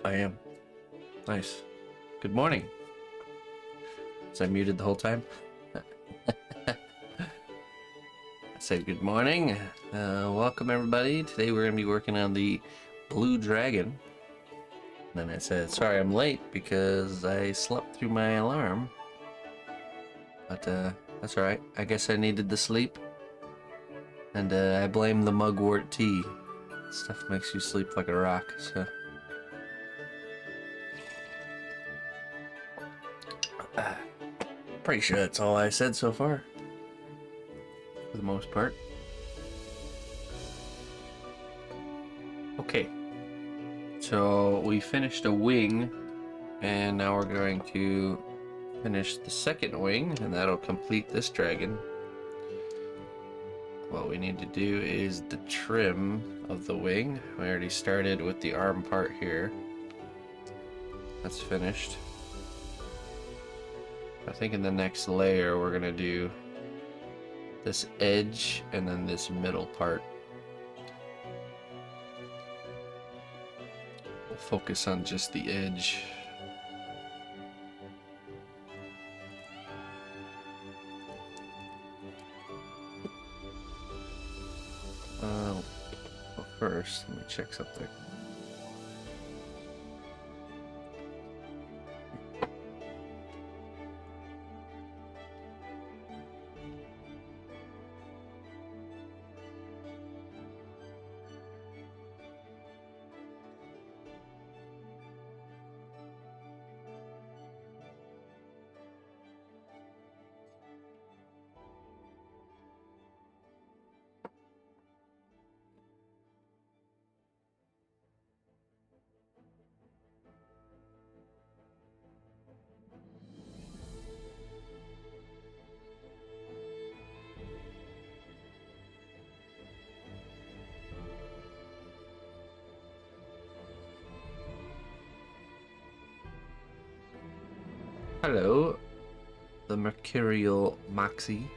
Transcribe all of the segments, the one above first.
I am. Nice. Good morning. Was I muted the whole time? I said good morning. Welcome everybody. Today we're going to be working on the blue dragon. And then I said, sorry I'm late because I slept through my alarm. But that's alright. I guess I needed the sleep. And I blame the mugwort tea. Stuff makes you sleep like a rock, so... Pretty sure that's all I said so far. For the most part. Okay. So we finished a wing, and now we're going to finish the second wing, and that'll complete this dragon. What we need to do is the trim of the wing. We already started with the arm part here. That's finished. I think in the next layer we're gonna do this edge and then this middle part. We'll focus on just the edge. Well, first, let me check something. Hello, the Mercurial Moxie.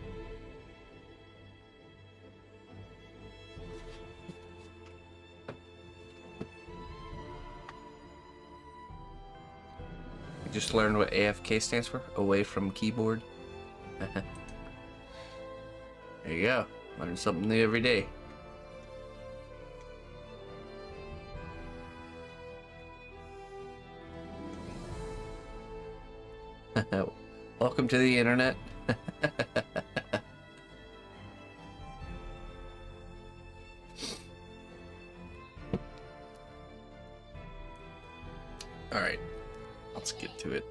You just learned what AFK stands for? Away from keyboard. There you go. Learn something new every day. Welcome to the internet. All right, let's get to it.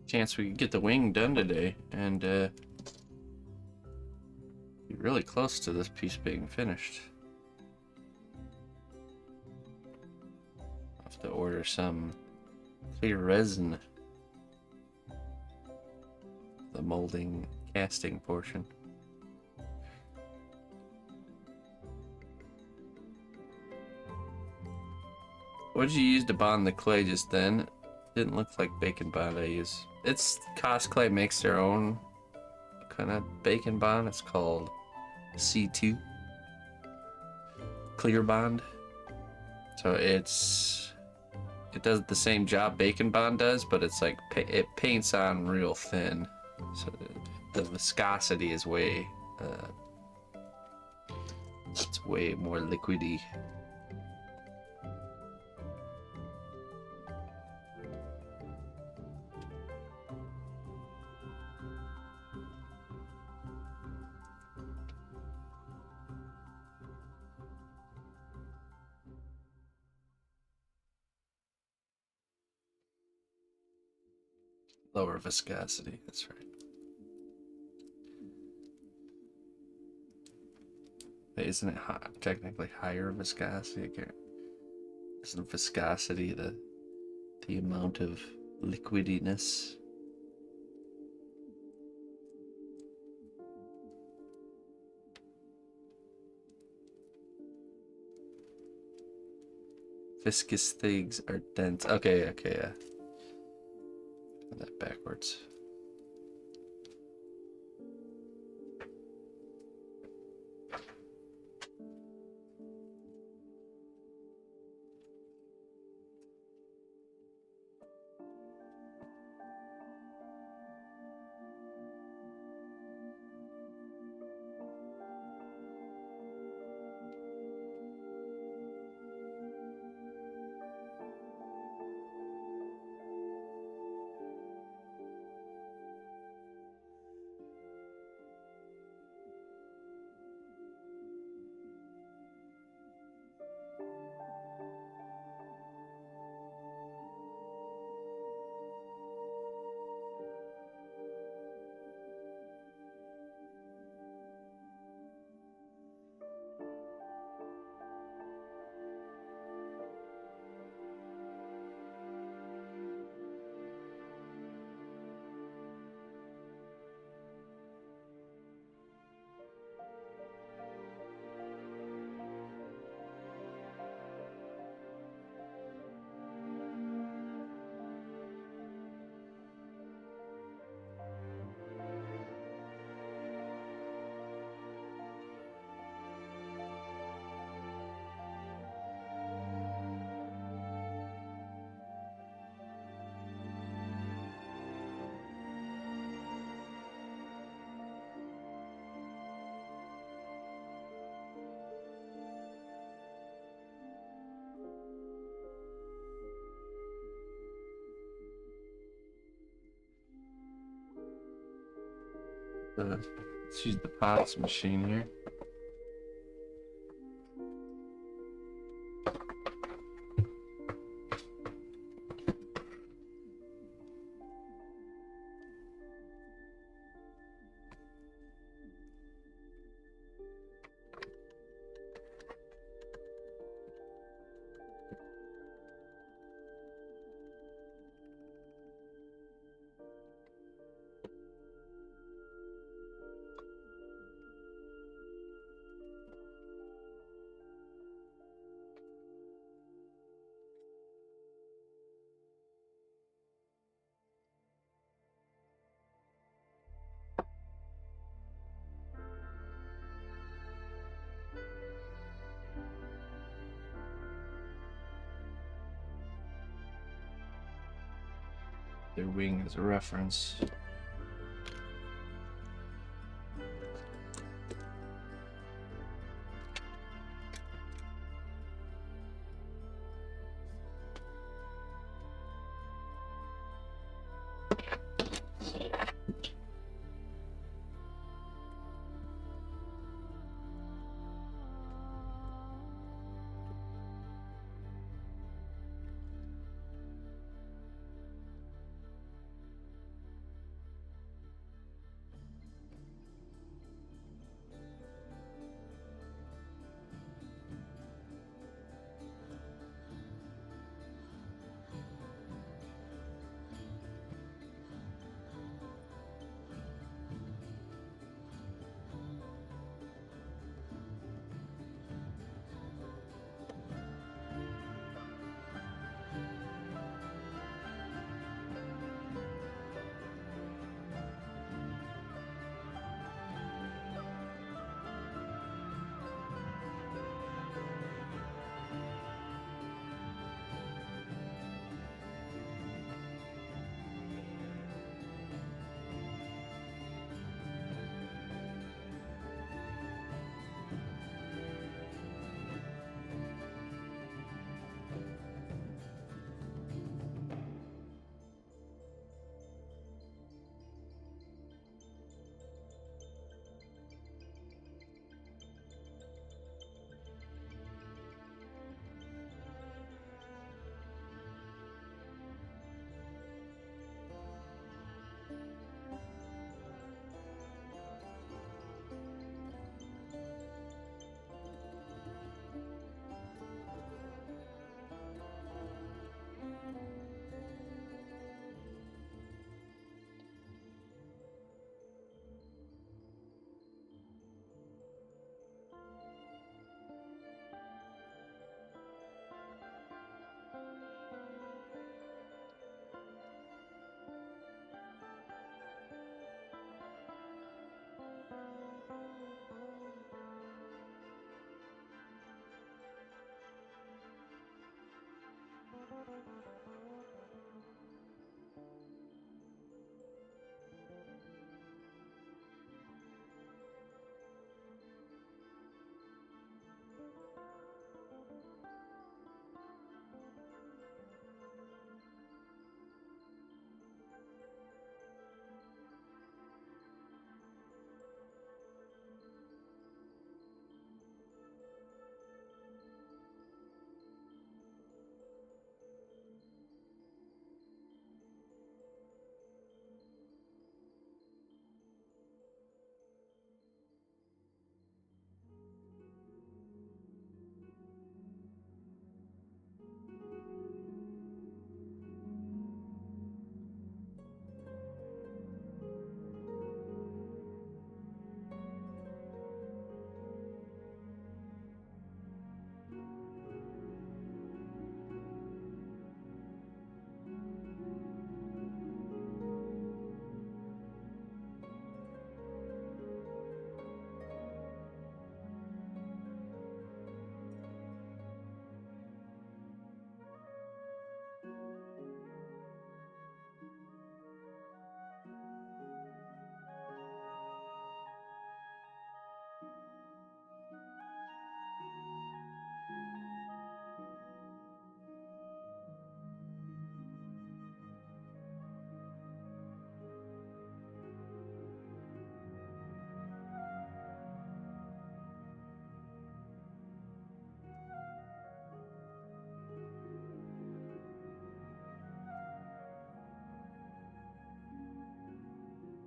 Chance we could get the wing done today and be really close to this piece being finished. I'll have to order some clear resin, the molding casting portion. What did you use to bond the clay just then? Didn't look like bacon bond I use. It's Cosplay makes their own kind of bacon bond. It's called C2 Clear Bond. So it does the same job bacon bond does, but it's like it paints on real thin. So the viscosity is way it's way more liquidy. Lower viscosity, that's right. Wait, isn't it technically higher viscosity? Isn't viscosity the amount of liquidiness? Viscous things are dense. Okay, yeah. That backwards. Let's use the pots machine here. Their wing as a reference.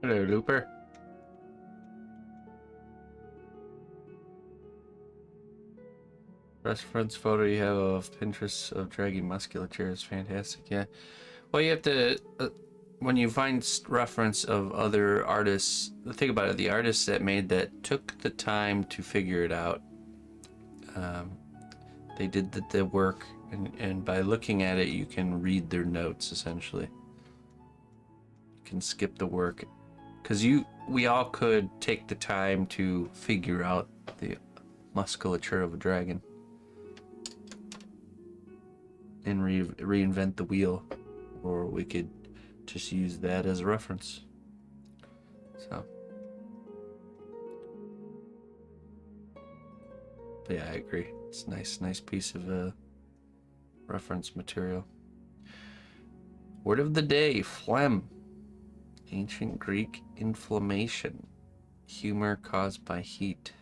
Hello, Looper. Reference photo you have of Pinterest of dragging musculature is fantastic. Yeah. Well, you have to when you find reference of other artists. Think about it. The artists that made that took the time to figure it out. They did the work, and by looking at it, you can read their notes essentially. You can skip the work, because we all could take the time to figure out the musculature of a dragon. And reinvent the wheel, or we could just use that as a reference. So, but yeah, I agree. It's a nice piece of reference material. Word of the day: phlegm. Ancient Greek inflammation, humor caused by heat.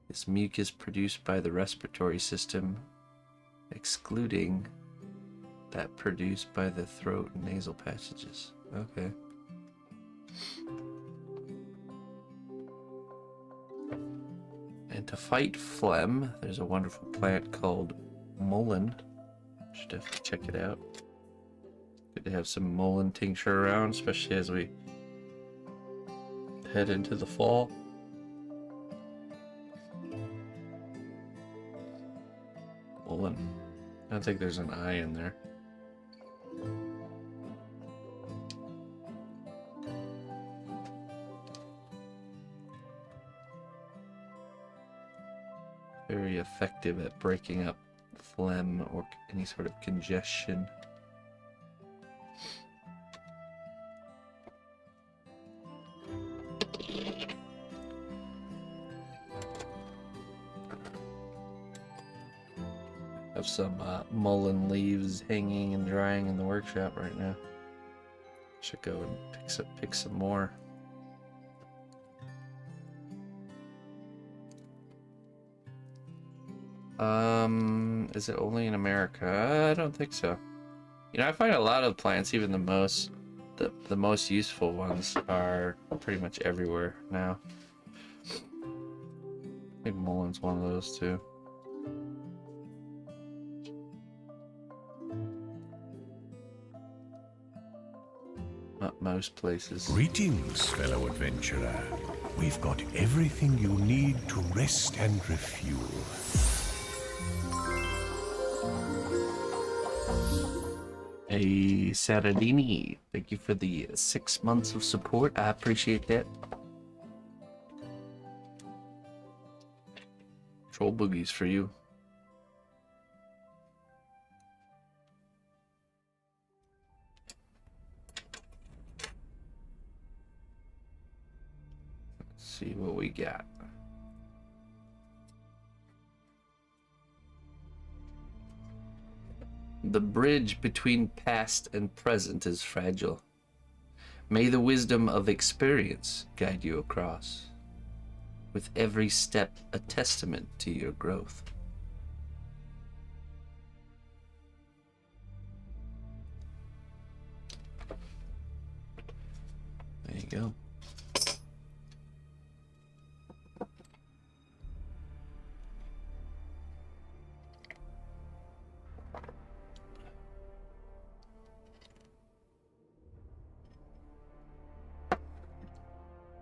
This mucus produced by the respiratory system, excluding that produced by the throat and nasal passages. Okay. And to fight phlegm, there's a wonderful plant called mullein. Should definitely check it out. Good to have some mullein tincture around, especially as we head into the fall. Mullein. I don't think there's an I in there. Very effective at breaking up phlegm or any sort of congestion. Have some mullein leaves hanging and drying in the workshop right now. Should go and pick some more. Is it only in America? I don't think so. You know, I find a lot of plants, even the most useful ones, are pretty much everywhere now. I think mullein's one of those too. Not most places. Greetings, fellow adventurer. We've got everything you need to rest and refuel. Hey, Saradini, thank you for the 6 months of support. I appreciate that. Troll boogies for you. Let's see what we got. The bridge between past and present is fragile. May the wisdom of experience guide you across, with every step a testament to your growth. There you go.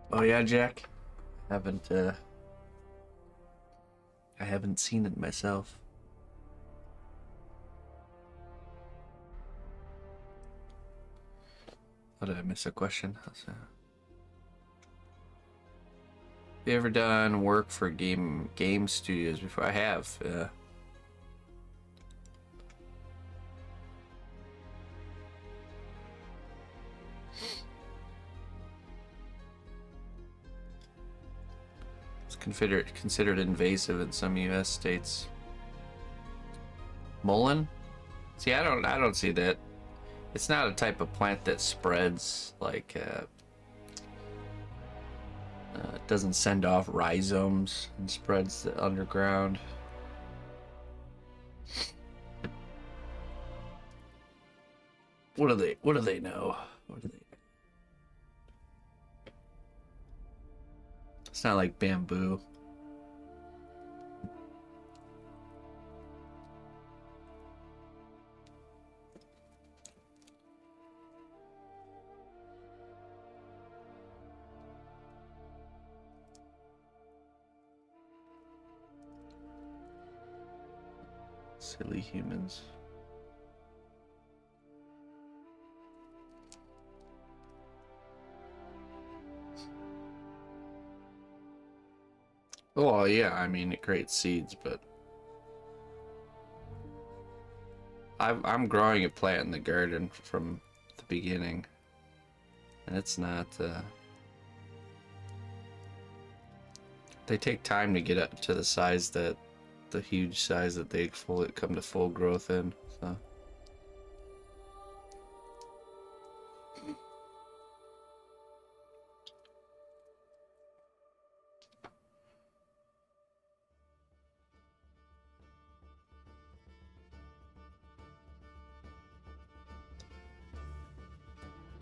Oh yeah, Jack. I haven't seen it myself. Oh, did I miss a question? Have you ever done work for game studios before? I have. Considered invasive in some U.S. states. Mullein? See, I don't see that. It's not a type of plant that spreads like. It doesn't send off rhizomes and spreads the underground. What do they know? What do they? It's not like bamboo. Silly humans. Well, yeah, I mean, it creates seeds, but I'm growing a plant in the garden from the beginning, and it's not, they take time to get up to the size that, the huge size that they come to full growth in, so.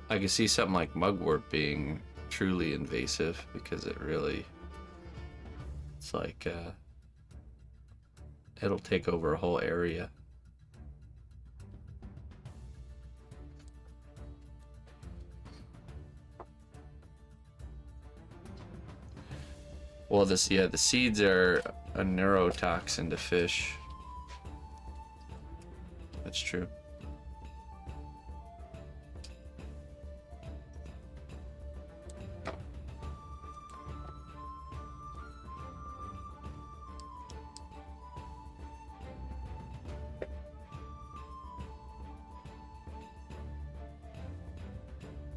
I can see something like mugwort being truly invasive because it really, it's like, it'll take over a whole area. Well, the seeds are a neurotoxin to fish. That's true.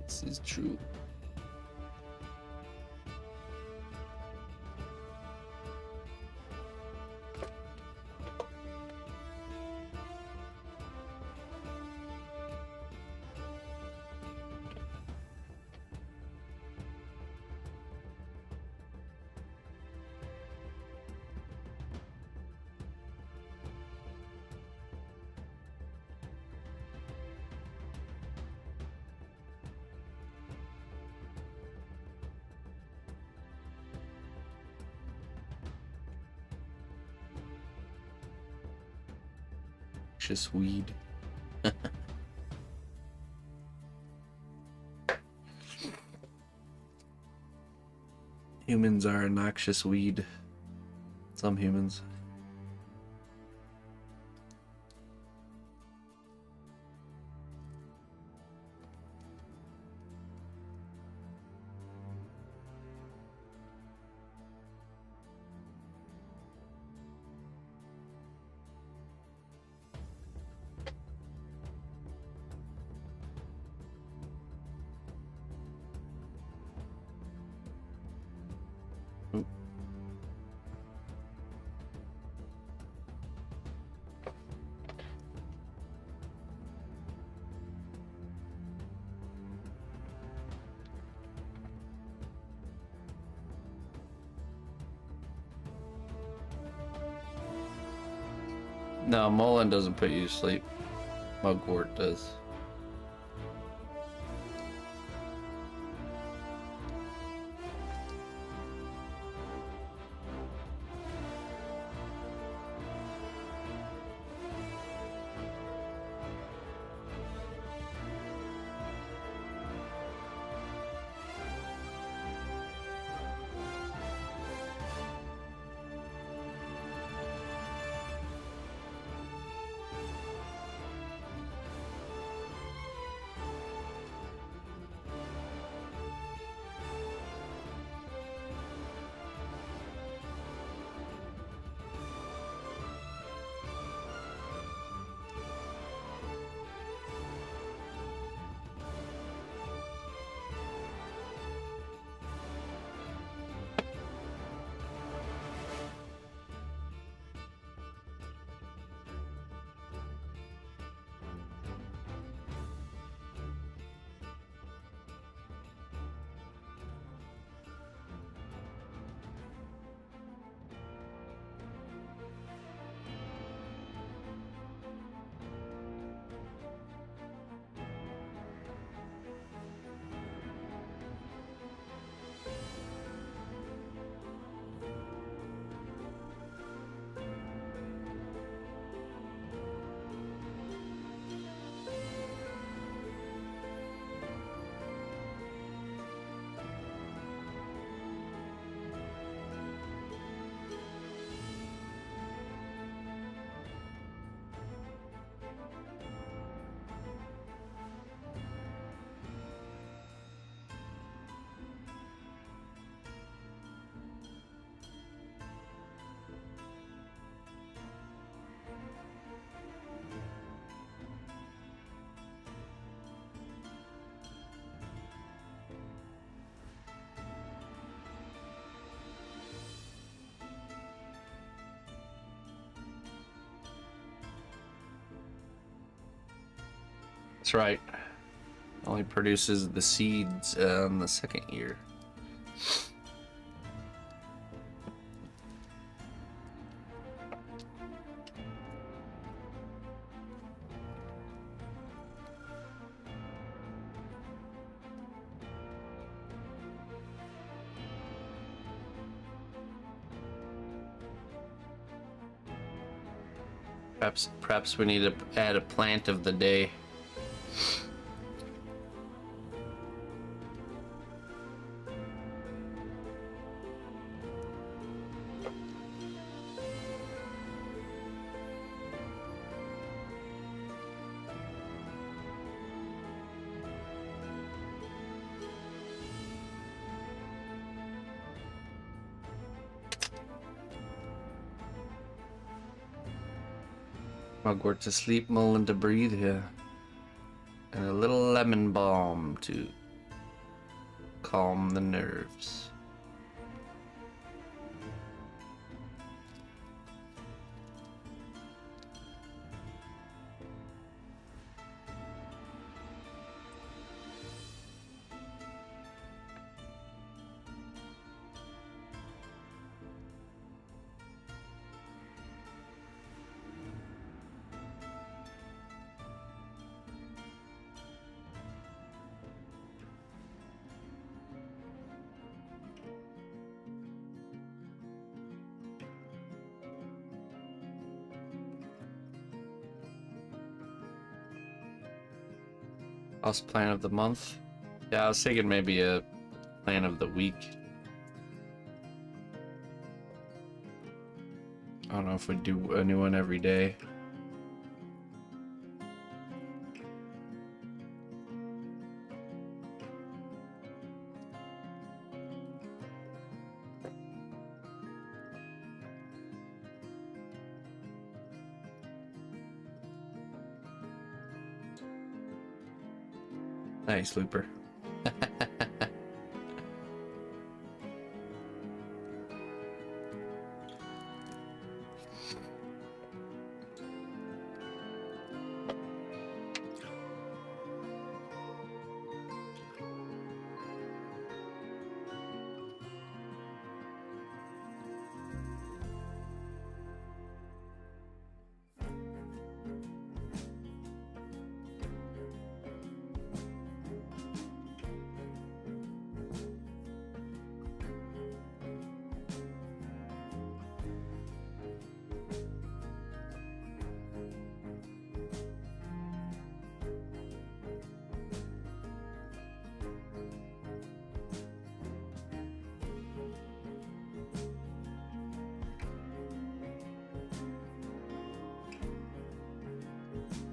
This is true. Just weed. Humans are a noxious weed. Some humans. No, Mullen doesn't put you to sleep. Mugwort does. That's right. Only produces the seeds in the second year. Perhaps we need to add a plant of the day. Mugwort to sleep, Mullen to breathe here. And a little lemon balm to calm the nerves. House plan of the month. Yeah, I was thinking maybe a plan of the week. I don't know if we do a new one every day. Nice, Looper.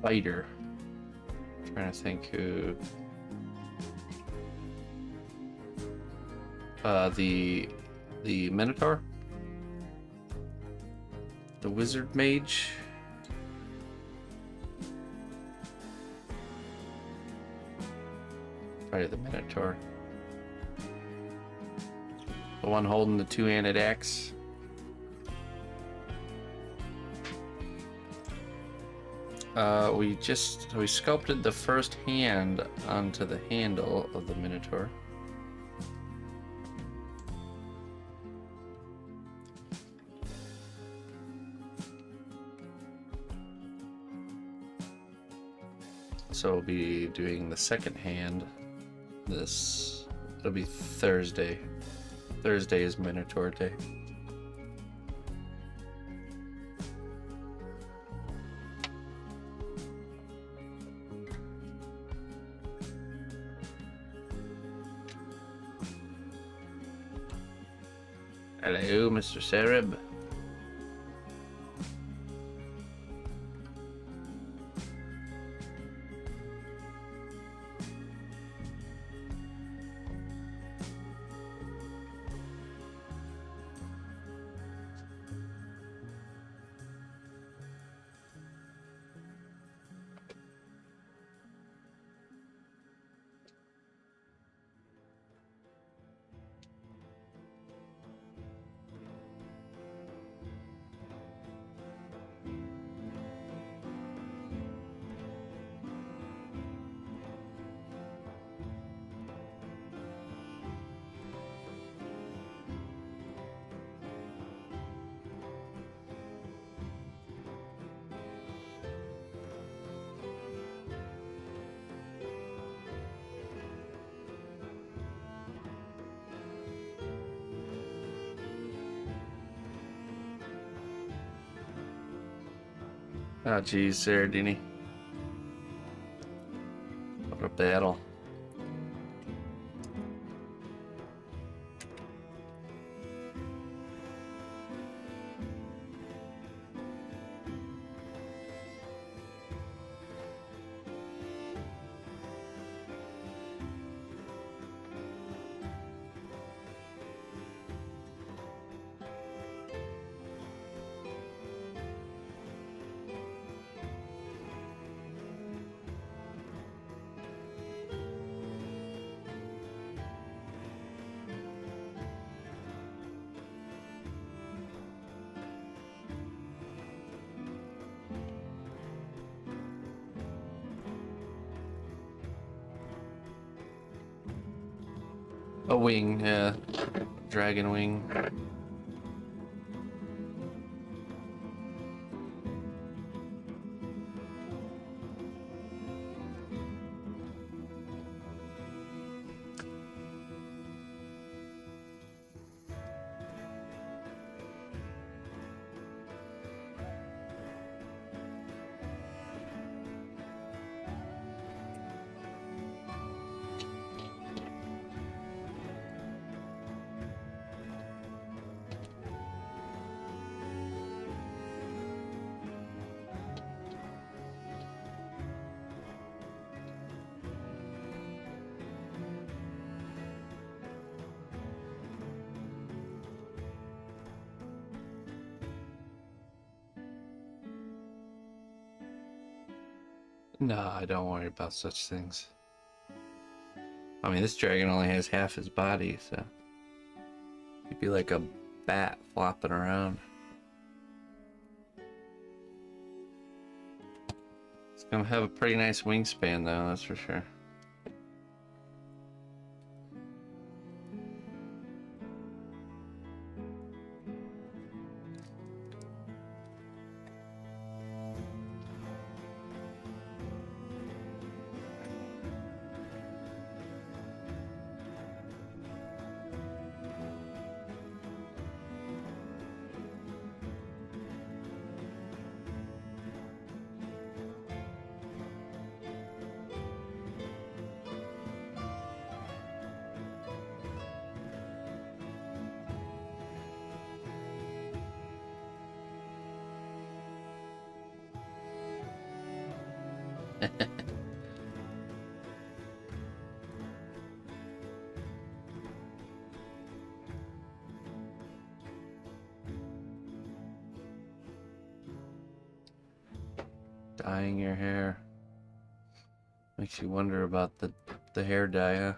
Fighter. Trying to think who. The Minotaur, the Wizard Mage. Probably the Minotaur. The one holding the two-handed axe. We sculpted the first hand onto the handle of the Minotaur. So we'll be doing the second hand. It'll be Thursday. Thursday is Minotaur Day. Hello, Mr. Sereb. Oh, geez, Sarah Dini. What a battle. A wing, yeah. Dragon wing. No, I don't worry about such things. I mean, this dragon only has half his body, so he'd be like a bat flopping around. It's gonna have a pretty nice wingspan, though, that's for sure. Dyeing your hair makes you wonder about the hair dye, huh?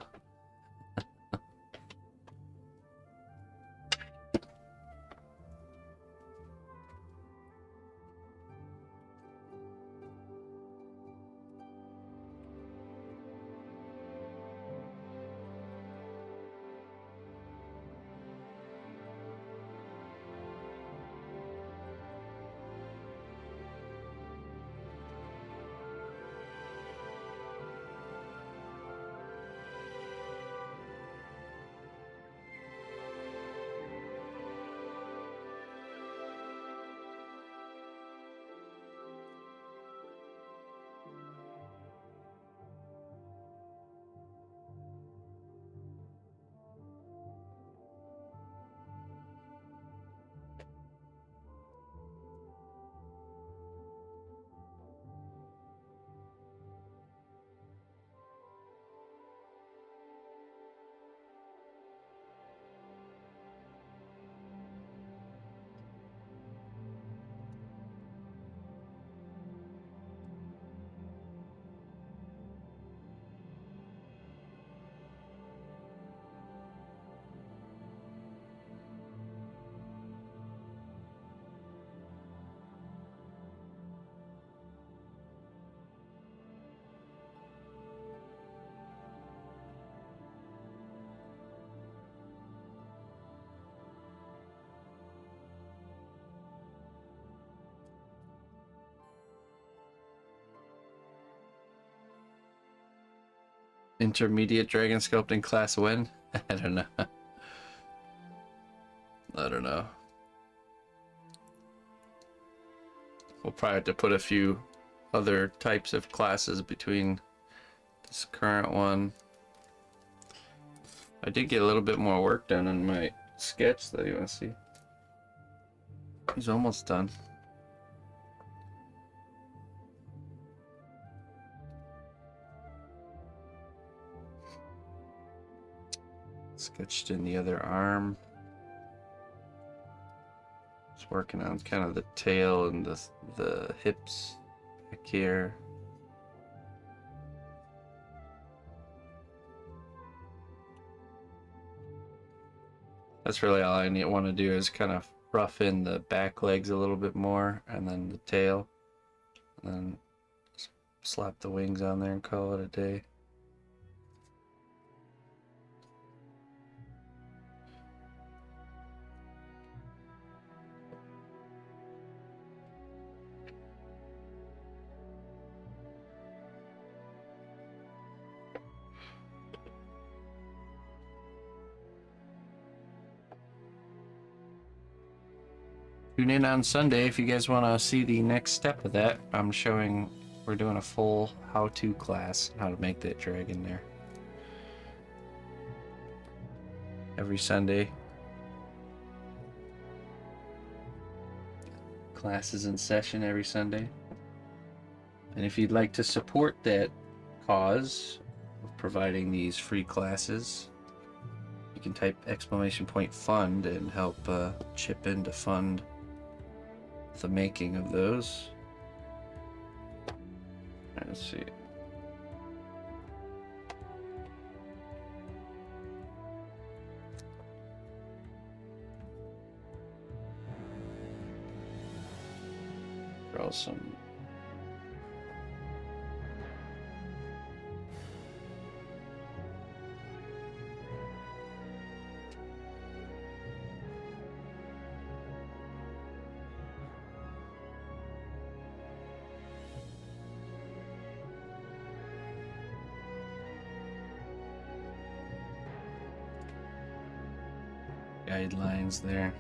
Intermediate dragon sculpting class win? I don't know. I don't know. we'll probably have to put a few other types of classes between this current one. I did get a little bit more work done on my sketch that you want to see. He's almost done. Sketched in the other arm. Just working on kind of the tail and the hips back here. That's really all I want to do is kind of rough in the back legs a little bit more, and then the tail, and then slap the wings on there and call it a day. Tune in on Sunday if you guys want to see the next step of that. I'm showing, we're doing a full how-to class on how to make that dragon there. Every Sunday. Class is in session every Sunday. And if you'd like to support that cause of providing these free classes, you can type !fund and help chip in to fund the making of those. Let's see. Draw some. Guidelines there.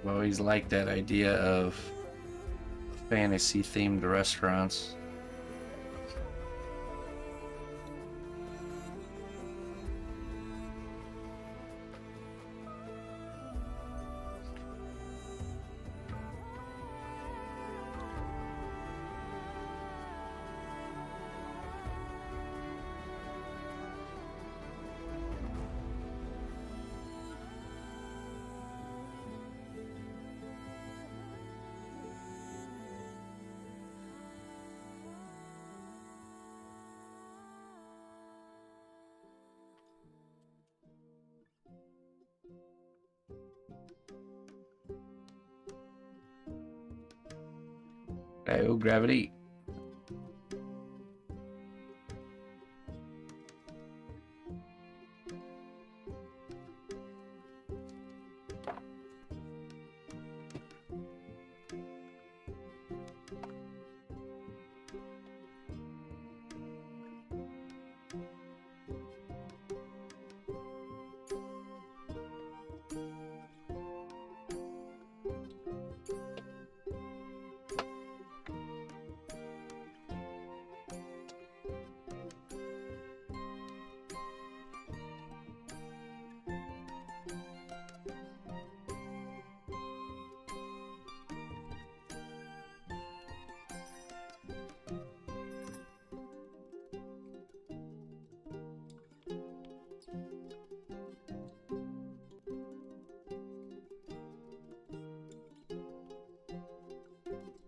I've always liked that idea of fantasy themed restaurants. Oh, gravity.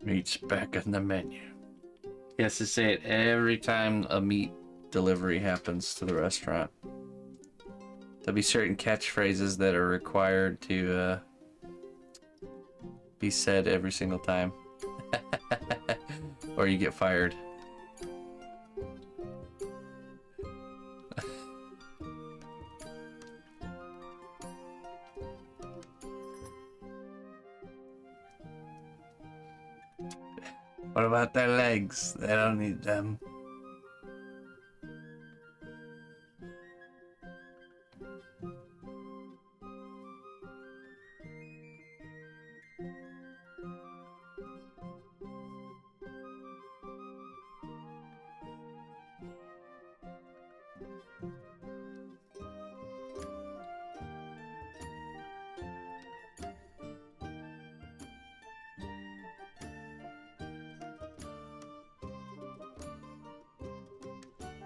Meat's back on the menu. He has to say it every time a meat delivery happens to the restaurant. There'll be certain catchphrases that are required to be said every single time. Or you get fired. What about their legs? They don't need them.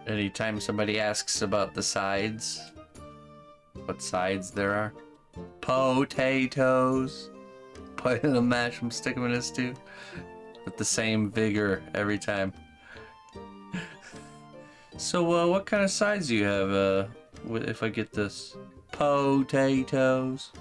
Anytime somebody asks about the sides, what sides there are, potatoes, put in a mash and stick them in a stew, with the same vigor every time. So, what kind of sides do you have, if I get this? Potatoes.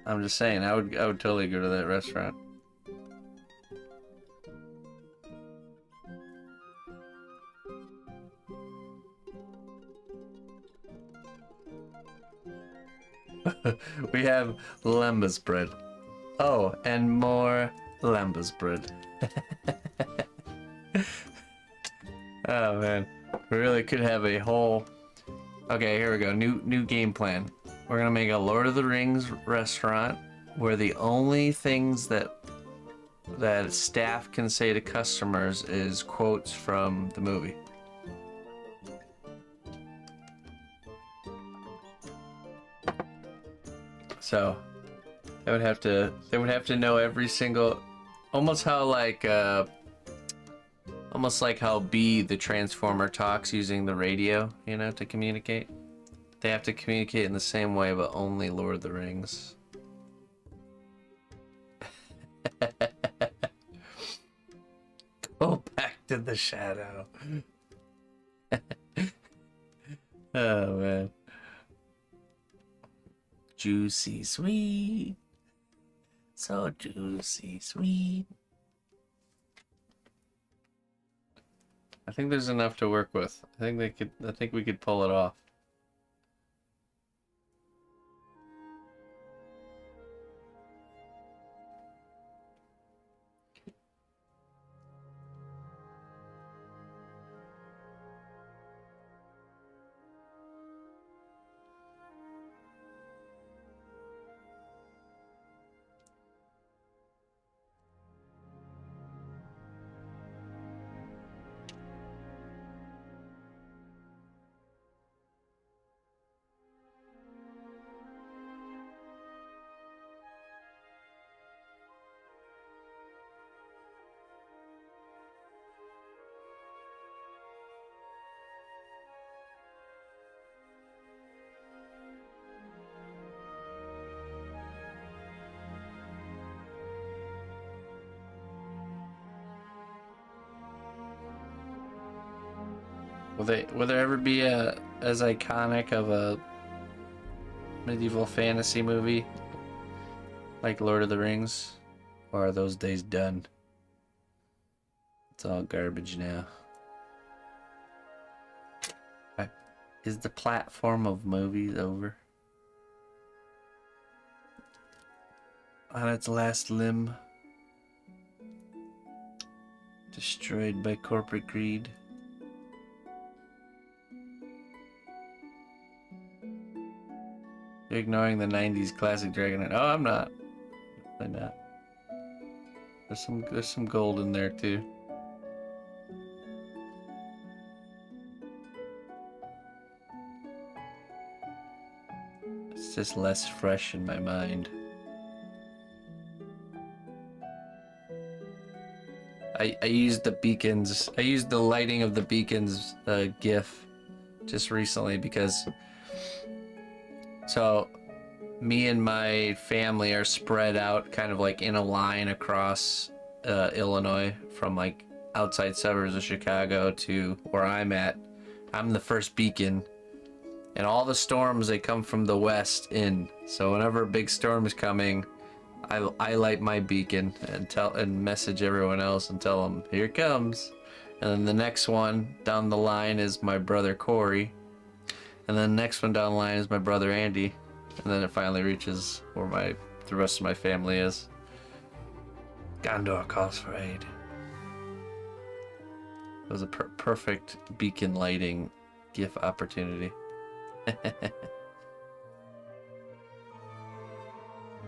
I'm just saying, I would totally go to that restaurant. We have lembas bread. Oh, and more lembas bread. Oh man, we really could have a whole. Okay, here we go. New game plan. We're gonna make a Lord of the Rings restaurant where the only things that staff can say to customers is quotes from the movie. So they would have to know every single, almost like how B the Transformer talks using the radio, you know, to communicate. They have to communicate in the same way, but only Lord of the Rings. Go back to the shadow. Oh man. Juicy sweet. So juicy sweet. I think there's enough to work with. I think we could pull it off. Will there ever be a as iconic of a medieval fantasy movie like Lord of the Rings? Or are those days done? It's all garbage now. Is the platform of movies over? On its last limb? Destroyed by corporate greed? You're ignoring the 90s classic Dragon. Oh, I'm not. I'm not. There's some gold in there too. It's just less fresh in my mind. I used the beacons. I used the lighting of the beacons GIF just recently because so me and my family are spread out kind of like in a line across Illinois from like outside suburbs of Chicago to where I'm at. I'm the first beacon, and all the storms, they come from the west in. So whenever a big storm is coming, I light my beacon and message everyone else and tell them, here it comes. And then the next one down the line is my brother Corey. And then the next one down the line is my brother Andy. And then it finally reaches where the rest of my family is. Gondor calls for aid. It was a perfect beacon lighting GIF opportunity.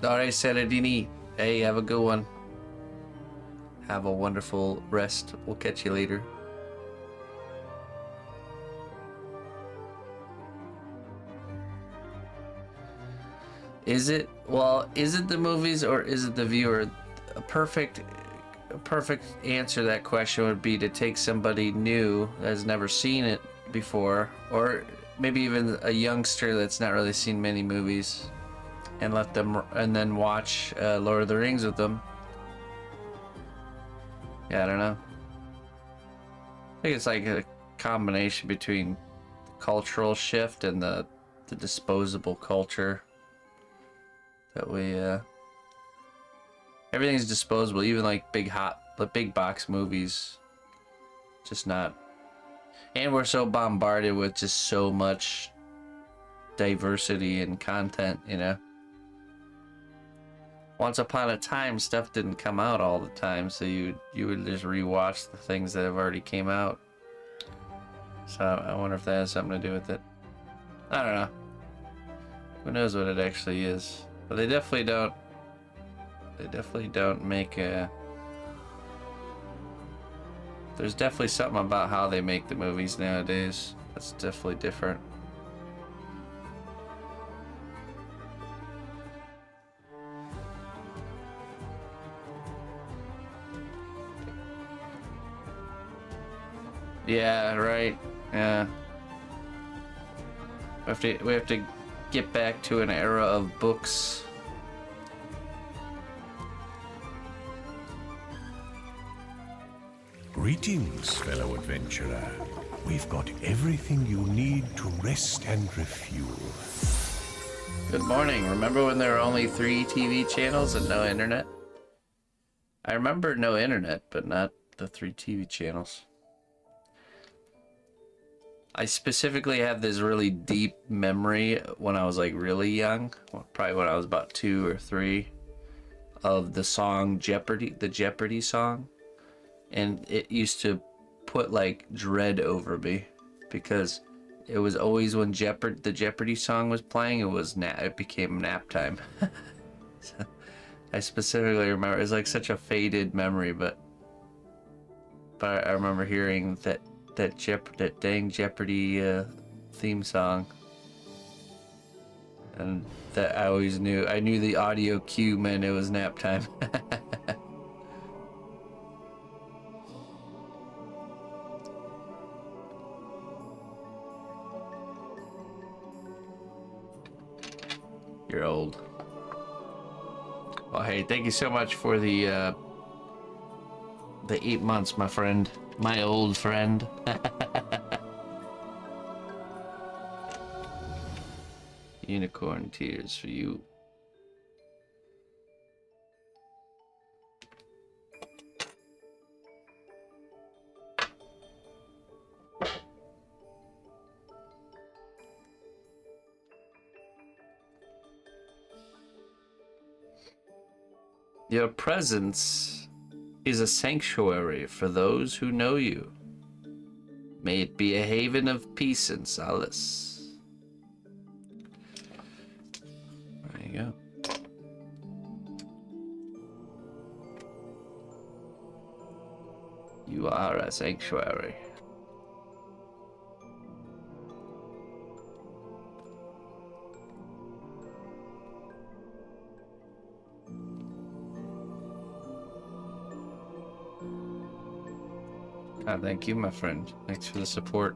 Alright, Saladini. Hey, have a good one. Have a wonderful rest. We'll catch you later. Is it the movies or is it the viewer? A perfect answer to that question would be to take somebody new that has never seen it before, or maybe even a youngster that's not really seen many movies, and let them and then watch Lord of the Rings with them. Yeah, I don't know. I think it's like a combination between the cultural shift and the disposable culture that we everything's disposable, even like the big box movies. Just not. And we're so bombarded with just so much diversity and content, you know. Once upon a time, stuff didn't come out all the time, so you would just rewatch the things that have already came out. So I wonder if that has something to do with it. I don't know. Who knows what it actually is? But they definitely don't. They definitely don't make a. There's definitely something about how they make the movies nowadays that's definitely different. Yeah, right. Yeah. We have to get back to an era of books. Greetings, fellow adventurer. We've got everything you need to rest and refuel. Good morning. Remember when there were only 3 TV channels and no internet? I remember no internet, but not the 3 TV channels. I specifically have this really deep memory when I was like really young, probably when I was about 2 or 3, of the song Jeopardy, the Jeopardy song. And it used to put like dread over me because it was always when the Jeopardy song was playing, it became nap time. So I specifically remember, it's like such a faded memory, but I remember hearing that dang Jeopardy theme song, and that I always knew. I knew the audio cue meant it was nap time. You're old. Well, hey, thank you so much for the 8 months, my friend. My old friend. Unicorn tears for you. Your presence is a sanctuary for those who know you. May it be a haven of peace and solace. There you go. You are a sanctuary. Ah, thank you, my friend. Thanks for the support.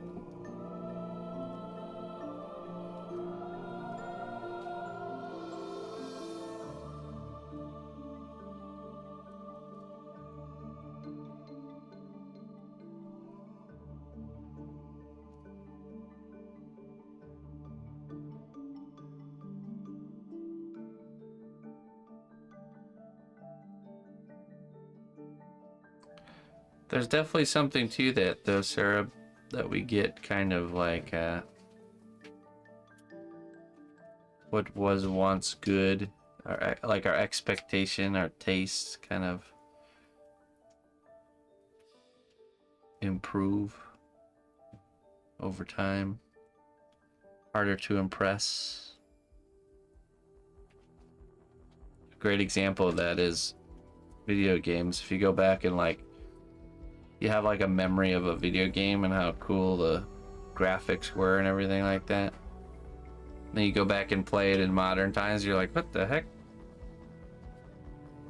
There's definitely something to that, though, Sarah, that we get kind of like what was once good, like our expectation, our taste kind of improve over time. Harder to impress. A great example of that is video games. If you go back and like you have like a memory of a video game and how cool the graphics were and everything like that. Then you go back and play it in modern times, you're like, what the heck?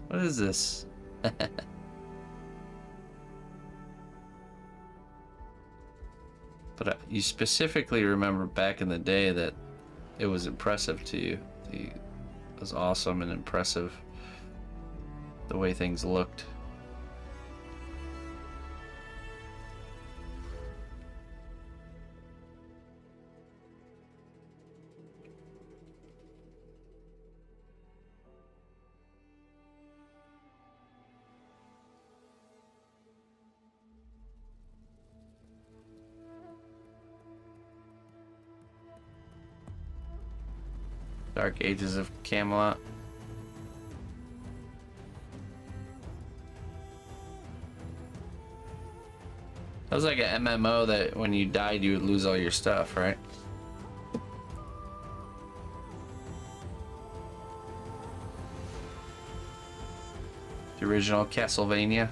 What is this? But you specifically remember back in the day that it was impressive to you. It was awesome and impressive the way things looked. Dark Ages of Camelot. That was like an MMO that when you died you would lose all your stuff, right? The original Castlevania.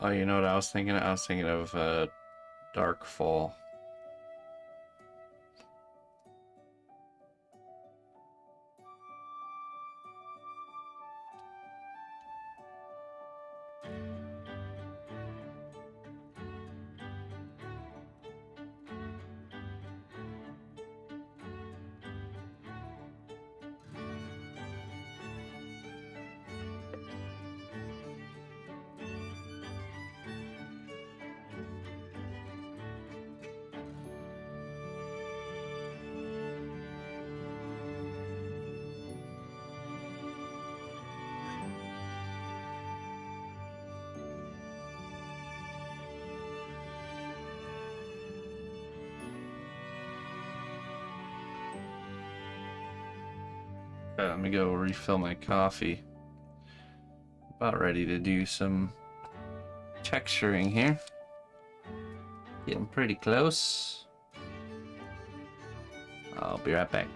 Oh, you know what I was thinking? I was thinking of Darkfall. Let me go refill my coffee. About ready to do some texturing here. Getting pretty close. I'll be right back.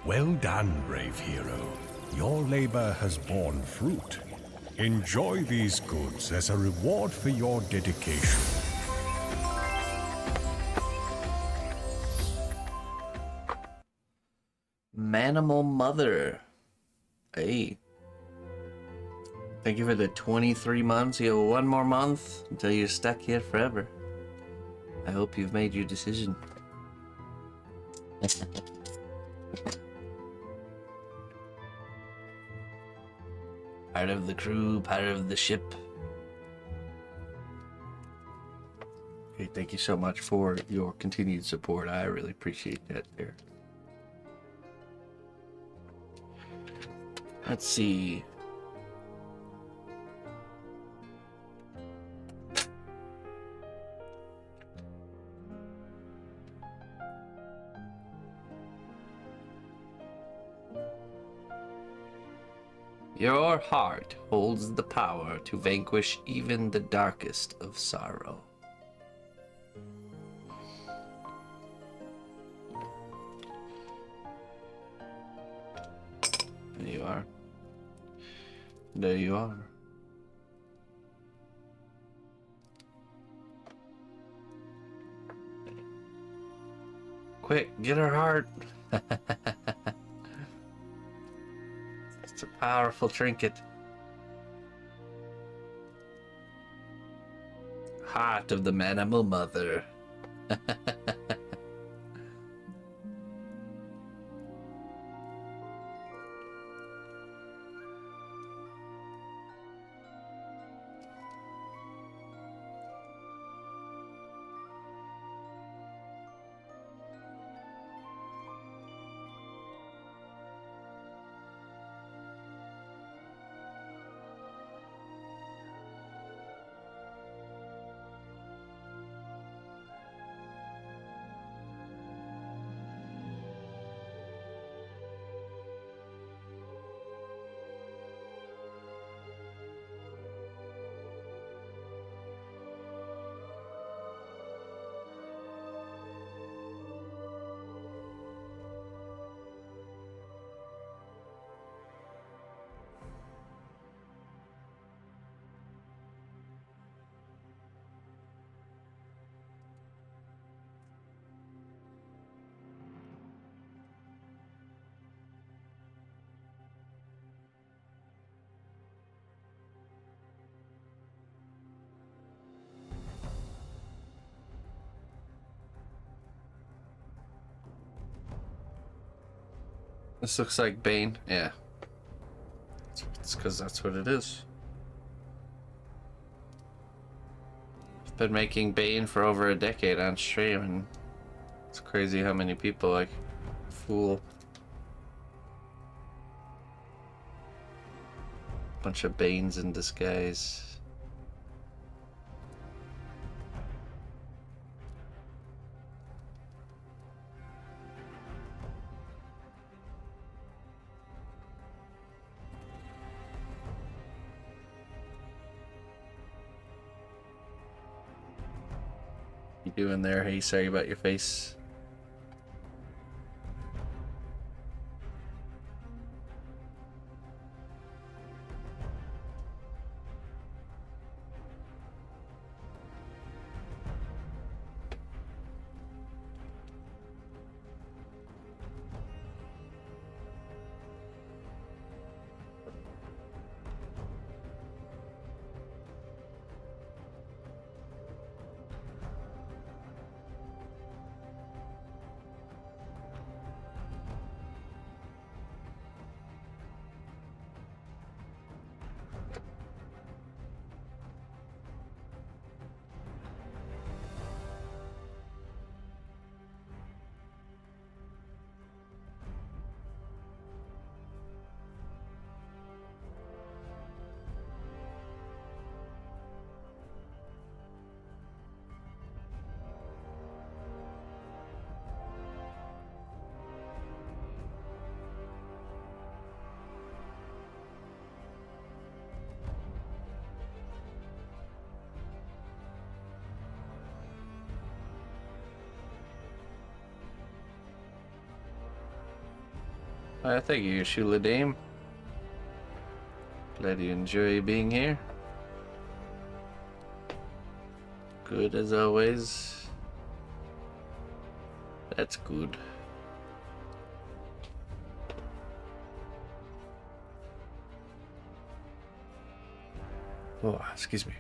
Well done, brave hero. Your labor has borne fruit. Enjoy these goods as a reward for your dedication. Manimal Mother. Hey. Thank you for the 23 months. You have one more month until you're stuck here forever. I hope you've made your decision. Part of the crew, part of the ship. Okay, thank you so much for your continued support. I really appreciate that there. Let's see. Your heart holds the power to vanquish even the darkest of sorrow. There you are. There you are. Quick, get her heart. It's a powerful trinket. Heart of the Manimal Mother. This looks like Bane. Yeah. It's because that's what it is. I've been making Bane for over a decade on stream, and it's crazy how many people like fool. Bunch of Banes in disguise. You doing there? Hey, sorry about your face. Thank you, Shula Dame. Glad you enjoy being here. Good as always. That's good. Oh, excuse me.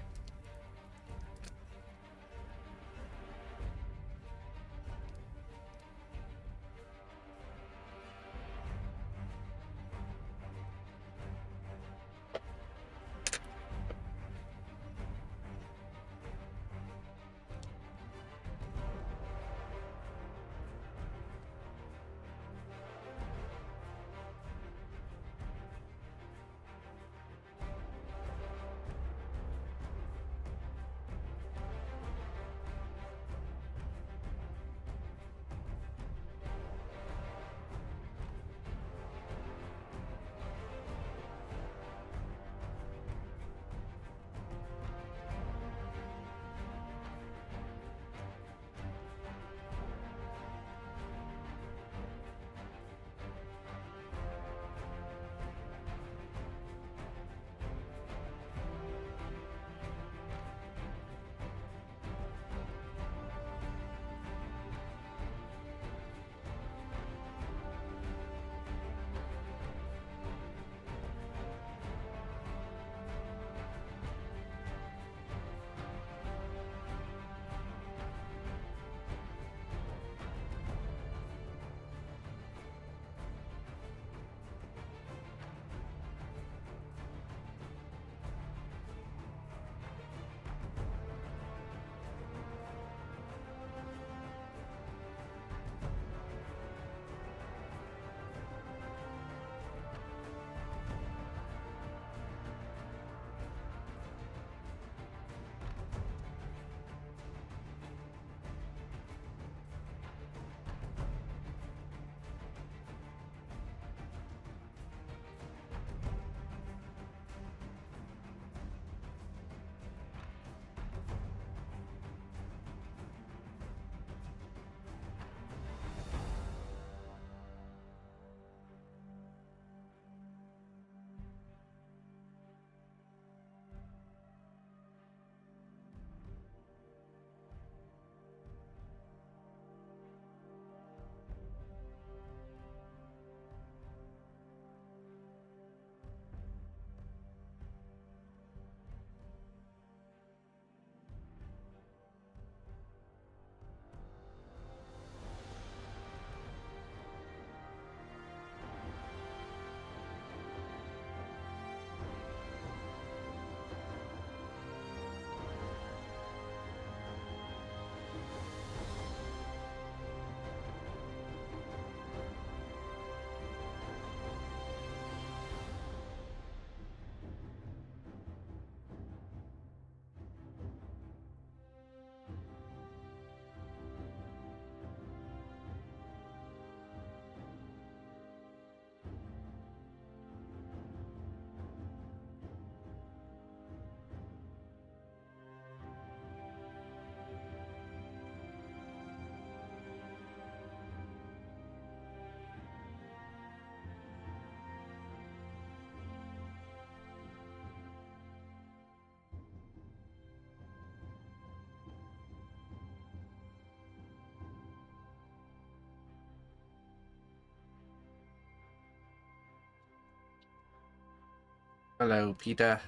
Hello, Peter.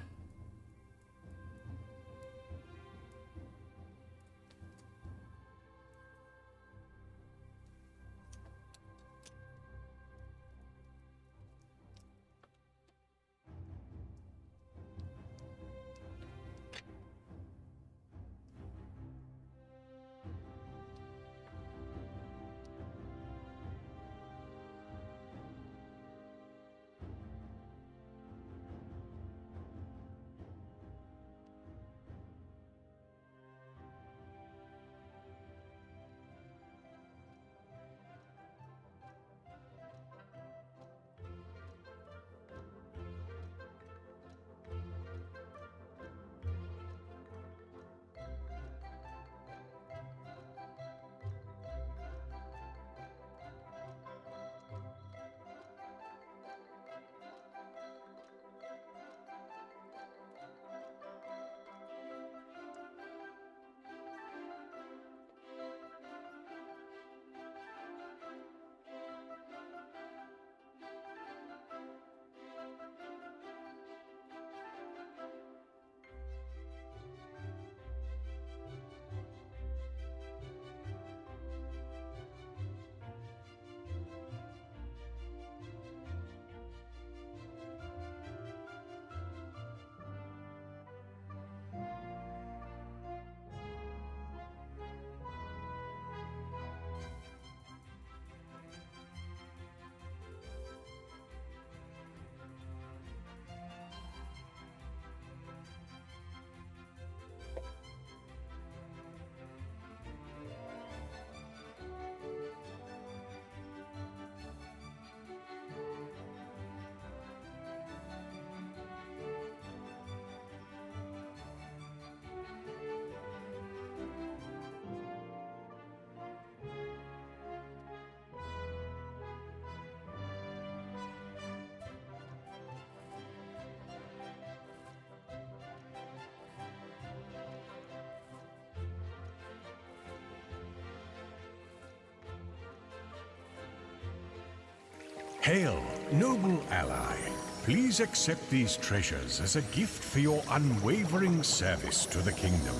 Hail, noble ally. Please accept these treasures as a gift for your unwavering service to the kingdom.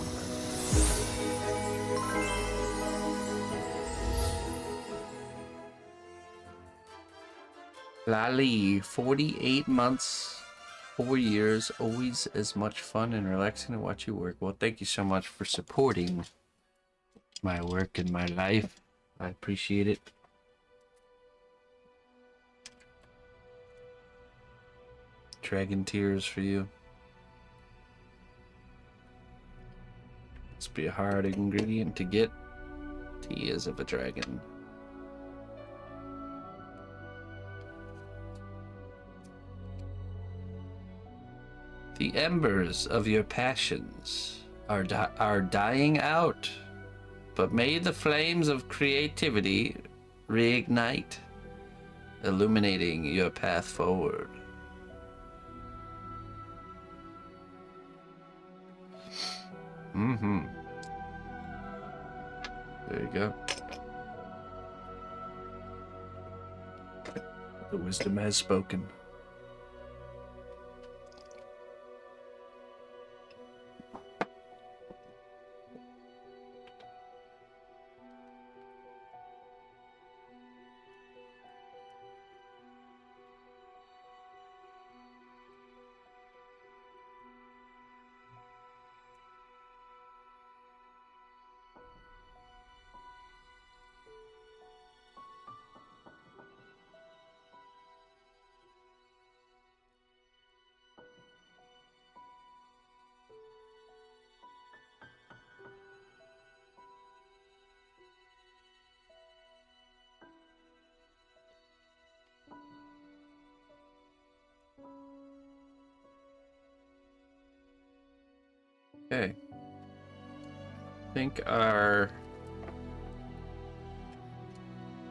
Lali, 48 months, 4 years, always as much fun and relaxing to watch you work. Well, thank you so much for supporting my work and my life. I appreciate it. Dragon tears for you. Must be a hard ingredient to get. Tears of a dragon. The embers of your passions are dying out, but may the flames of creativity reignite, illuminating your path forward. Mm-hmm. There you go. The wisdom has spoken. Okay. I think our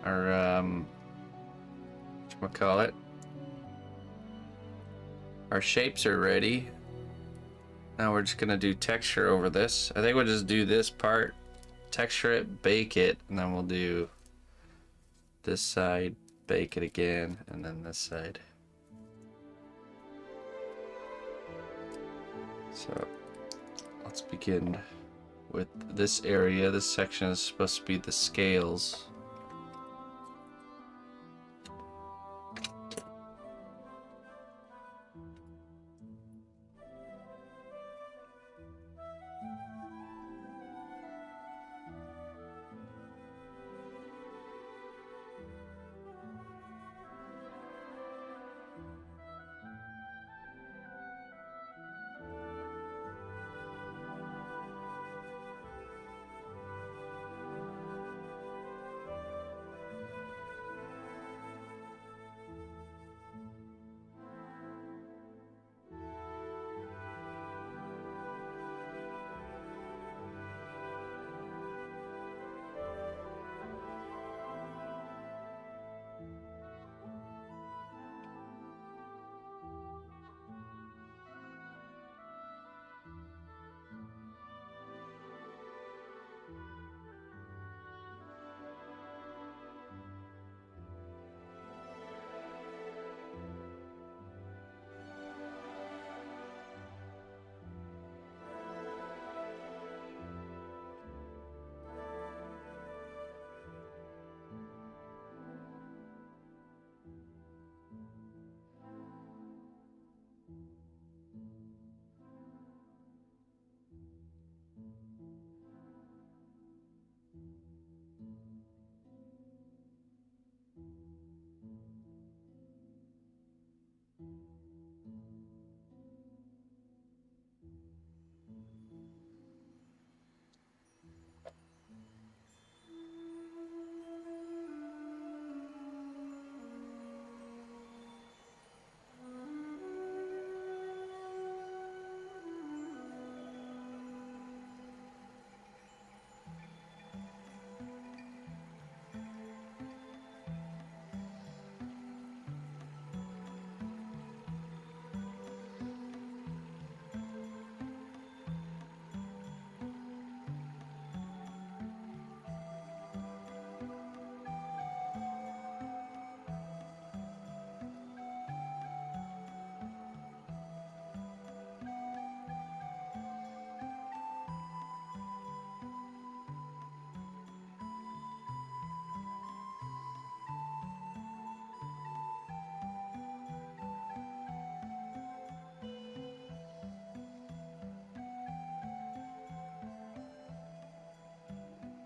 whatchamacallit, our shapes are ready. Now we're just gonna do texture over this. I think we'll just do this part, texture it, bake it, and then we'll do this side, bake it again, and then this side. So let's begin with this area. This section is supposed to be the scales.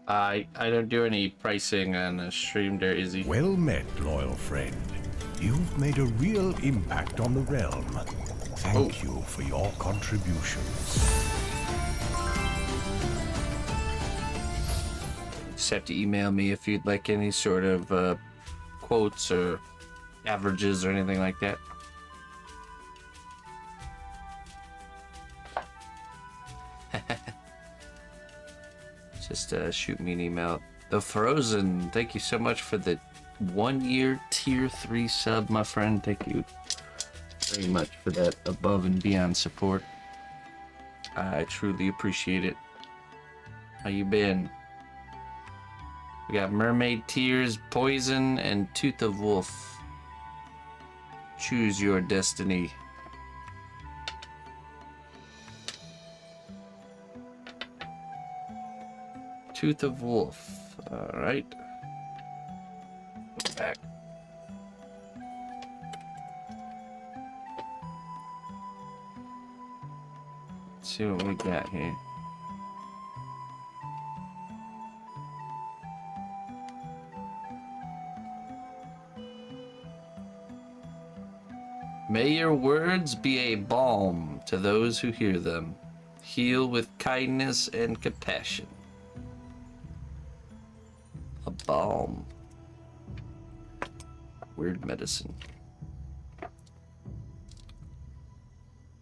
I don't do any pricing on the stream there, Izzy. Well met, loyal friend. You've made a real impact on the realm. Thank you for your contributions. Just have to email me if you'd like any sort of quotes or averages or anything like that. Just shoot me an email. The Frozen, thank you so much for the 1 year tier 3 sub, my friend. Thank you very much for that above and beyond support. I truly appreciate it. How you been? We got Mermaid Tears, Poison, and Tooth of Wolf. Choose your destiny. Tooth of Wolf. Alright. Back. Let's see what we got here. May your words be a balm to those who hear them. Heal with kindness and compassion. A balm. Weird medicine.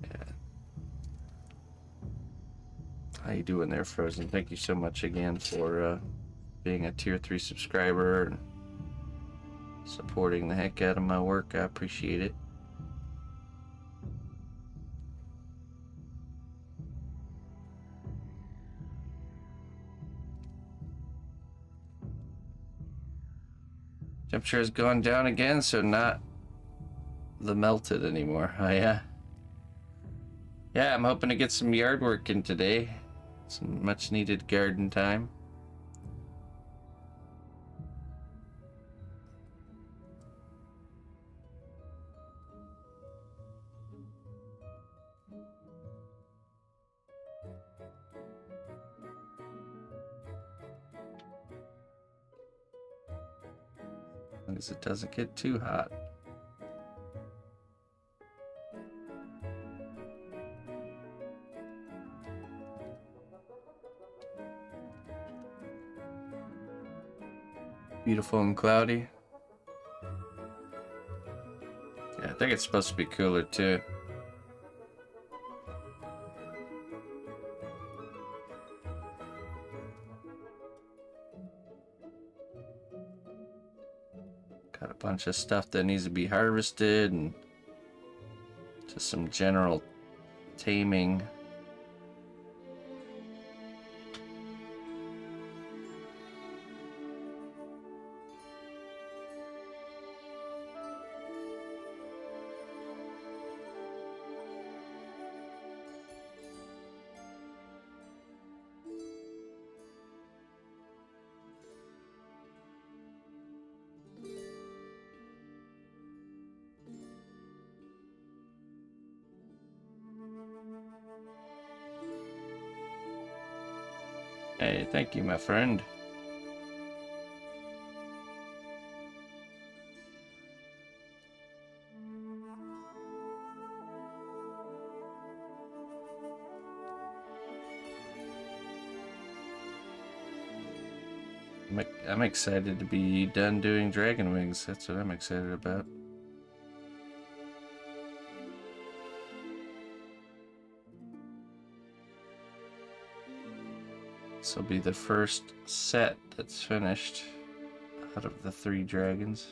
Yeah. How you doing there, Frozen? Thank you so much again for being a tier 3 subscriber and supporting the heck out of my work. I appreciate it. Temperature has gone down again, so not the melted anymore. Oh yeah. Yeah, I'm hoping to get some yard work in today. Some much needed garden time. As long as it doesn't get too hot. Beautiful and cloudy. Yeah, I think it's supposed to be cooler too. Got a bunch of stuff that needs to be harvested and just some general taming. Hey, thank you, my friend. I'm excited to be done doing dragon wings. That's what I'm excited about. This will be the first set that's finished out of the 3 dragons.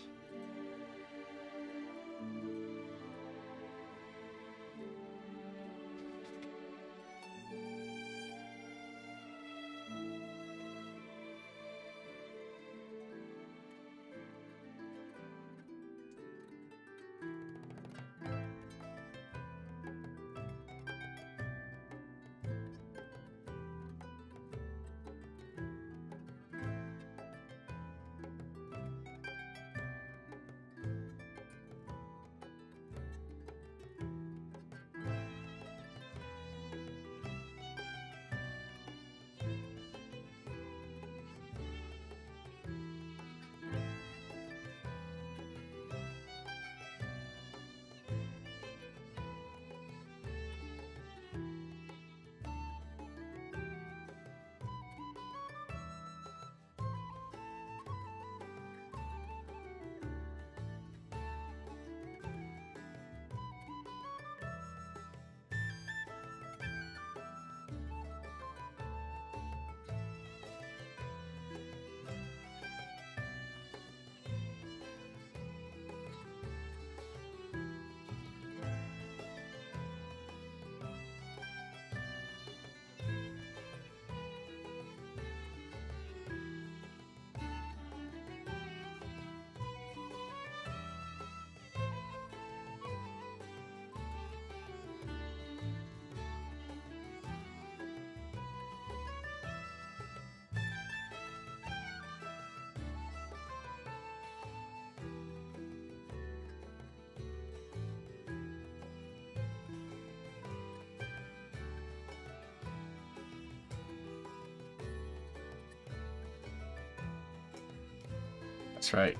That's right.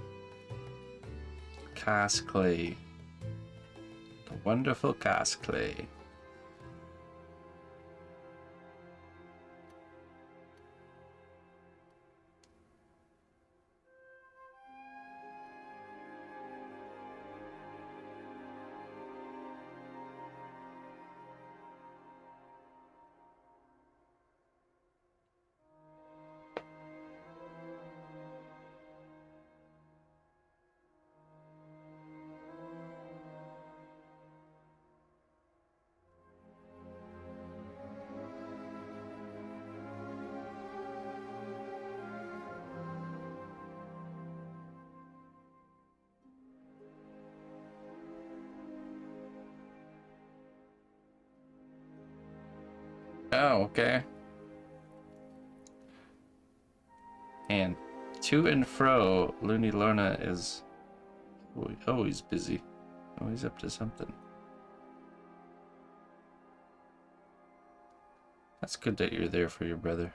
Cast clay. The wonderful cast clay. Oh, okay. And to and fro, Looney Lorna is always busy. Always up to something. That's good that you're there for your brother.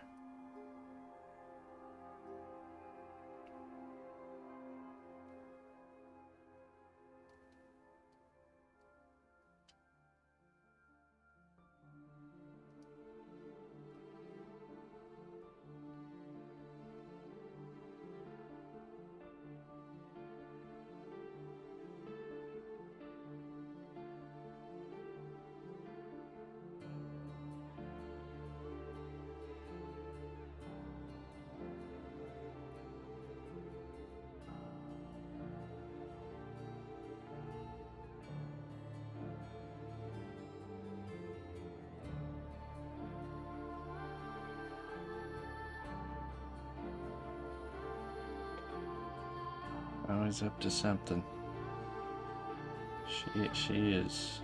Always up to something. She is.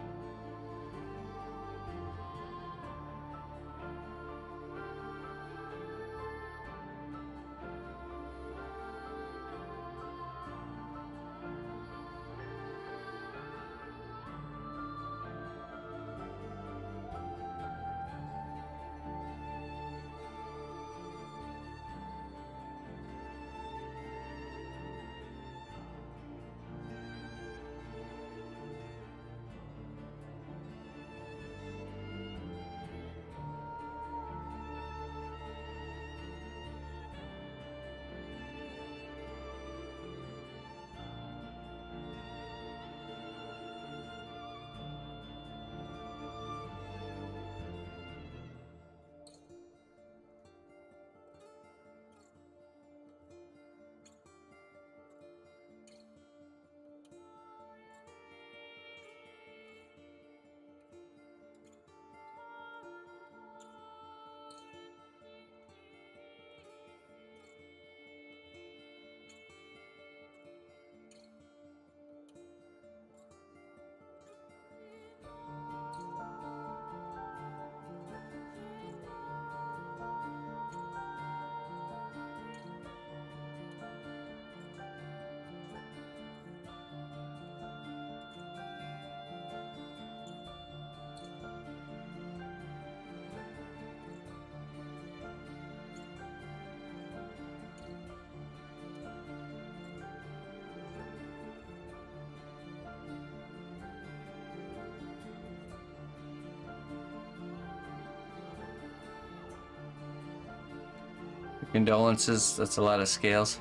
Condolences, that's a lot of scales.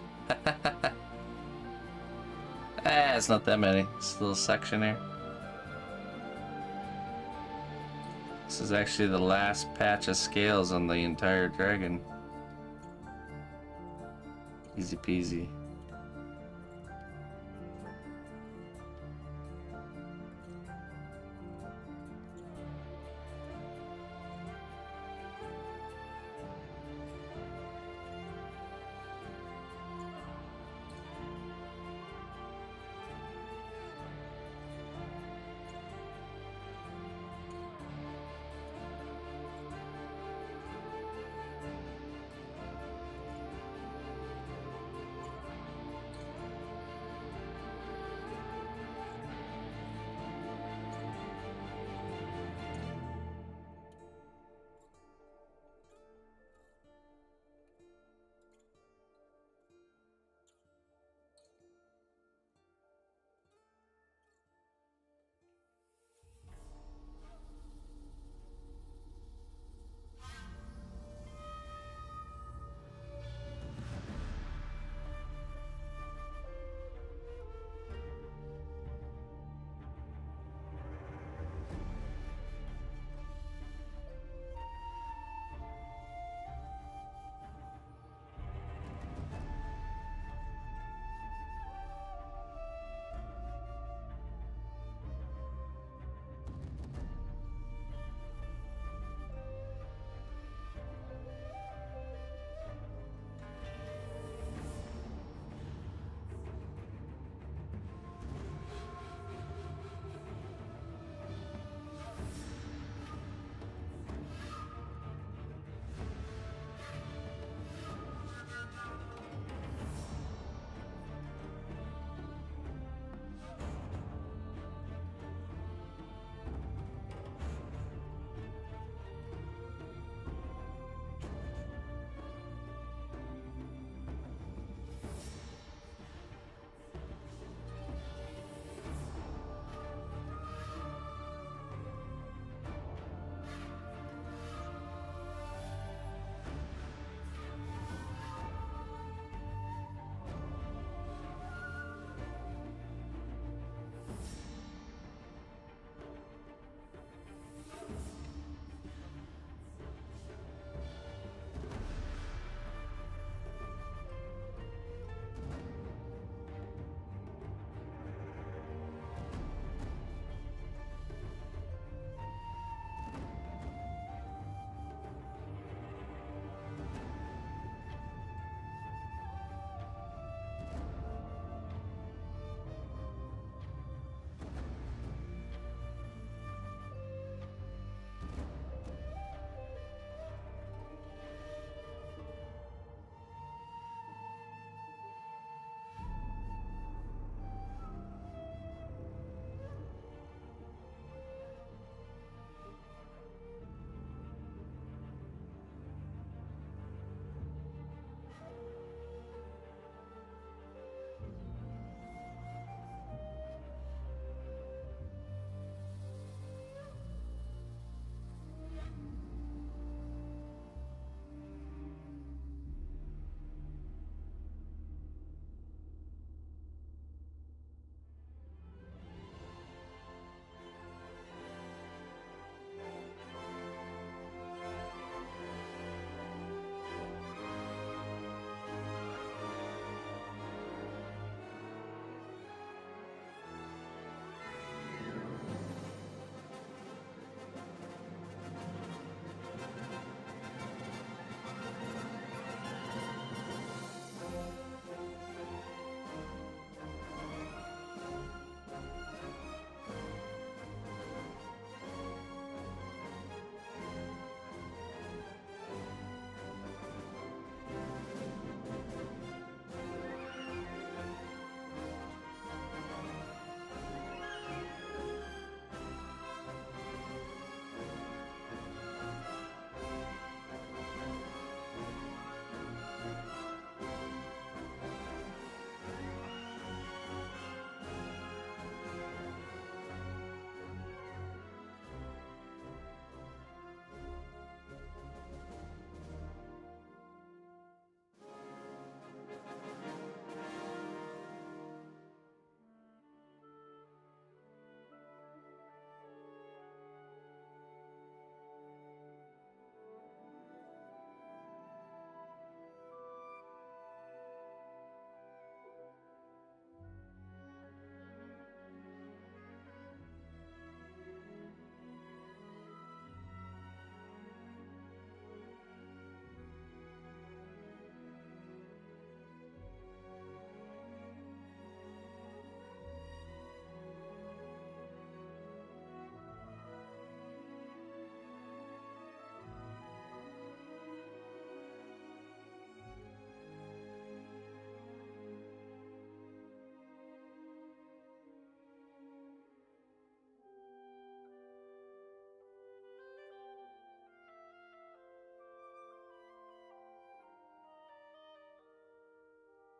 It's not that many. It's a little section here. This is actually the last patch of scales on the entire dragon. Easy peasy.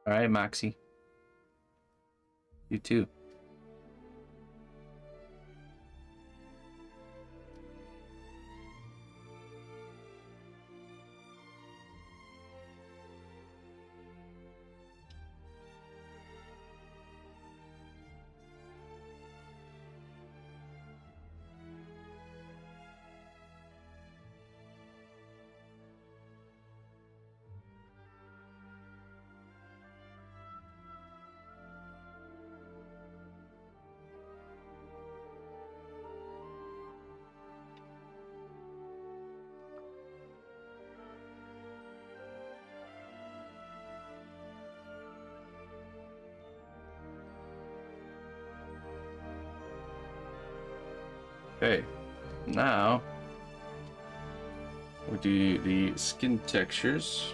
All right, Moxie. You too. Okay, now we do the skin textures.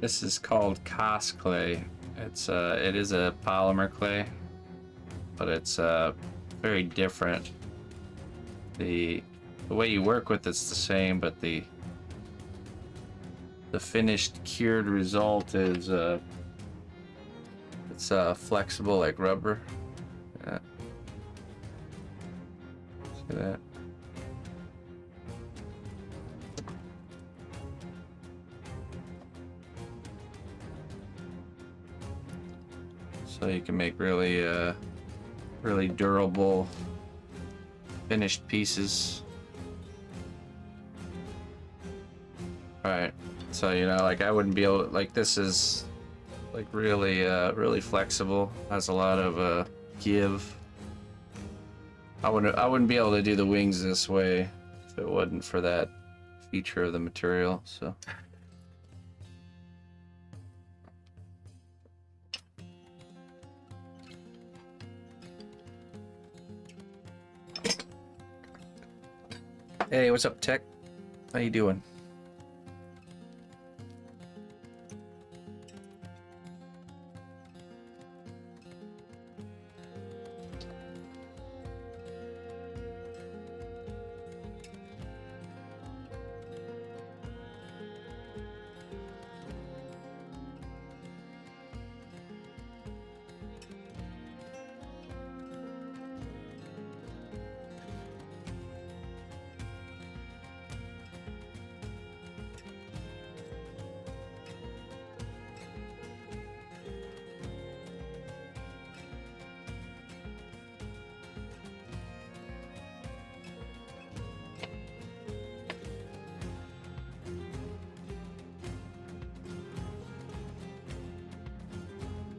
This is called Cos clay. It is a polymer clay, but it's very different. The way you work with it's the same, but the finished cured result is it's flexible like rubber. Yeah. See that? so you can make really really durable finished pieces. Alright, so you know, like I wouldn't be able to, like this is like really really flexible, has a lot of give. I wouldn't be able to do the wings this way if it wasn't for that feature of the material, so. Hey, what's up, Tech? How you doing?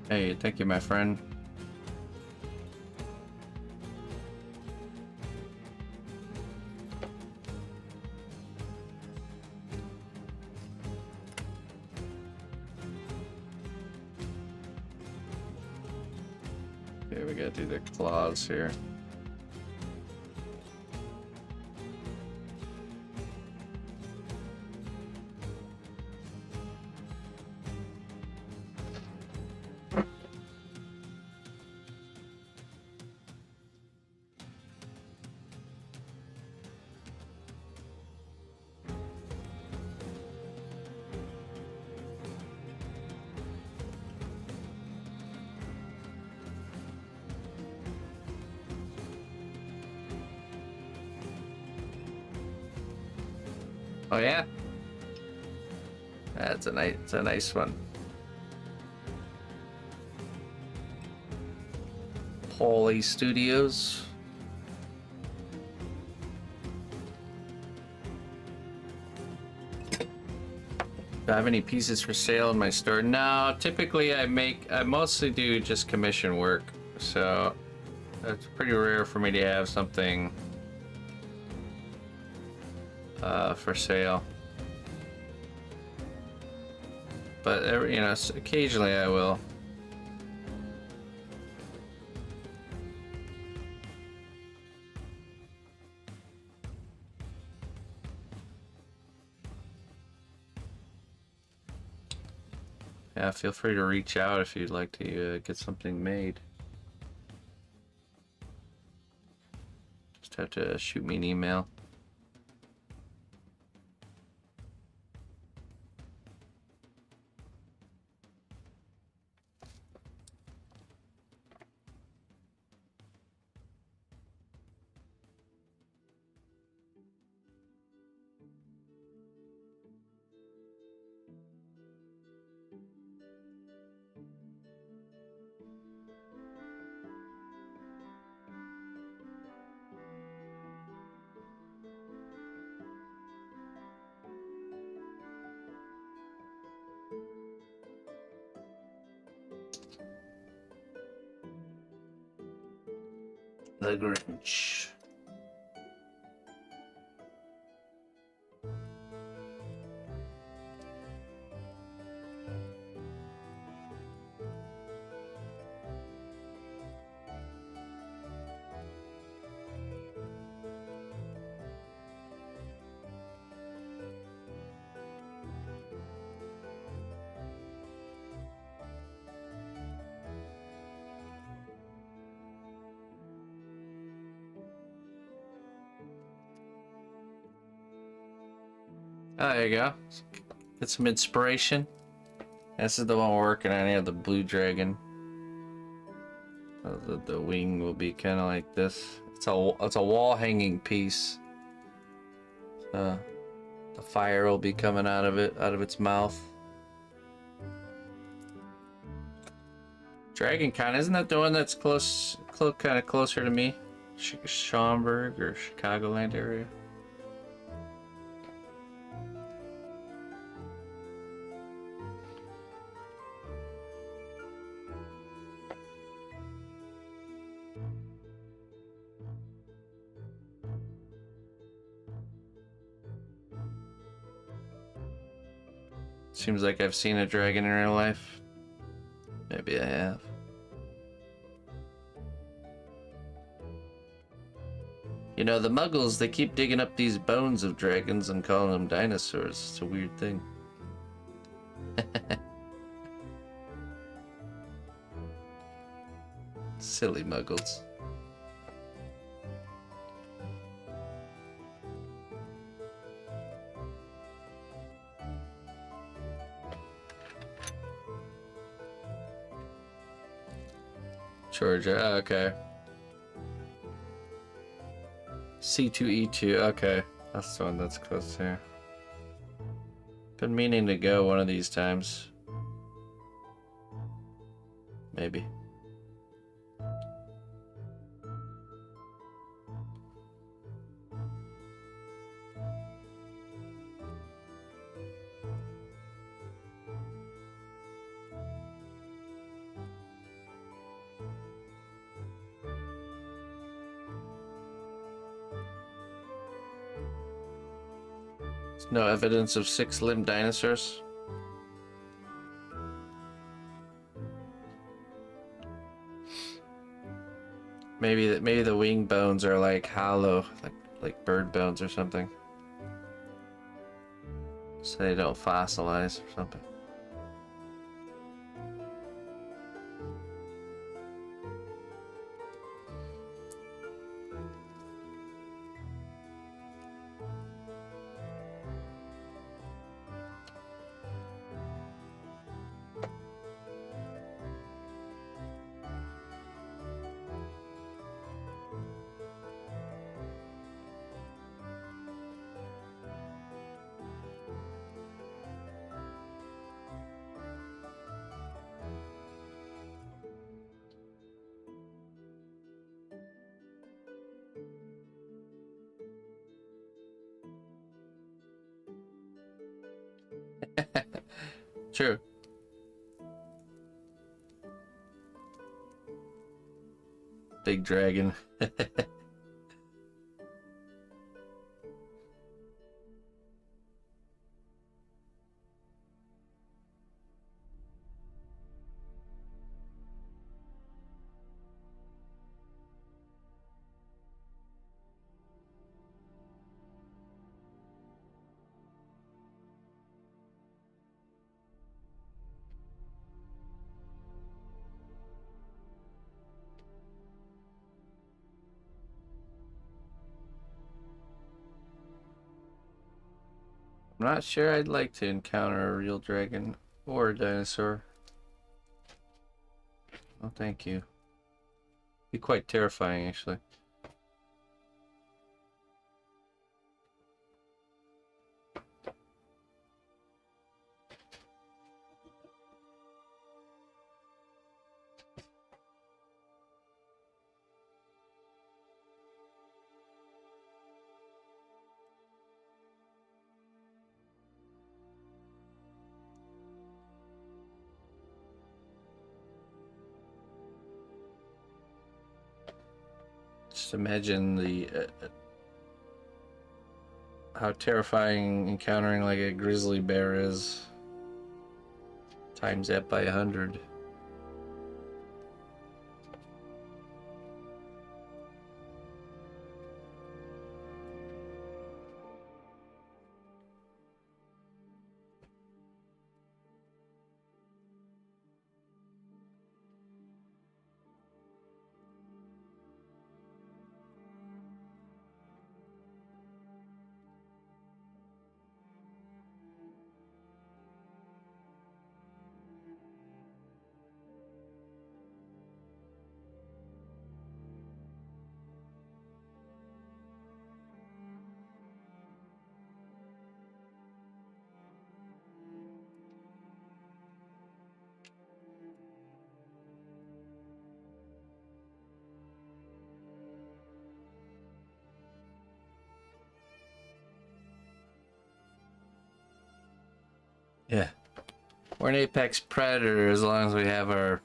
Hey, thank you, my friend. Okay, we gotta do the claws here. Oh yeah, that's a nice one. Holy Studios. Do I have any pieces for sale in my store? No, typically I mostly do just commission work, so it's pretty rare for me to have something for sale. But you know, occasionally I will. Yeah, feel free to reach out if you'd like to get something made. Just have to shoot me an email. The Grinch. Oh, there you go. Get some inspiration. This is the one we're working on here, the blue dragon. The wing will be kind of like this. It's a wall hanging piece. The fire will be coming out of its mouth. Dragon Con, isn't that the one that's kind of closer to me? Schaumburg or Chicagoland area? Seems like I've seen a dragon in real life. Maybe I have. You know, the Muggles, they keep digging up these bones of dragons and calling them dinosaurs. It's a weird thing. Silly Muggles. Georgia, okay. C2E2, okay. That's the one that's close here. Been meaning to go one of these times. Maybe. There's no evidence of six-limbed dinosaurs. Maybe the wing bones are like hollow, like bird bones or something. So they don't fossilize or something. True. Big dragon. I'm not sure I'd like to encounter a real dragon or a dinosaur. Oh, thank you. Be quite terrifying, actually. Just imagine how terrifying encountering like a grizzly bear is. Times that by 100. Yeah. We're an apex predator as long as we have our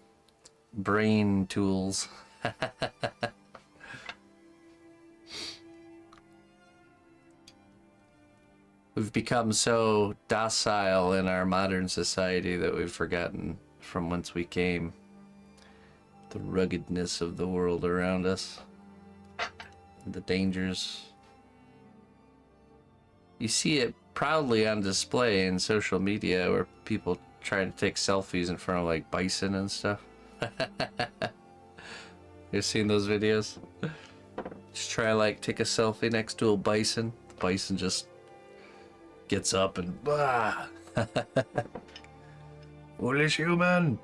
brain tools. We've become so docile in our modern society that we've forgotten from whence we came. The ruggedness of the world around us. The dangers. You see it proudly on display in social media where people try to take selfies in front of like bison and stuff. You've seen those videos? Just try like take a selfie next to a bison. The bison just gets up and bah! Foolish human.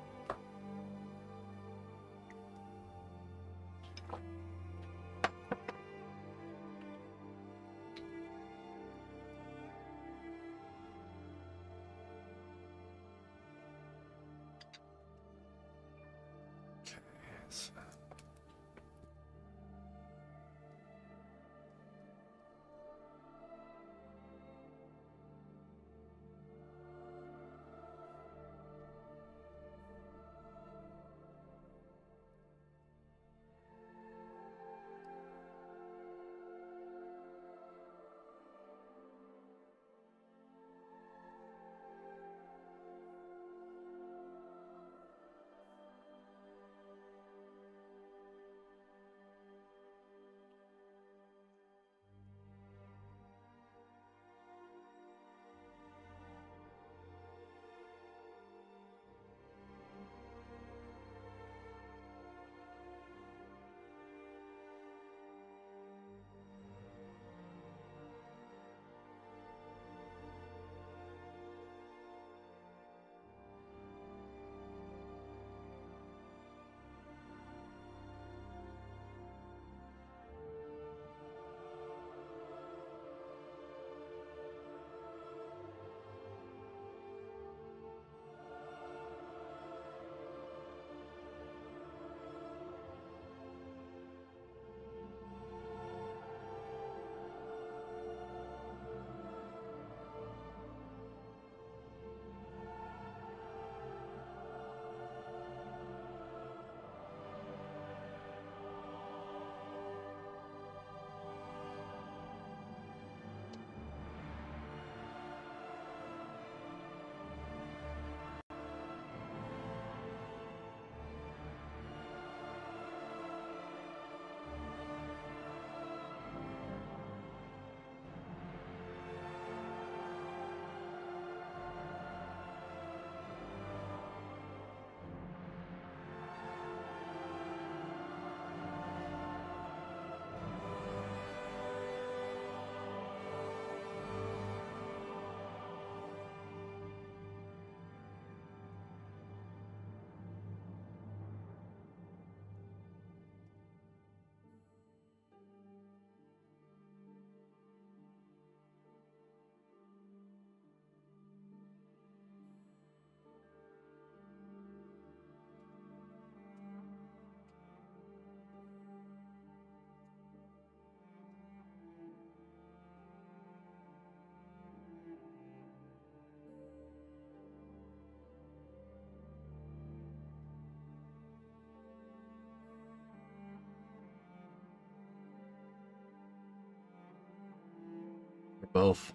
Both.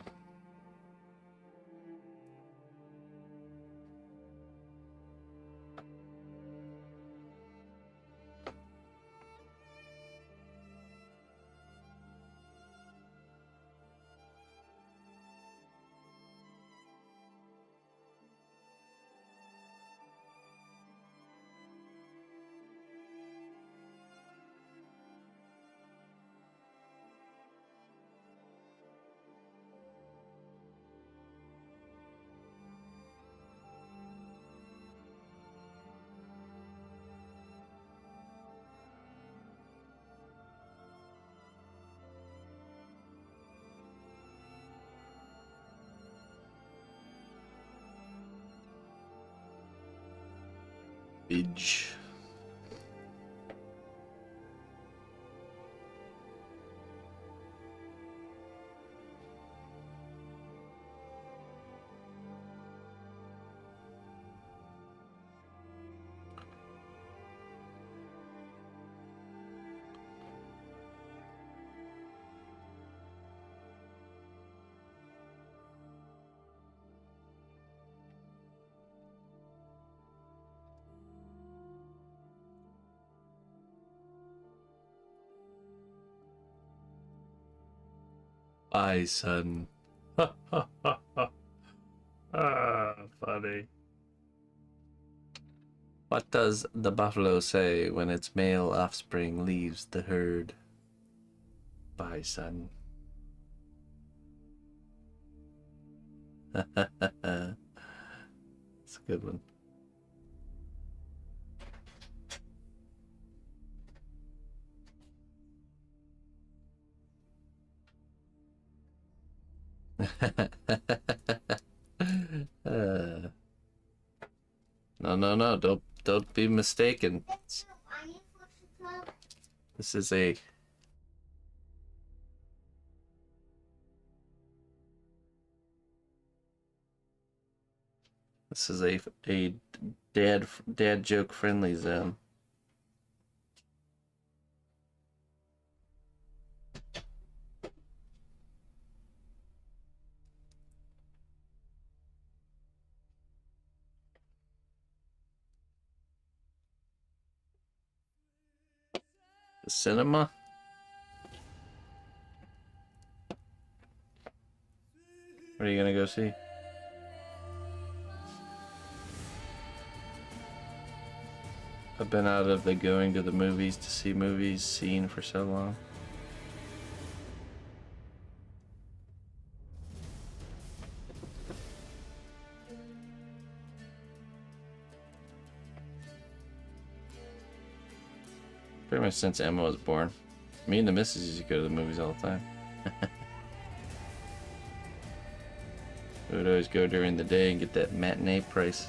Bitch. bison. Ah, funny. What does the buffalo say when its male offspring leaves the herd? Bison. It's a good one. No, don't be mistaken. This is a dad joke friendly zone. The cinema? What are you gonna go see? I've been out of the going to the movies to see movies scene for so long. Pretty much since Emma was born. Me and the missus used to go to the movies all the time. We would always go during the day and get that matinee price.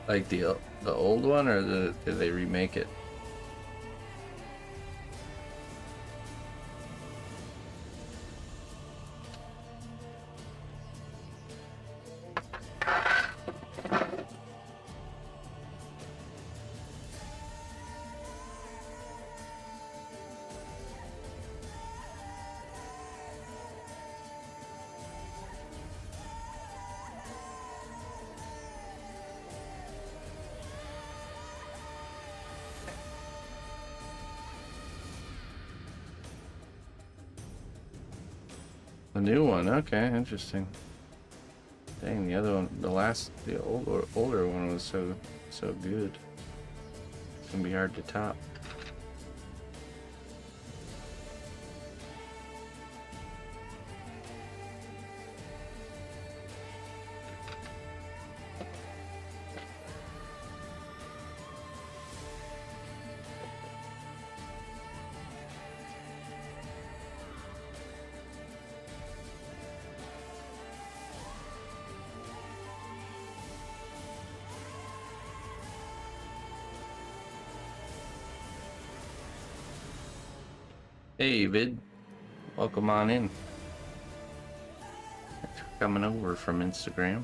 Like the old one, or did they remake it? The new one, okay, interesting. Dang, the other one, the older one was so good. It's gonna be hard to top. Hey, Vid. Welcome on in. Thanks for coming over from Instagram.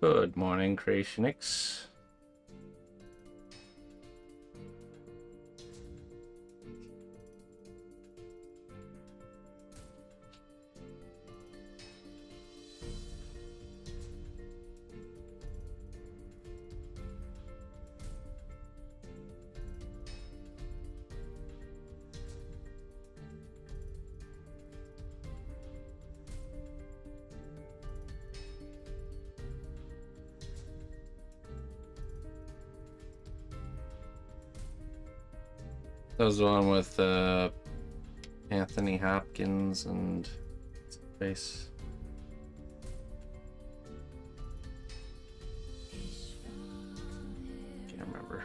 Good morning, Creationics. That was the one with Anthony Hopkins and face. Can't remember.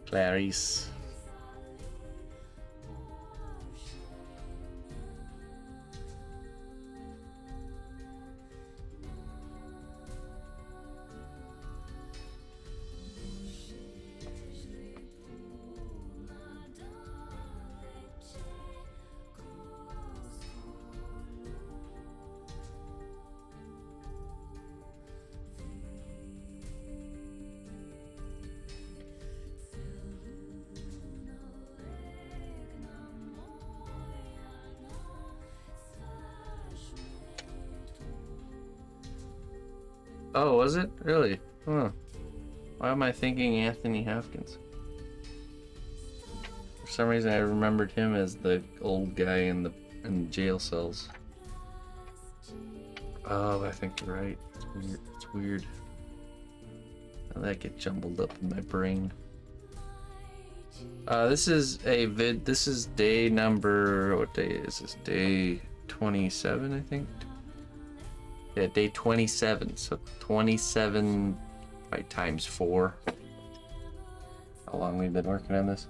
Clarice. Oh, was it? Really? Huh. Why am I thinking Anthony Hopkins? For some reason I remembered him as the old guy in the jail cells. Oh, I think you're right. It's weird. How that get jumbled up in my brain. This is a vid. This is day number. What day is this? Day 27, I think. Yeah, day 27. So 27 by times 4. How long we've been working on this?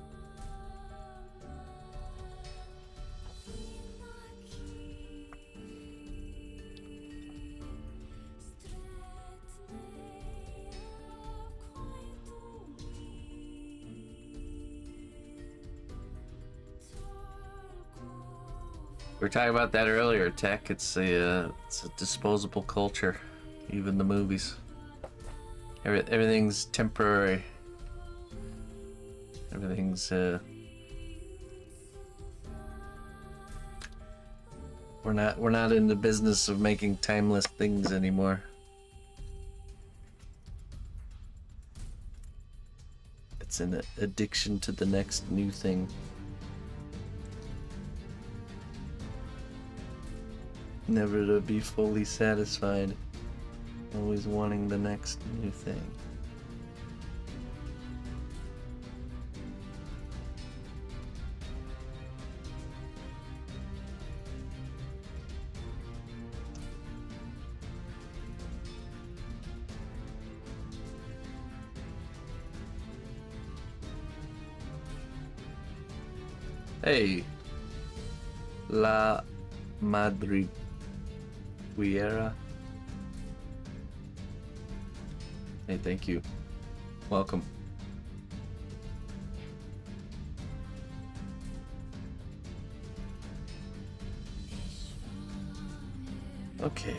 We were talking about that earlier, Tech. It's a disposable culture, even the movies. Everything's temporary. Everything's we're not in the business of making timeless things anymore. It's an addiction to the next new thing. Never to be fully satisfied. Always wanting the next new thing. Hey, La Madriguera. Hey, thank you. Welcome. Okay.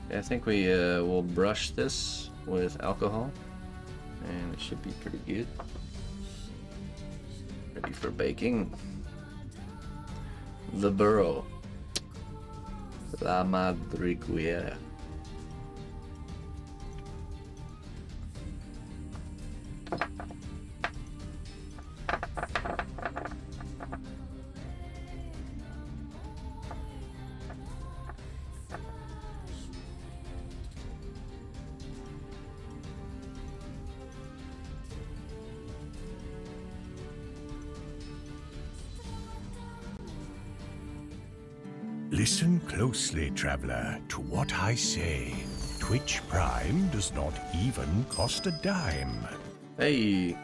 I think we will brush this with alcohol, and it should be pretty good. Ready for baking. The burro, La Madriguera. Listen closely, traveler, to what I say. Twitch Prime does not even cost a dime. Hey.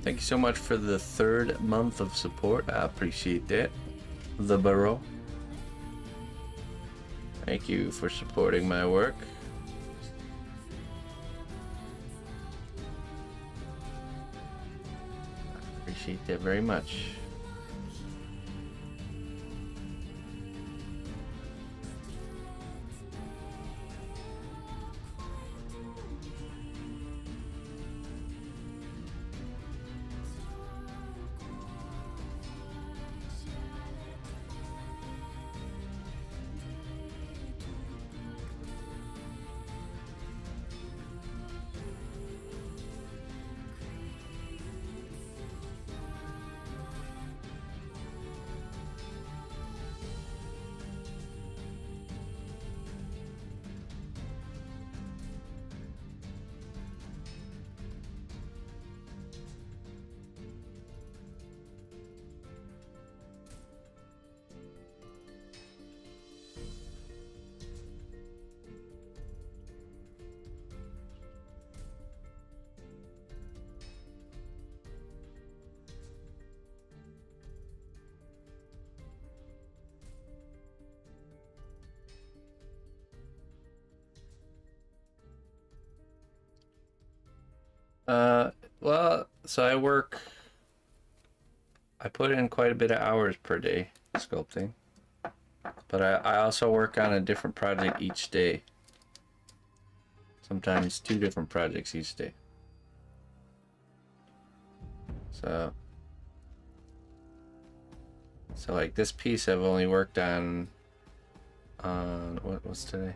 Thank you so much for the 3rd month of support. I appreciate that. The burro. Thank you for supporting my work. Appreciate that very much. Well, so I put in quite a bit of hours per day sculpting, but I also work on a different project each day. Sometimes 2 different projects each day. So like this piece I've only worked on what's today?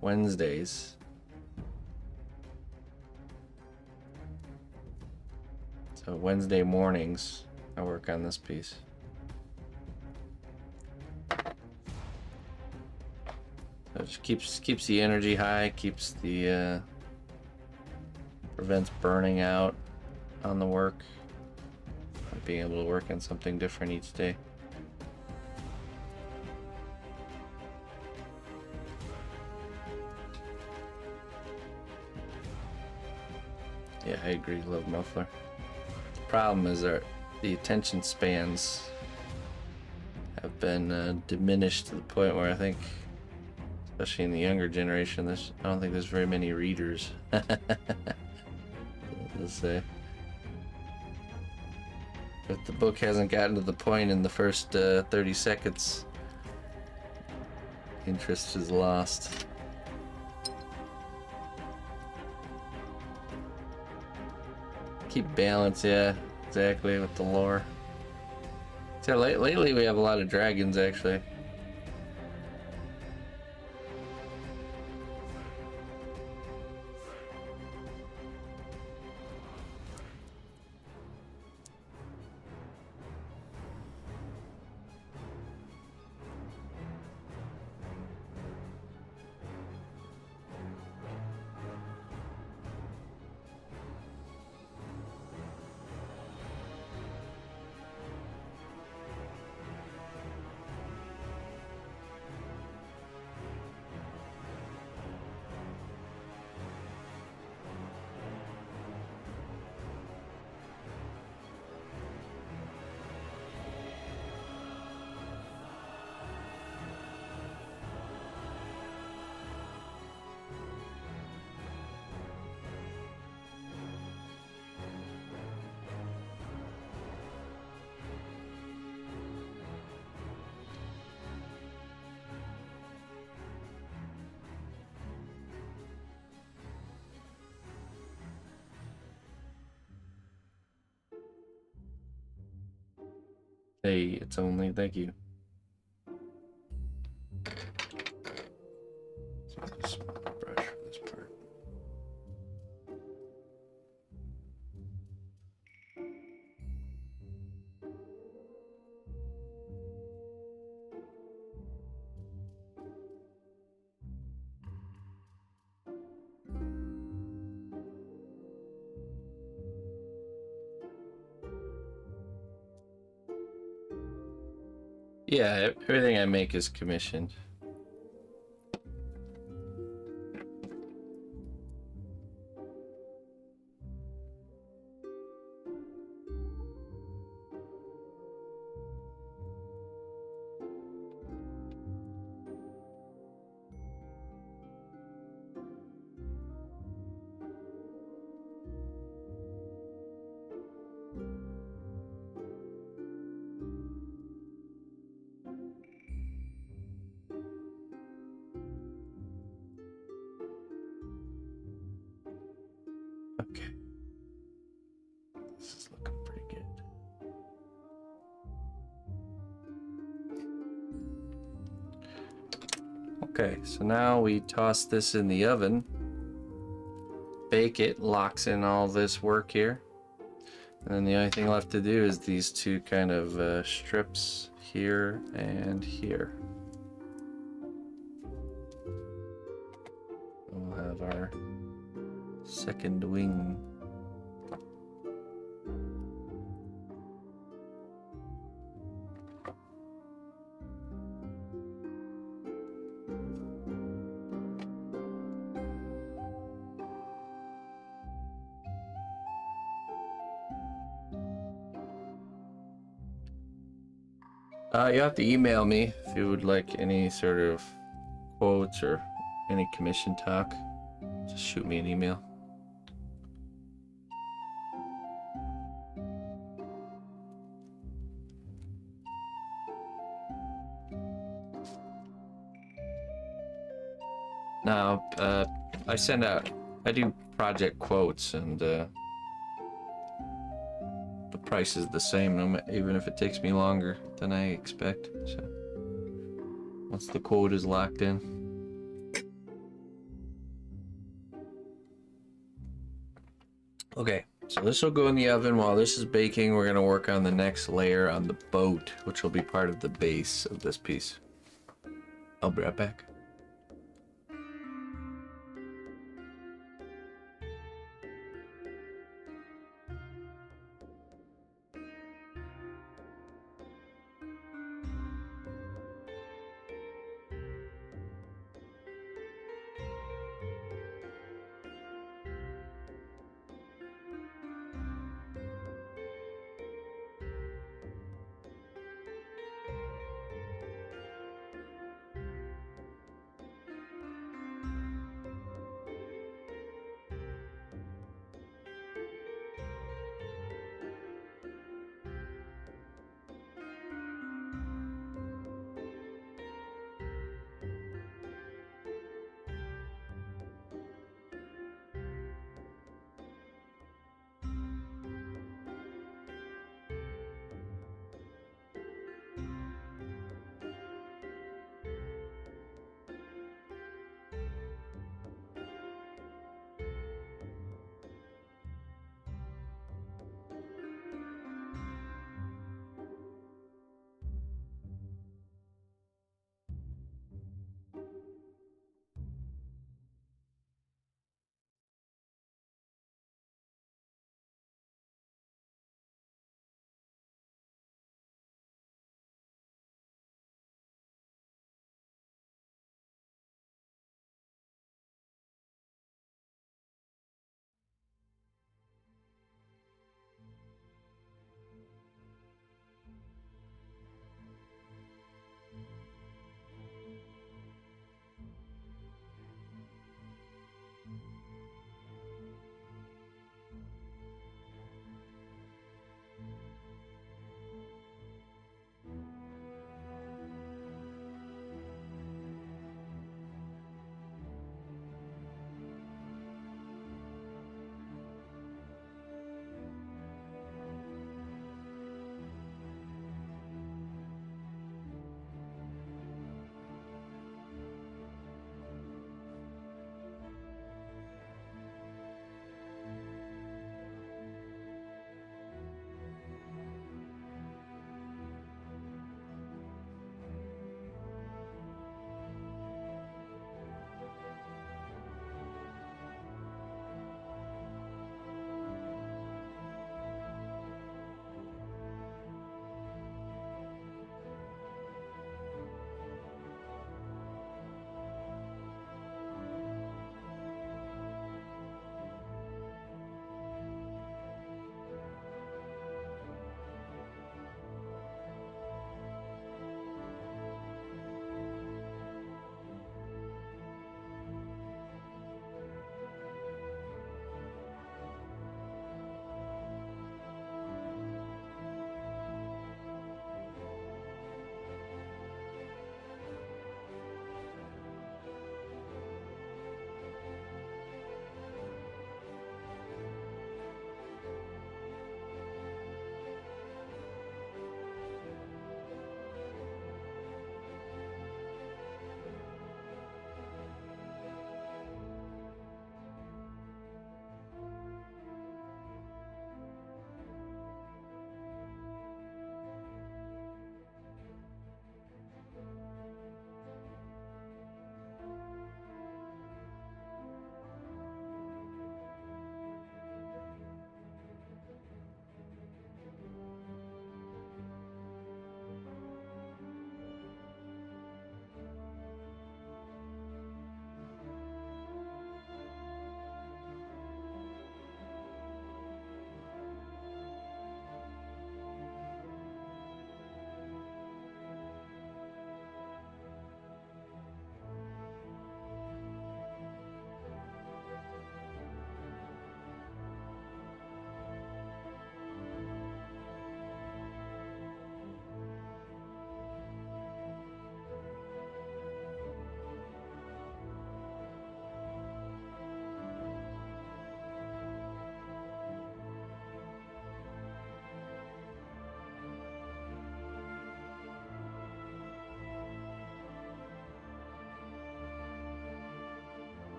Wednesdays. So Wednesday mornings I work on this piece. So it just keeps the energy high, keeps the prevents burning out on the work. Being able to work on something different each day. Yeah, I agree. Love muffler. The problem is the attention spans have been diminished to the point where I think, especially in the younger generation, I don't think there's very many readers. Let's say. If the book hasn't gotten to the point in the first 30 seconds, interest is lost. Keep balance, yeah, exactly, with the lore. So lately we have a lot of dragons, actually. Hey, it's only, thank you. Just brush for this part. Yeah, everything I make is commissioned. Okay. This is looking pretty good. Okay, so now we toss this in the oven. Bake it, locks in all this work here. And then the only thing left to do is these 2 kind of strips here and here. We'll have our second wing. You have to email me if you would like any sort of quotes or any commission talk. Just shoot me an email. No, I send out, I do project quotes, and the price is the same, even if it takes me longer than I expect. So once the quote is locked in. Okay, so this will go in the oven. While this is baking, we're gonna work on the next layer on the boat, which will be part of the base of this piece. I'll be right back.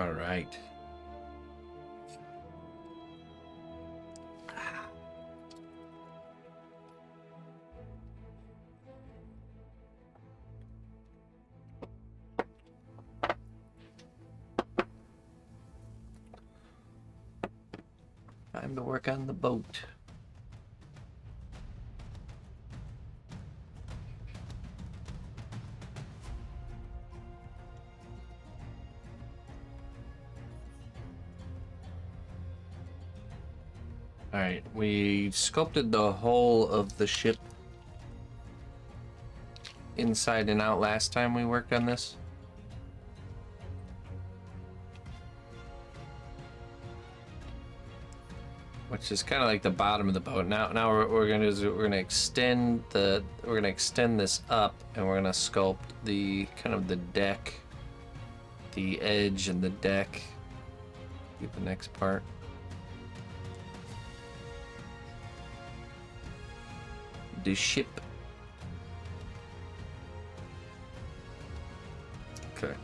All right. Time to work on the boat. Alright, we sculpted the whole of the ship inside and out last time we worked on this. Which is kind of like the bottom of the boat. Now what we're gonna do is we're gonna extend this up, and we're gonna sculpt the kind of the deck, the edge and the deck. Get the next part. The ship. Okay.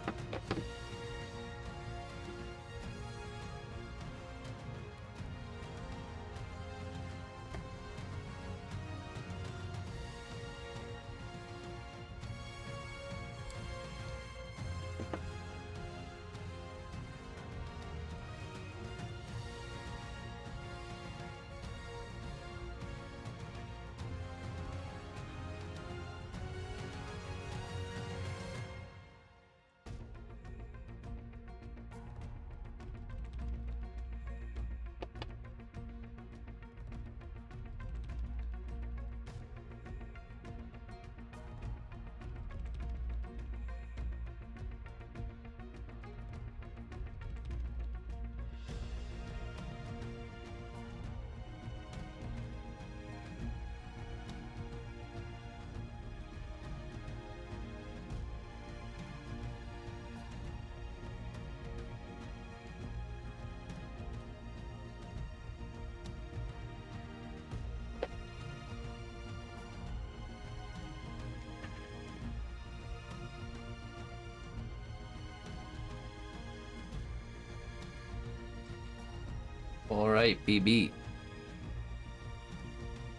All right, BB.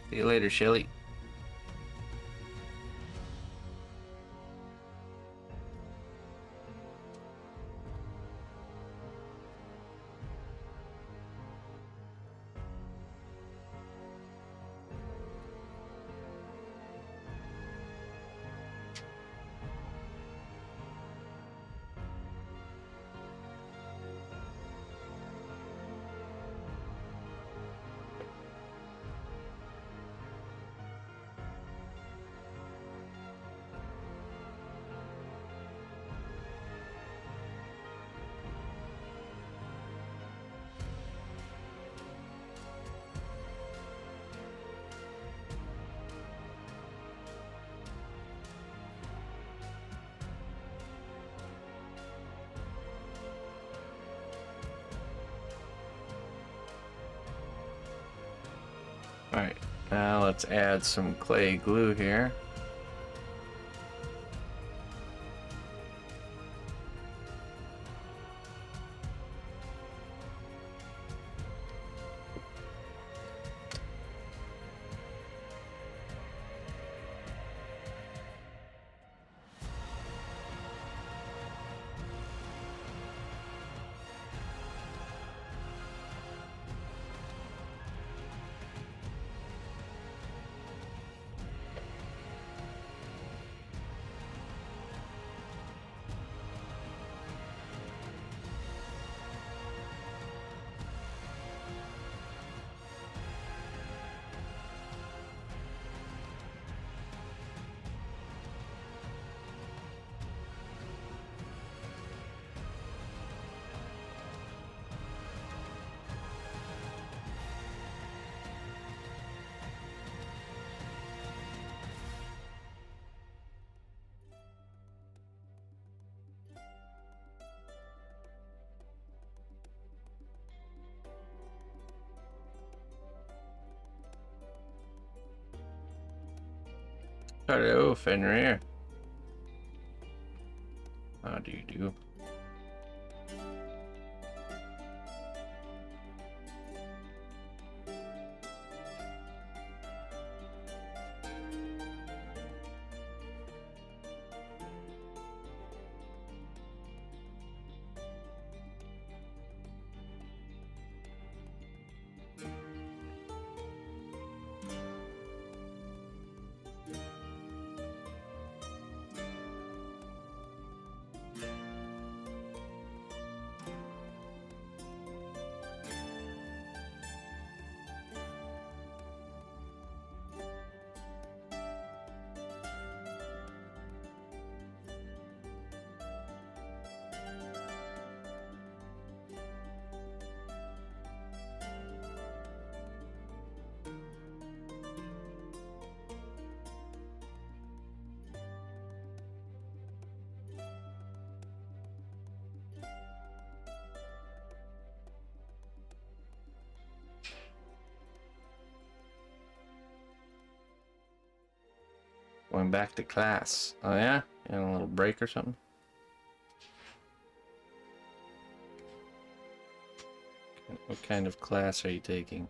See you later, Shelly. All right, now let's add some clay glue here. Hello, Fenrir. How do you do? Going back to class. Oh yeah? And a little break or something? What kind of class are you taking?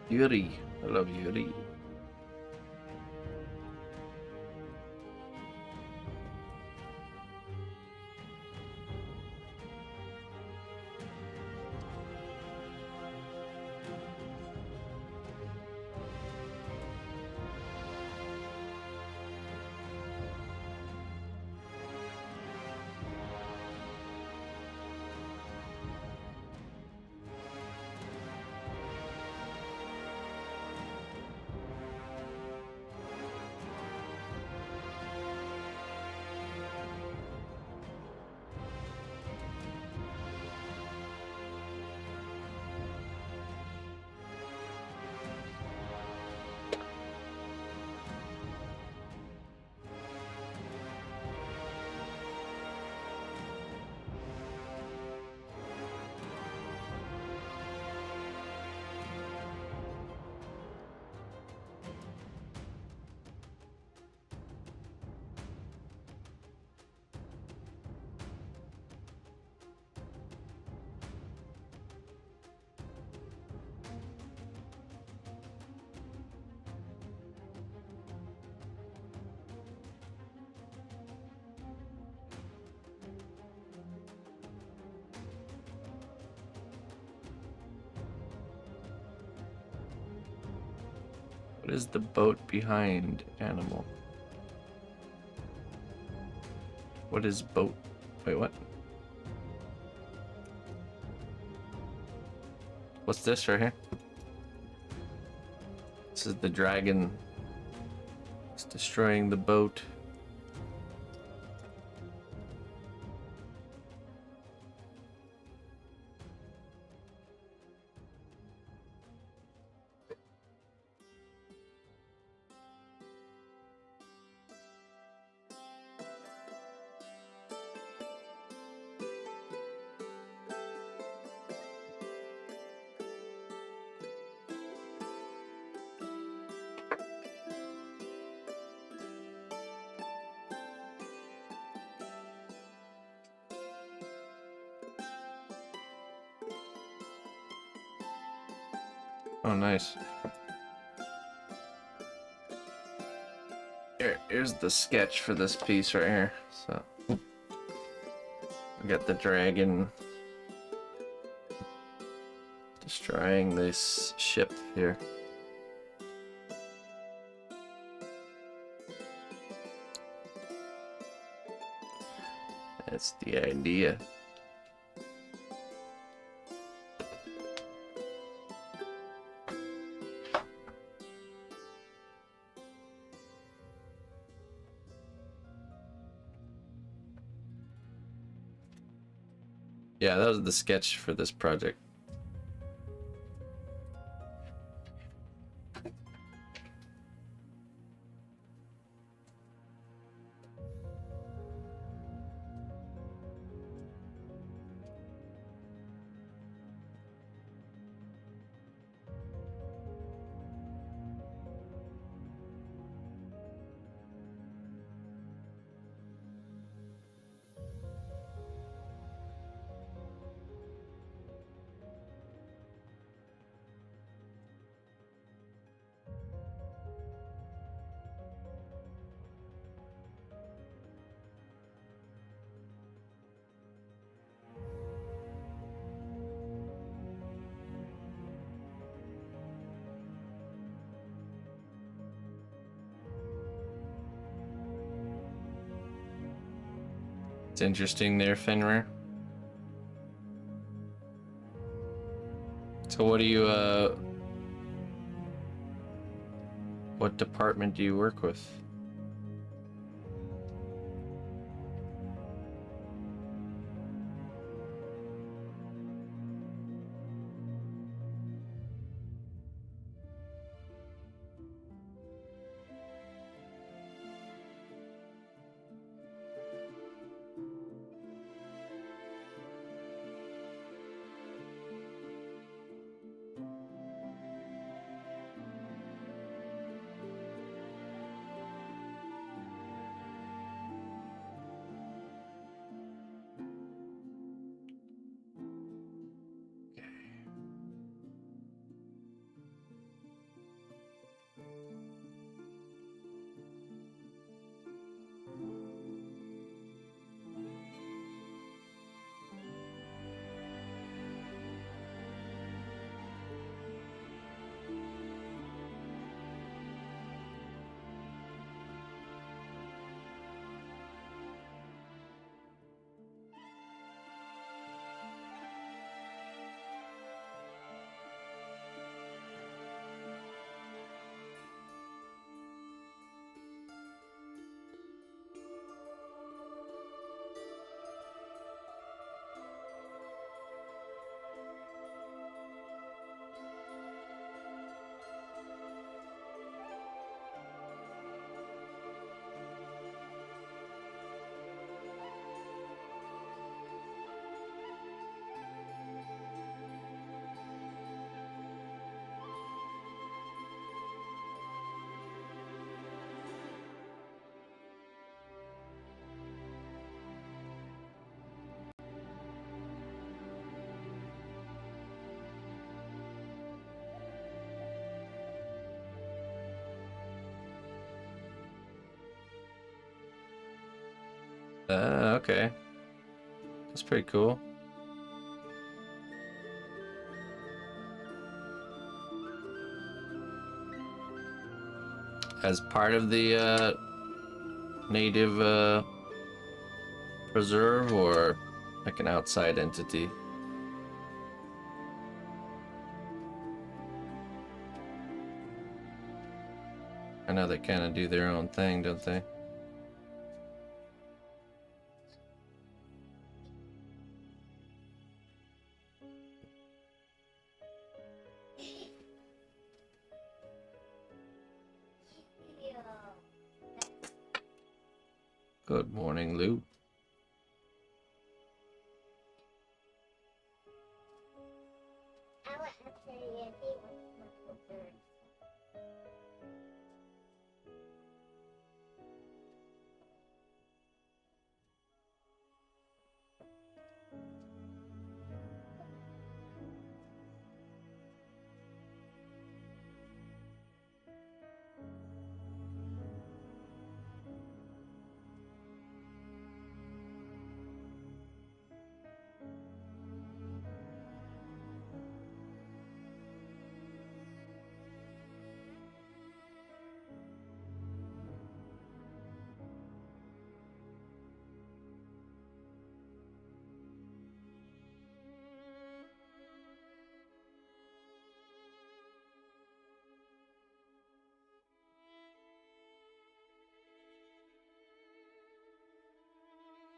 Yuri. I love Yuri. What is the boat behind animal? What is boat? Wait, what? What's this right here? This is the dragon. It's destroying the boat. Oh, nice. Here's the sketch for this piece right here. So, we got the dragon destroying this ship here. That's the idea. Yeah, that was the sketch for this project. It's interesting there, Fenrir. So what do you, what department do you work with? Okay. That's pretty cool. As part of the native preserve, or like an outside entity? I know they kind of do their own thing, don't they? Good morning, Lou.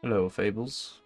Hello, Fables.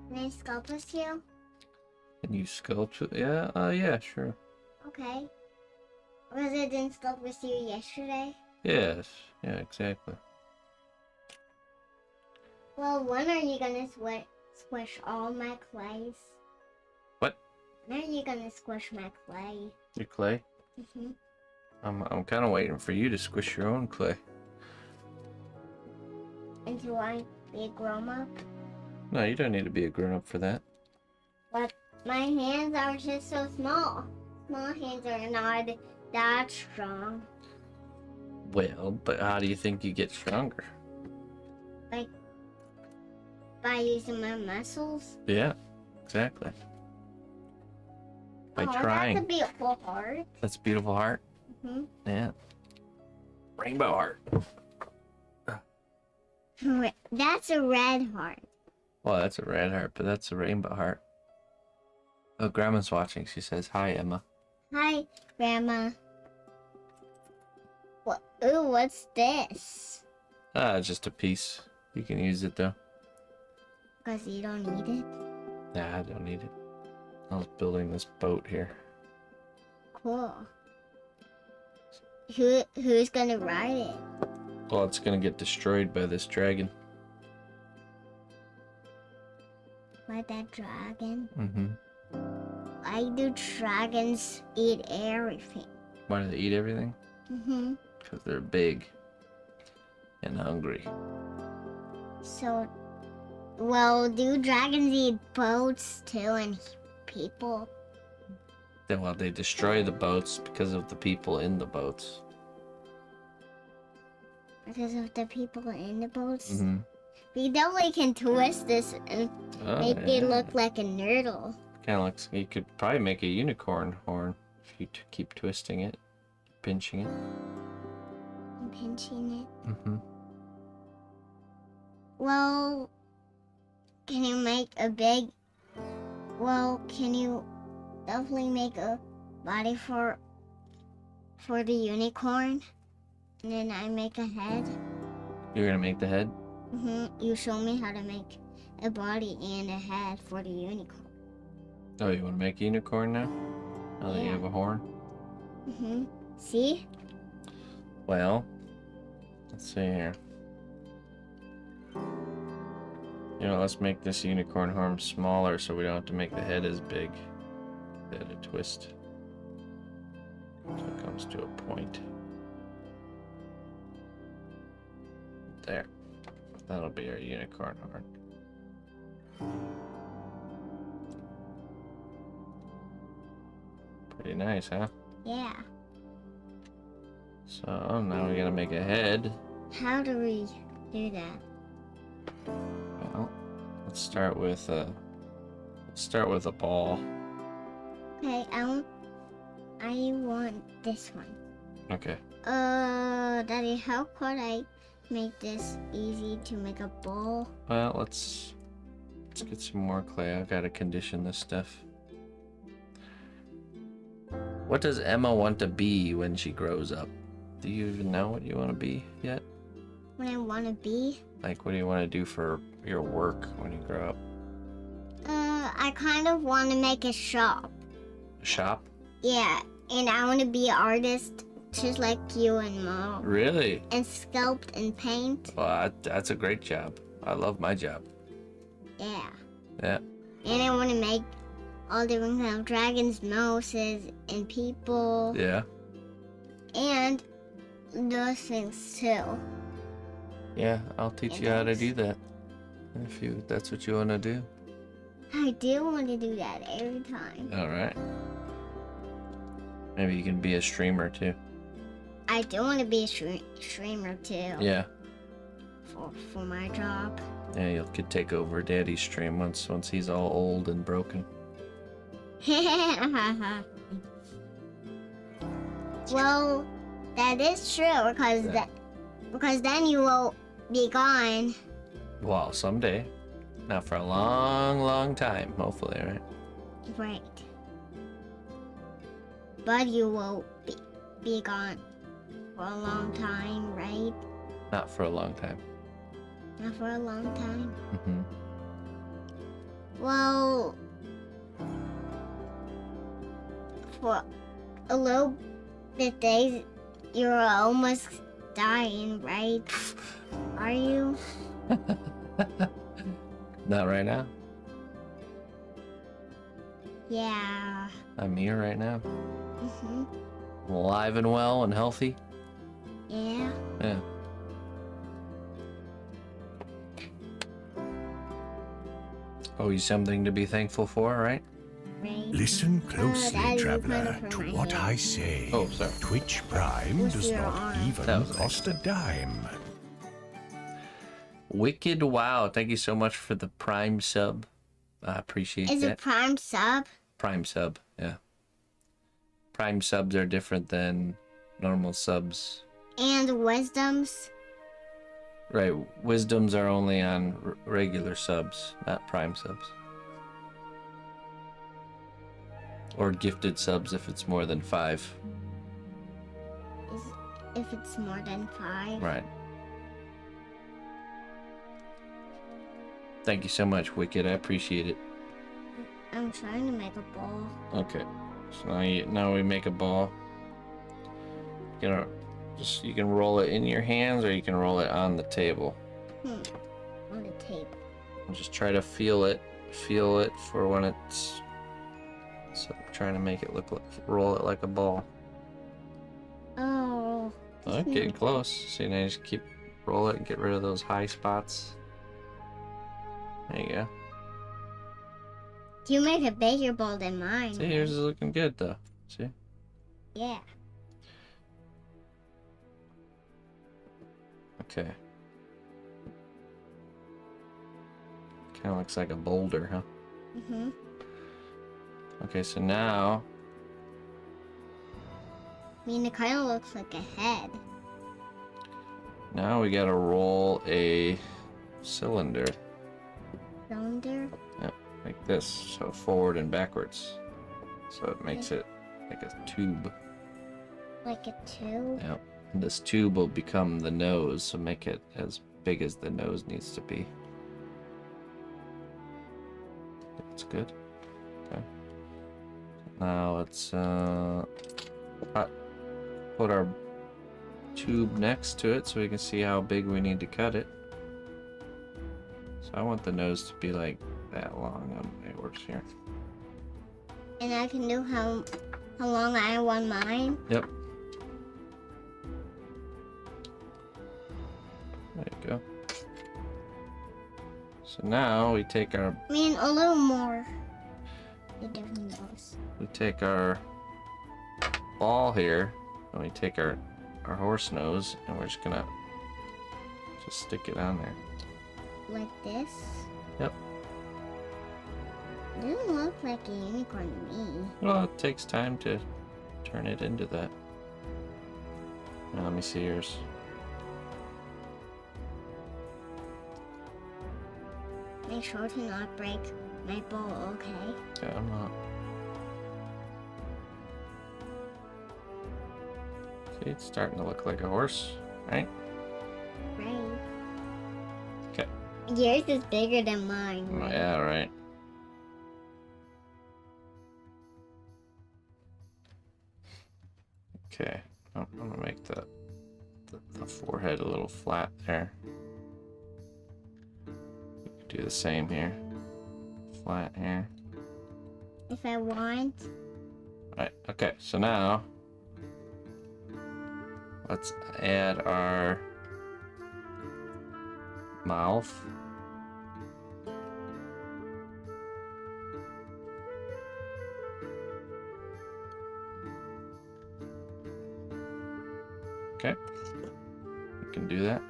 Can I sculpt with you? Can you sculpt it? Yeah, yeah, sure. Okay. Because I didn't sculpt with you yesterday. Yes, yeah, exactly. Well, when are you gonna squish all my clays? What? When are you gonna squish my clay? Your clay? Mm-hmm. I'm kind of waiting for you to squish your own clay. Until I be a grown-up? No, you don't need to be a grown-up for that. But my hands are just so small. Small hands are not that strong. Well, but how do you think you get stronger? Like, by using my muscles? Yeah, exactly. By Oh, trying. that's a beautiful heart. That's a beautiful heart. Mm-hmm. Yeah. Rainbow heart. That's a red heart. Well, that's a red heart, but that's a rainbow heart. Oh, Grandma's watching. She says, "Hi, Emma." Hi, Grandma. What? Ooh, what's this? Just a piece. You can use it though. Because you don't need it? Nah, I don't need it. I was building this boat here. Cool. Who's gonna ride it? Well, it's gonna get destroyed by this dragon. By that dragon? Mm-hmm. Why do dragons eat everything? Why do they eat everything? Mm-hmm. Because they're big and hungry. So, well, do dragons eat boats too and people? Then, well, they destroy the boats because of the people in the boats. Because of the people in the boats? Mm-hmm. We definitely can twist this and make it look like a nurdle. Kind of looks. You could probably make a unicorn horn if you keep twisting it, pinching it. And pinching it. Mm-hmm. Well, can you make a big... Well, can you definitely make a body for the unicorn? And then I make a head? You're gonna make the head? Mm-hmm. You show me how to make a body and a head for the unicorn. Oh, you want to make a unicorn now? Now that you Yeah. have a horn? Mm-hmm. See? Well, let's see here. You know, let's make this unicorn horn smaller so we don't have to make the head as big. Let it twist. So it comes to a point. There. That'll be our unicorn horn. Pretty nice, huh? Yeah. So now we gotta make a head. How do we do that? Well, let's start with a ball. Okay, I want this one. Okay. Daddy, how could I make this easy to make a ball? Well, let's get some more clay. I've got to condition this stuff. What does Emma want to be when she grows up? Do you even know what you want to be yet? What I want to be? Like, what do you want to do for your work when you grow up? I kind of want to make a shop. A shop? Yeah, and I want to be an artist just like you and Mom. Really? And sculpt and paint. Well, that's a great job. I love my job. Yeah. Yeah. And I want to make all different kind of dragons, mouses, and people. Yeah. And those things too. Yeah, I'll teach you how to do that. If that's what you want to do. I do want to do that every time. All right. Maybe you can be a streamer too. I do want to be a streamer too. Yeah. For my job. Yeah, you could take over Daddy's stream once he's all old and broken. Well, that is true because then you will be gone. Well, someday. Not for a long, long time, hopefully, right? Right. But you will be gone for a long time, right? Not for a long time. Not for a long time. Mm-hmm. Well, for a little bit days, you're almost dying, right? Are you? Not right now. Yeah. I'm here right now. Mhm. I'm alive and well and healthy. Yeah. Yeah. Always something to be thankful for, right? Right. Listen closely, Daddy, you traveler, kinda to hurt my what hand. I say. Oh, sorry. Twitch Prime With does your not arm. even That was cost a dime. Wicked wow. Thank you so much for the Prime sub. I appreciate Is that. it Prime sub? Prime sub, yeah. Prime subs are different than normal subs. And wisdoms? Right, wisdoms are only on regular subs, not Prime subs. Or gifted subs if it's more than 5. If it's more than 5? Right. Thank you so much, Wicked. I appreciate it. I'm trying to make a ball. Okay. So now we make a ball. You can roll it in your hands or you can roll it on the table. On the table. And just try to feel it for when it's. So I'm trying to make it roll it like a ball. Oh. Oh, getting close. See, now you just roll it and get rid of those high spots. There you go. You make a bigger ball than mine. See, yours is looking good though. See? Yeah. Okay. Kind of looks like a boulder, huh? Mhm. Okay, so now. I mean, it kind of looks like a head. Now we gotta roll a cylinder. Cylinder? Yep, like this. So forward and backwards. So it makes it like a tube. Like a tube? Yep. And this tube will become the nose, so make it as big as the nose needs to be. That's good. Okay. Now let's put our tube next to it so we can see how big we need to cut it. So I want the nose to be like that long. It works here. And I can do how long I want mine? Yep. There you go. So now we take our I mean, a little more. The different nose. ball here, and we take our horse nose, and we're just gonna stick it on there. Like this? Yep. It doesn't look like a unicorn to me. Well, it takes time to turn it into that. Now let me see yours. Make sure to not break my bowl, okay? Yeah, I'm not. See, it's starting to look like a horse, right? Right. Okay. Yours is bigger than mine, right? Yeah, right. Okay, I'm gonna make the forehead a little flat there. You can do the same here. Flat here. If I want. Right, okay, so now let's add our mouth. Okay, you can do that.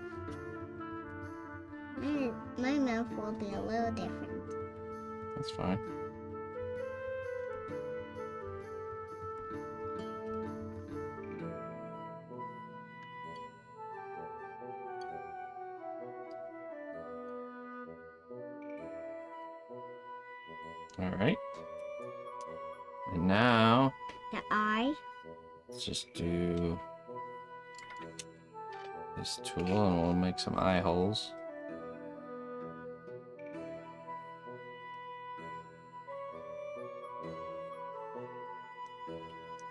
My mouth will be a little different. That's fine. All right. And now The eye. let's just do this tool and we'll make some eye holes.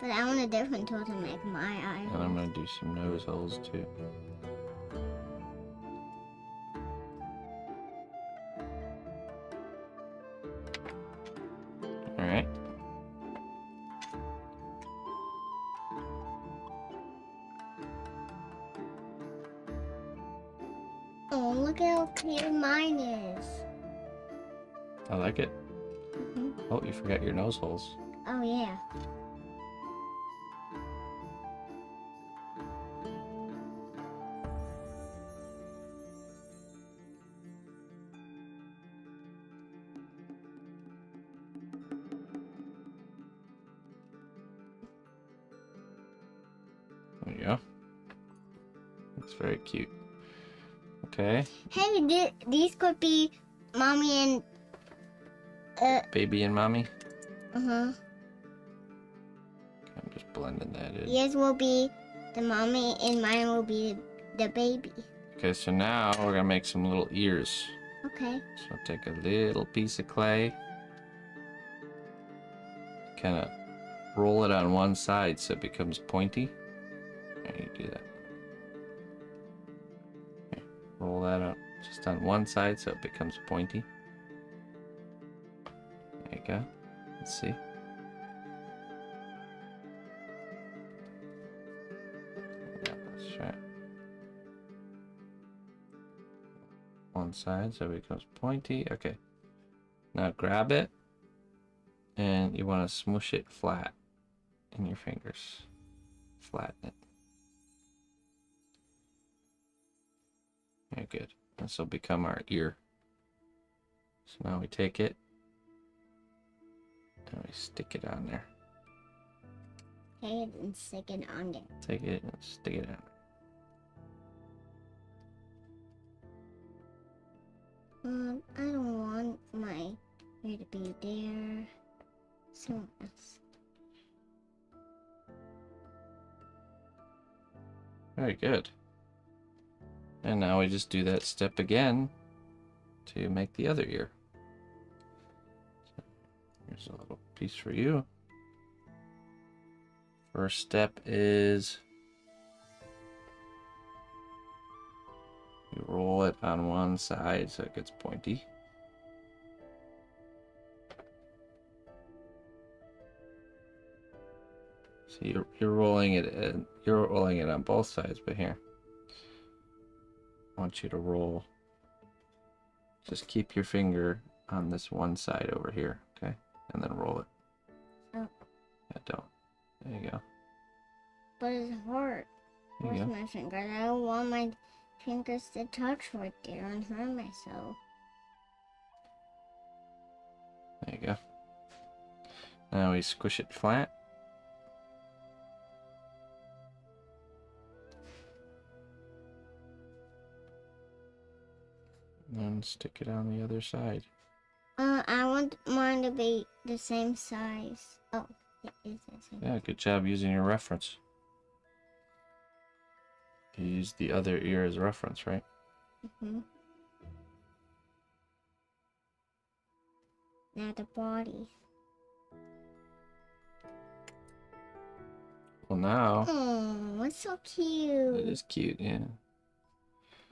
But I want a different tool to make my eye. And I'm gonna do some nose holes too. Alright. Oh, look how clear mine is. I like it. Mhm. Oh, you forgot your nose holes. Oh, yeah. There you go. That's very cute. Okay. Hey, these could be mommy and Baby and mommy. uh-huh. I'm just blending that in. Yours will be the mommy and mine will be the baby. Okay, so now we're gonna make some little ears. Okay. So take a little piece of clay, kind of roll it on one side so it becomes pointy. And you do that. Okay, roll that up just on one side so it becomes pointy. There you go. Let's see. Yeah, let's try it. One side so it becomes pointy. Okay. Now grab it and you want to smoosh it flat in your fingers. Flatten it. Okay, good. This will become our ear. So now we take it and we stick it on there. Okay, and stick it on there. Take it and stick it on. I don't want my hair to be there. So else. Very good. And now we just do that step again to make the other ear. So here's a little piece for you. First step is you roll it on one side so it gets pointy. So you're rolling it on both sides, but here I want you to roll. Just keep your finger on this one side over here, okay? And then roll it. Oh. Yeah, don't. There you go. But it's hard. There you Where's go. my fingers? I don't want my fingers to touch right there and hurt myself. There you go. Now we squish it flat. And stick it on the other side. I want mine to be the same size. Oh, it is the same. Yeah, good job using your reference. You used the other ear as reference, right? Mm-hmm. Now the body. Well, now Oh, it's so it cute. is cute, yeah.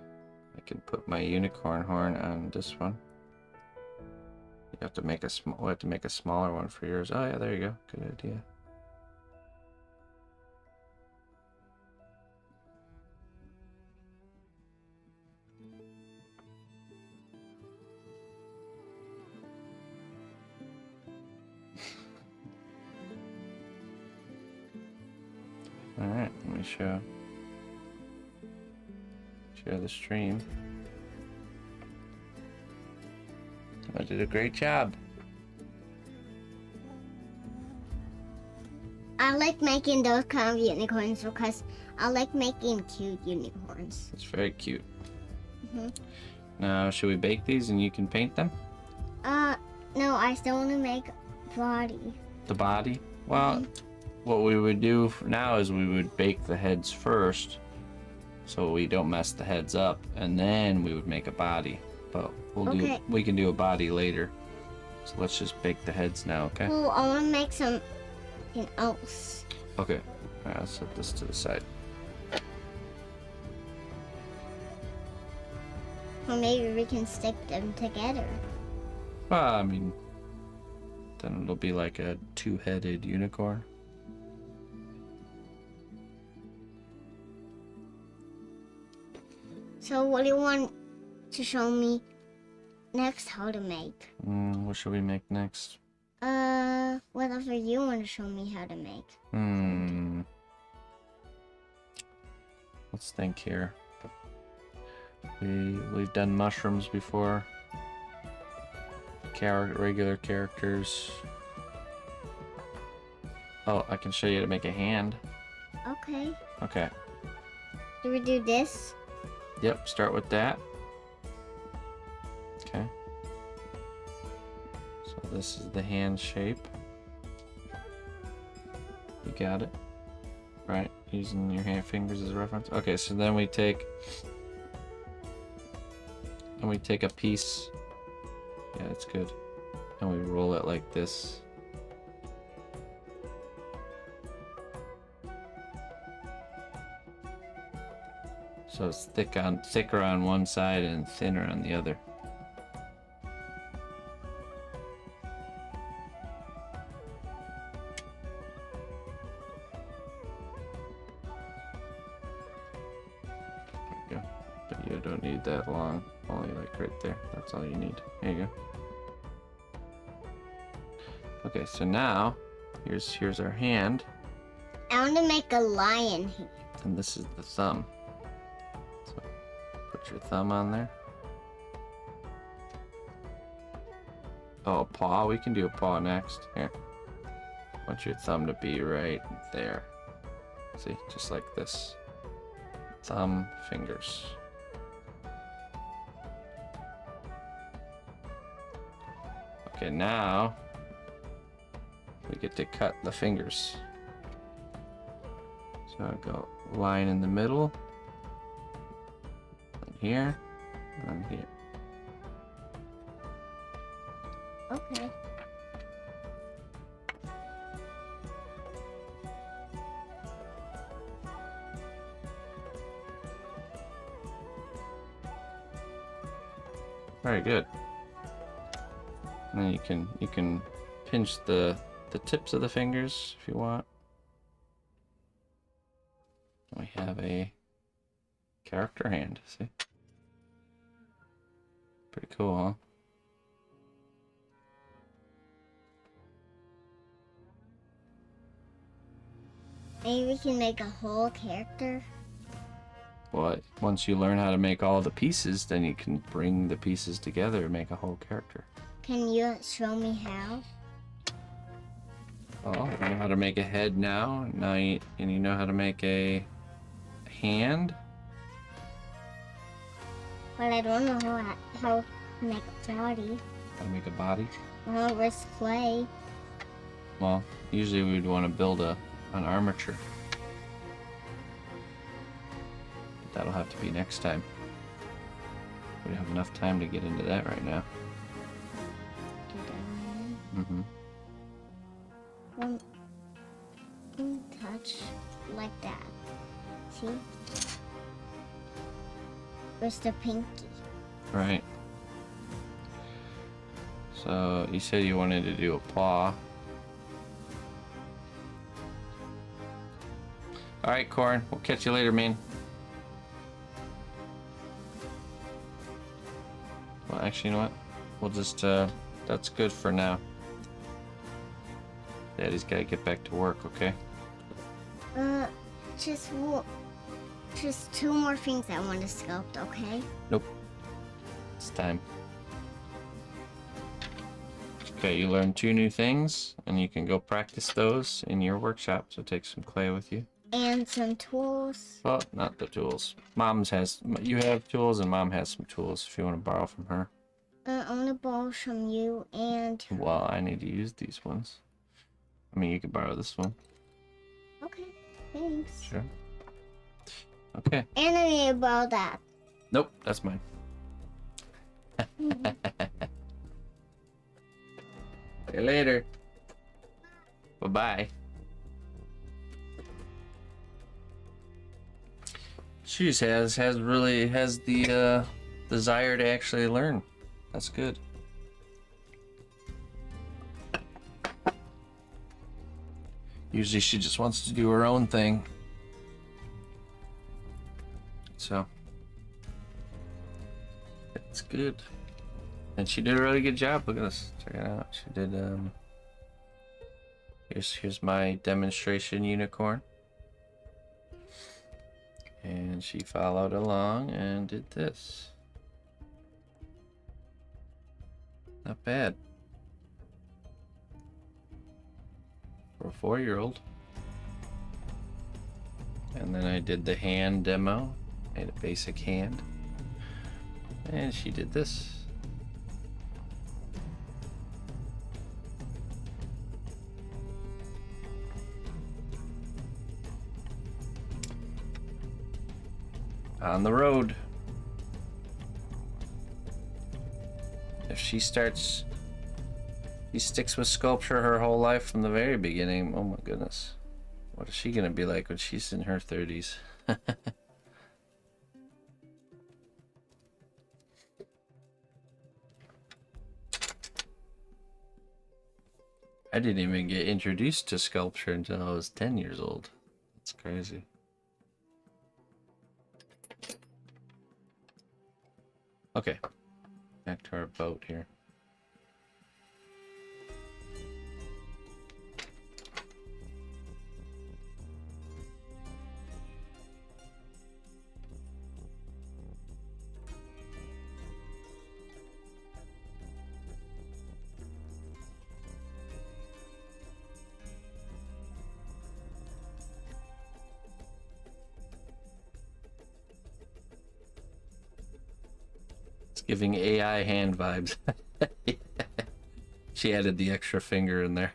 I can put my unicorn horn on this one. You have to make a we'll have to make a smaller one for yours. Oh yeah, there you go. Good idea. All right, let me share the stream. I did a great job. I like making those kind of unicorns because I like making cute unicorns. It's very cute. Mm-hmm. Now, should we bake these and you can paint them? No, I still want to make body. The body? Well, what we would do now is we would bake the heads first so we don't mess the heads up, and then we would make a body. But we can do a body later. So let's just bake the heads now, okay? Well, I want to make some something else. Okay. Alright, I'll set this to the side. Or maybe we can stick them together. Well, I mean, then it'll be like a two-headed unicorn. So what do you want to show me next how to make? What should we make next? Whatever you want to show me how to make. Let's think here. We've done mushrooms before. Regular characters. Oh, I can show you how to make a hand. Okay. Okay. Do we do this? Yep, start with that. Okay. So this is the hand shape. You got it? Right, using your hand fingers as a reference. Okay, so then we take a piece. Yeah, that's good. And we roll it like this. So it's thicker on one side and thinner on the other. There you go. But you don't need that long. Only like right there. That's all you need. There you go. Okay, so now here's our hand. I want to make a lion here. And this is the thumb. So put your thumb on there. Oh, a paw. We can do a paw next. Here. I want your thumb to be right there. See, just like this. Thumb, fingers. Okay, now we get to cut the fingers. So I'll go line in the middle, and here, and here. Okay. Very good. And then you can pinch the tips of the fingers if you want. We have a character hand, see? Pretty cool, huh? Maybe we can make a whole character. Well, once you learn how to make all the pieces, then you can bring the pieces together and make a whole character. Can you show me how? Well, you know how to make a head now. And you know how to make a hand. But I don't know how to make a body. How to make a body. Well, where's clay? Well, usually we'd want to build an armature. But that'll have to be next time. We don't have enough time to get into that right now. Mm-hmm. One touch like that. See? Where's the pinky? Right. So you said you wanted to do a paw. Alright, Corn. We'll catch you later, man. Well, actually, you know what? We'll just, that's good for now. Daddy's gotta get back to work, okay? Just two more things I want to sculpt, okay? Nope. It's time. Okay, you learned 2 new things, and you can go practice those in your workshop, so take some clay with you. And some tools. Well, not the tools. You have tools, and Mom has some tools if you want to borrow from her. I want to borrow from you and... Well, I need to use these ones. I mean, you can borrow this one. Okay, thanks. Sure. Okay. And I need to borrow that. Nope, that's mine. See you later. Bye-bye. She just has the desire to actually learn. That's good. Usually she just wants to do her own thing. So it's good. And she did a really good job. Look at this. Check it out. She did here's my demonstration unicorn. And she followed along and did this. Not bad. For a 4-year-old. And then I did the hand demo. Made a basic hand. And she did this. On the road. If she sticks with sculpture her whole life from the very beginning, oh my goodness. What is she gonna be like when she's in her 30s? I didn't even get introduced to sculpture until I was 10 years old. That's crazy. Okay, back to our boat here. Giving AI hand vibes. She added the extra finger in there.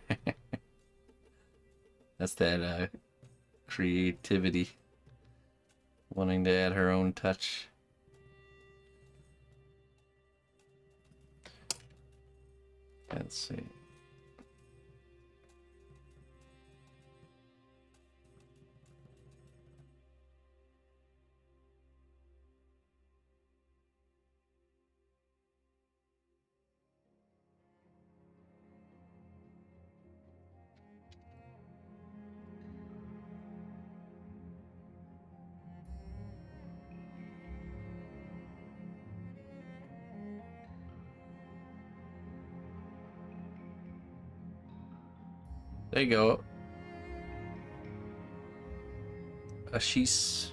That's that creativity. Wanting to add her own touch. Let's see. There you go. Ashis.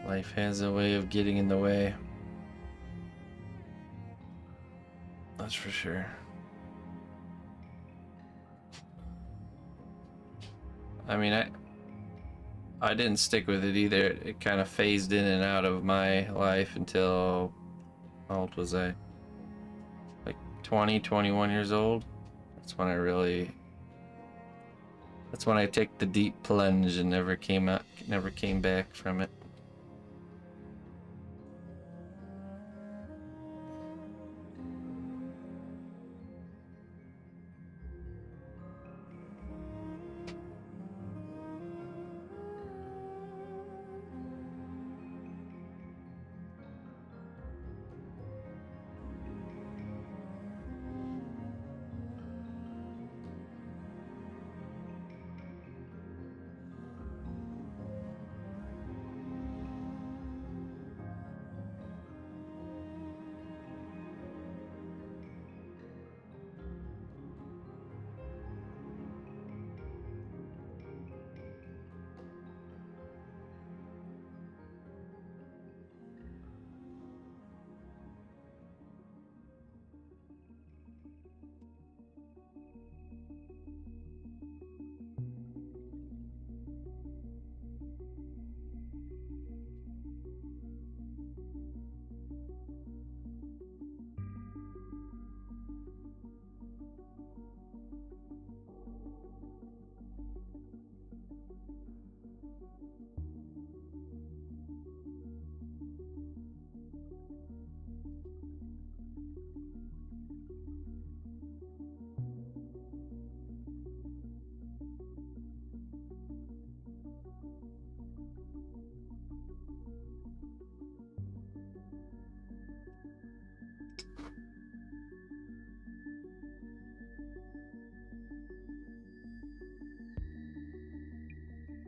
Life has a way of getting in the way. That's for sure. I mean, I didn't stick with it either. It kind of phased in and out of my life until, how old was I? Like 20, 21 years old. That's when I take the deep plunge and never came back from it.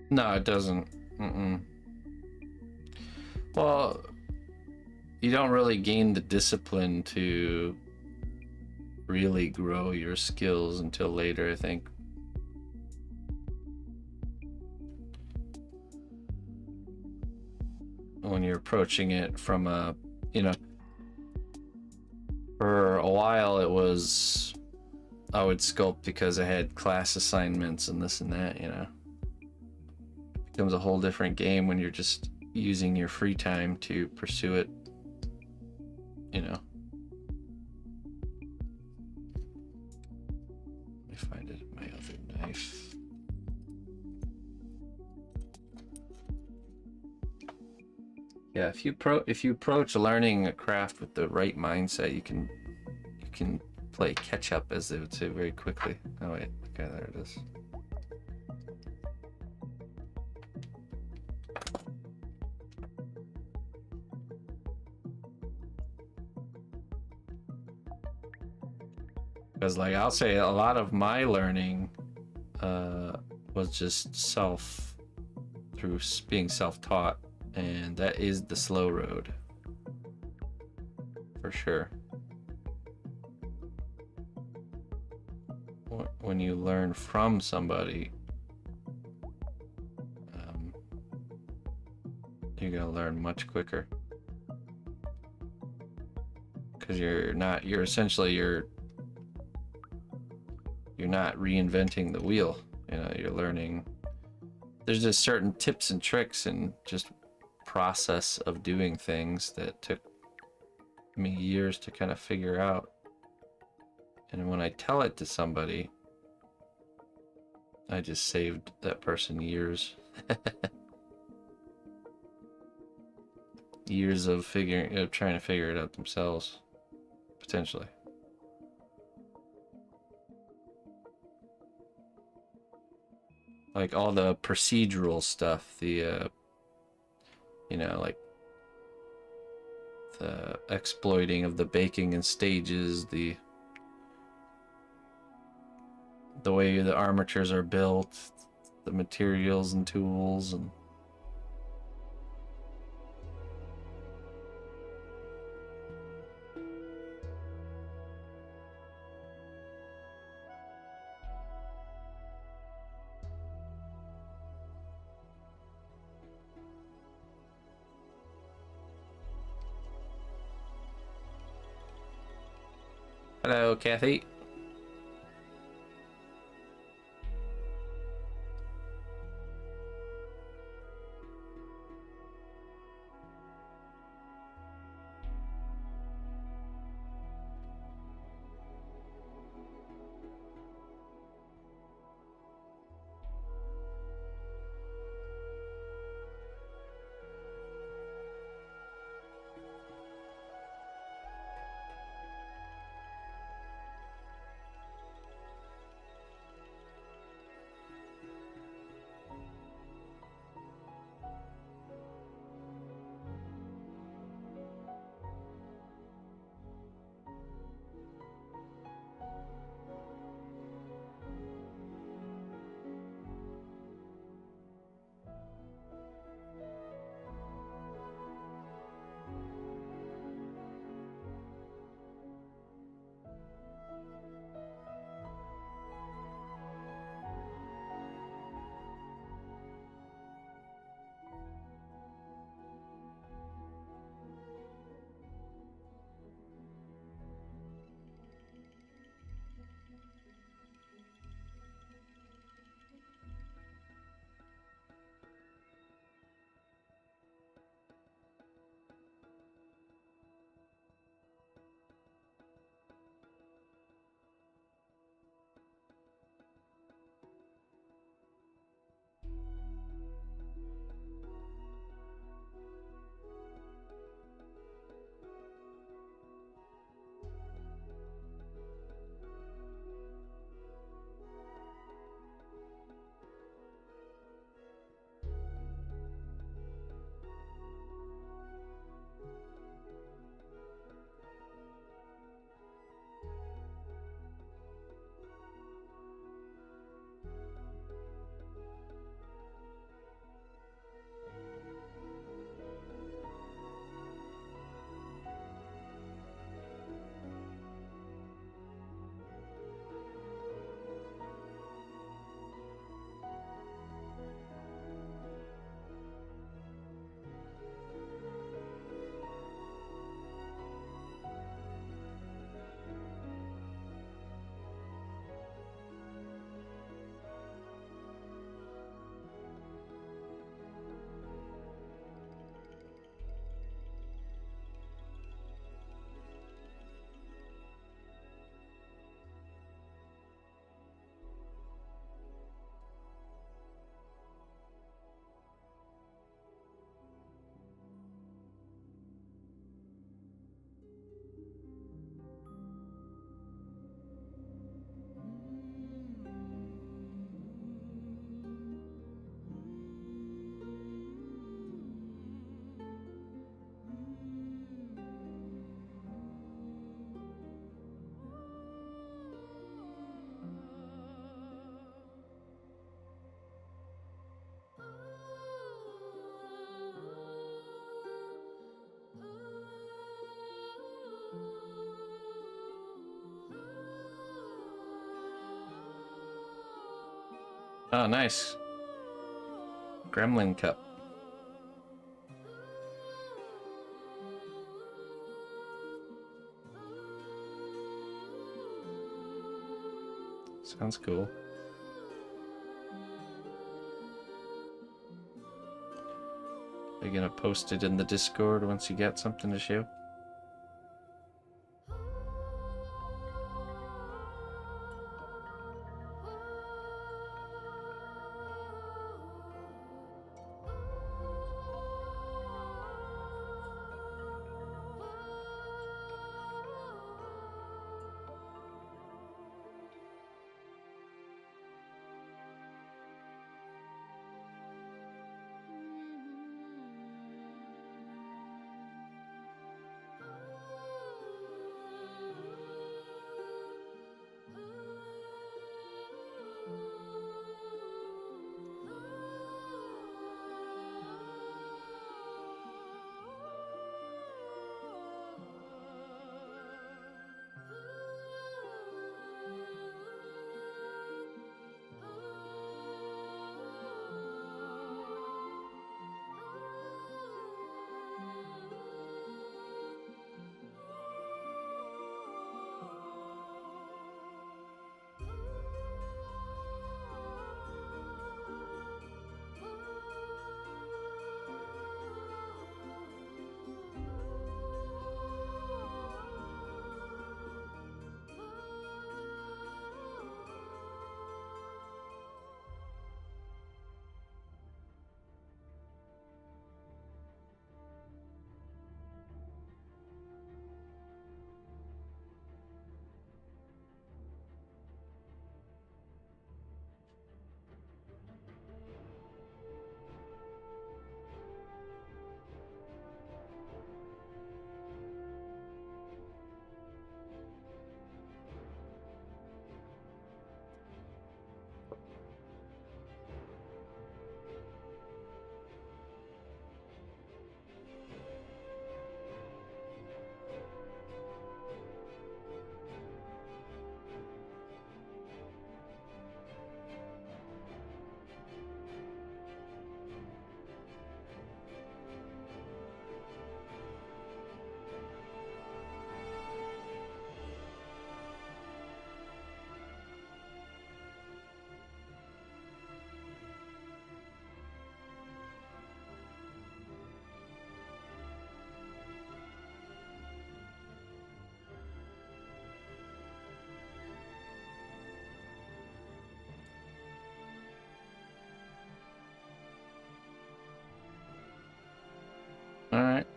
No, it doesn't. Mm-mm. Well, you don't really gain the discipline to really grow your skills until later, I think. When you're approaching it from a, you know, for a while it was, I would sculpt because I had class assignments and this and that, you know. It becomes a whole different game when you're just using your free time to pursue it, you know. Let me find it, my other knife. Yeah, if you approach learning a craft with the right mindset, you can play catch up, as they would say, very quickly. Oh wait, okay, there it is. Because like I'll say, a lot of my learning was just through being self-taught, and that is the slow road for sure. When you learn from somebody, you're gonna learn much quicker, because you're not reinventing the wheel. You know, you're learning. There's just certain tips and tricks and just process of doing things that took me years to kind of figure out. And when I tell it to somebody, I just saved that person years. Years of trying to figure it out themselves, potentially. Like all the procedural stuff, the you know, like the exploiting of the baking in stages, the way the armatures are built, the materials and tools, and hello, Kathy. Oh, nice. Gremlin cup. Sounds cool. Are you gonna post it in the Discord once you get something to show? Alright.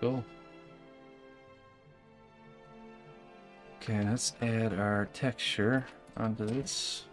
Cool. Okay, let's add our texture onto this.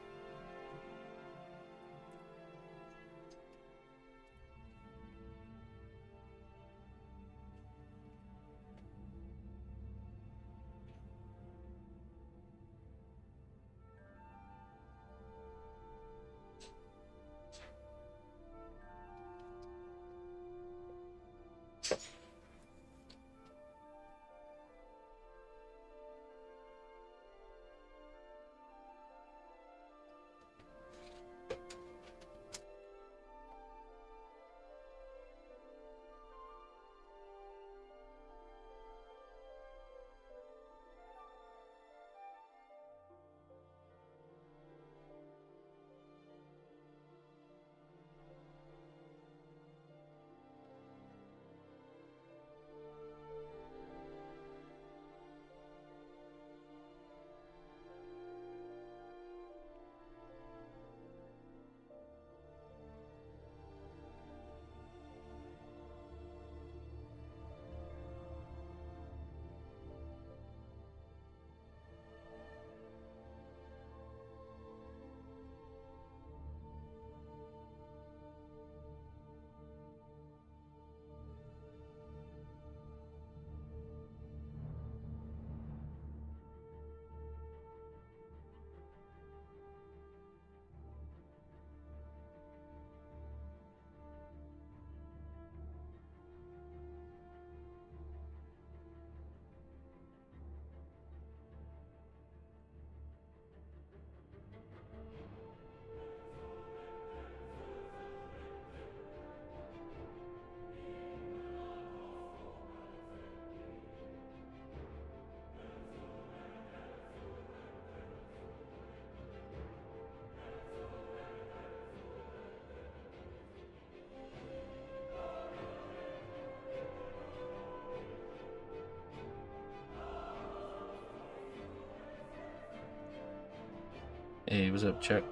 Hey, what's up, Chuck?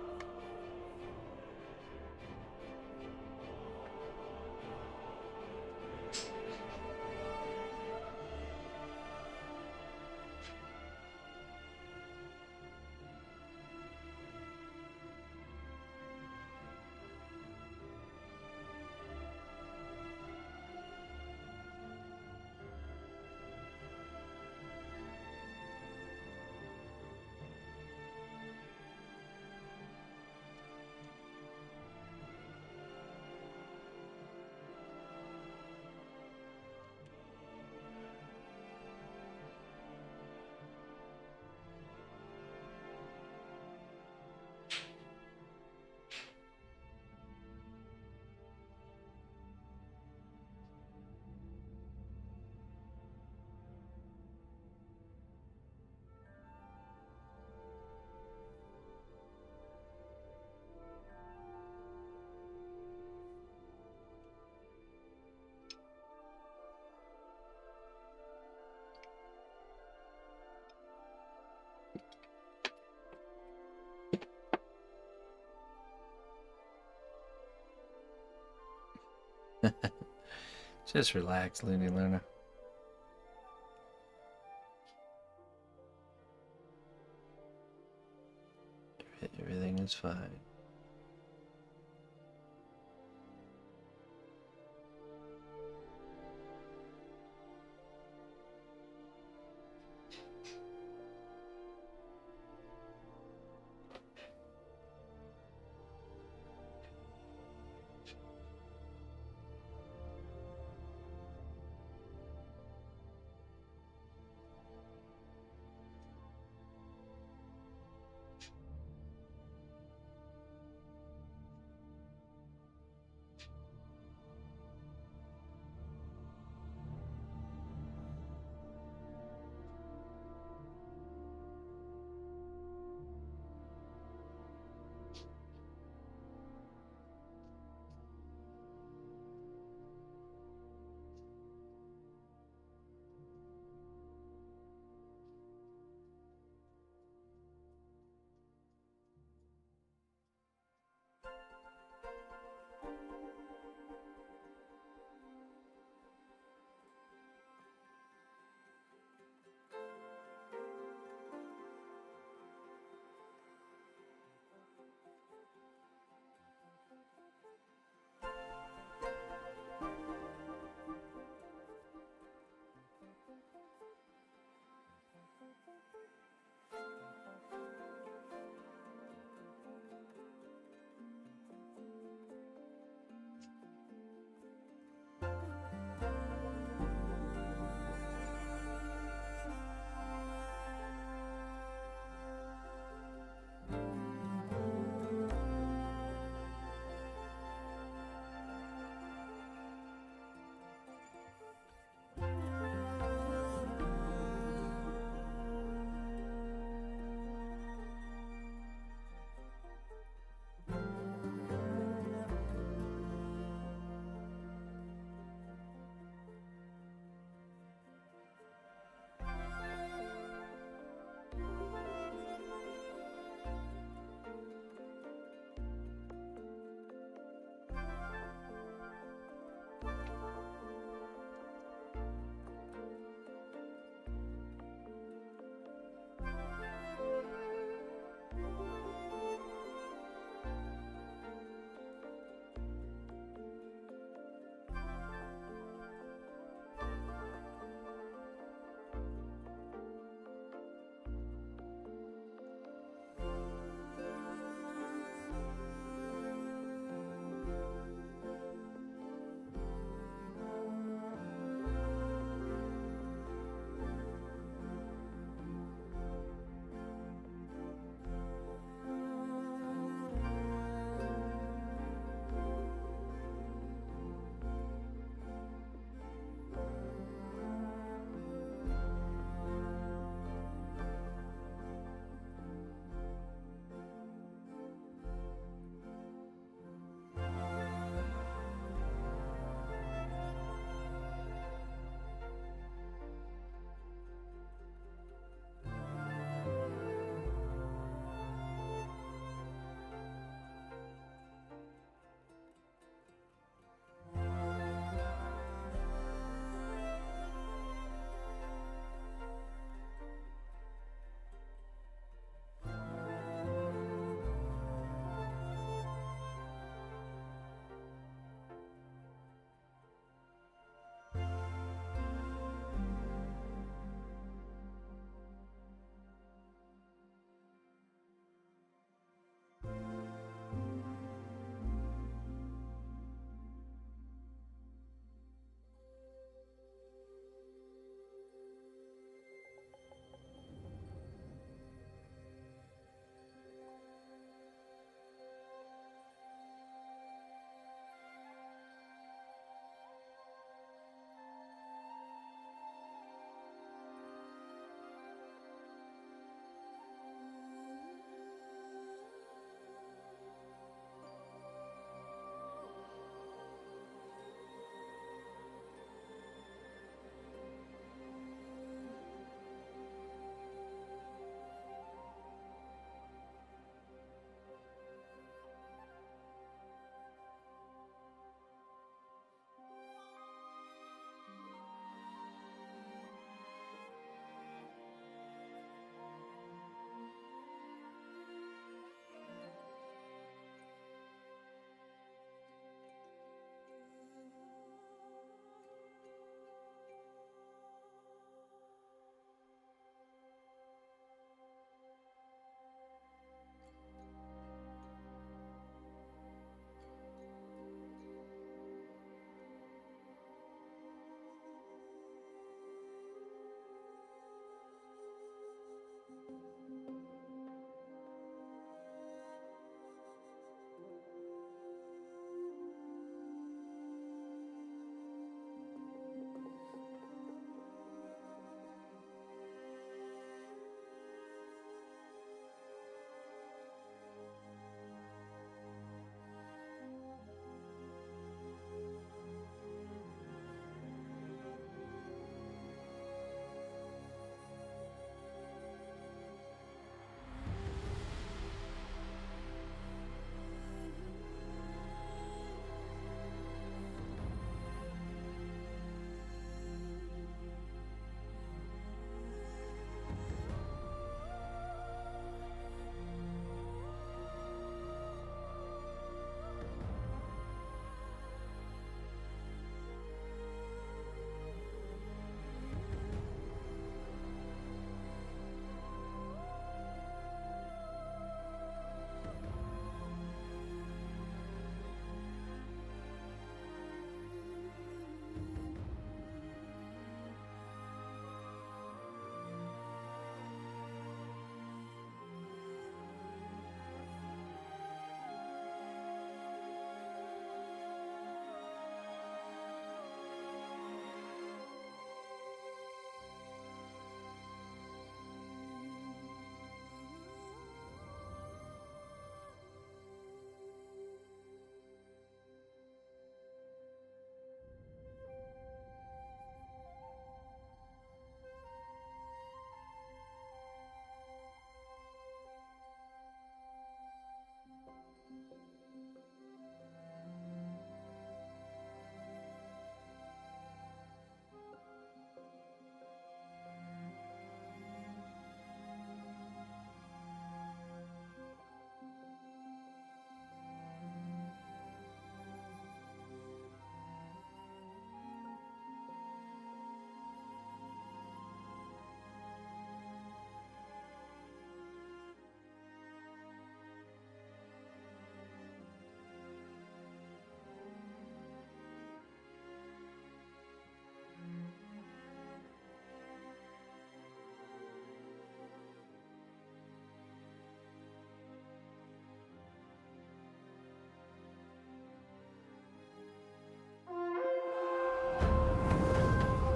Just relax, Looney Luna. Everything is fine.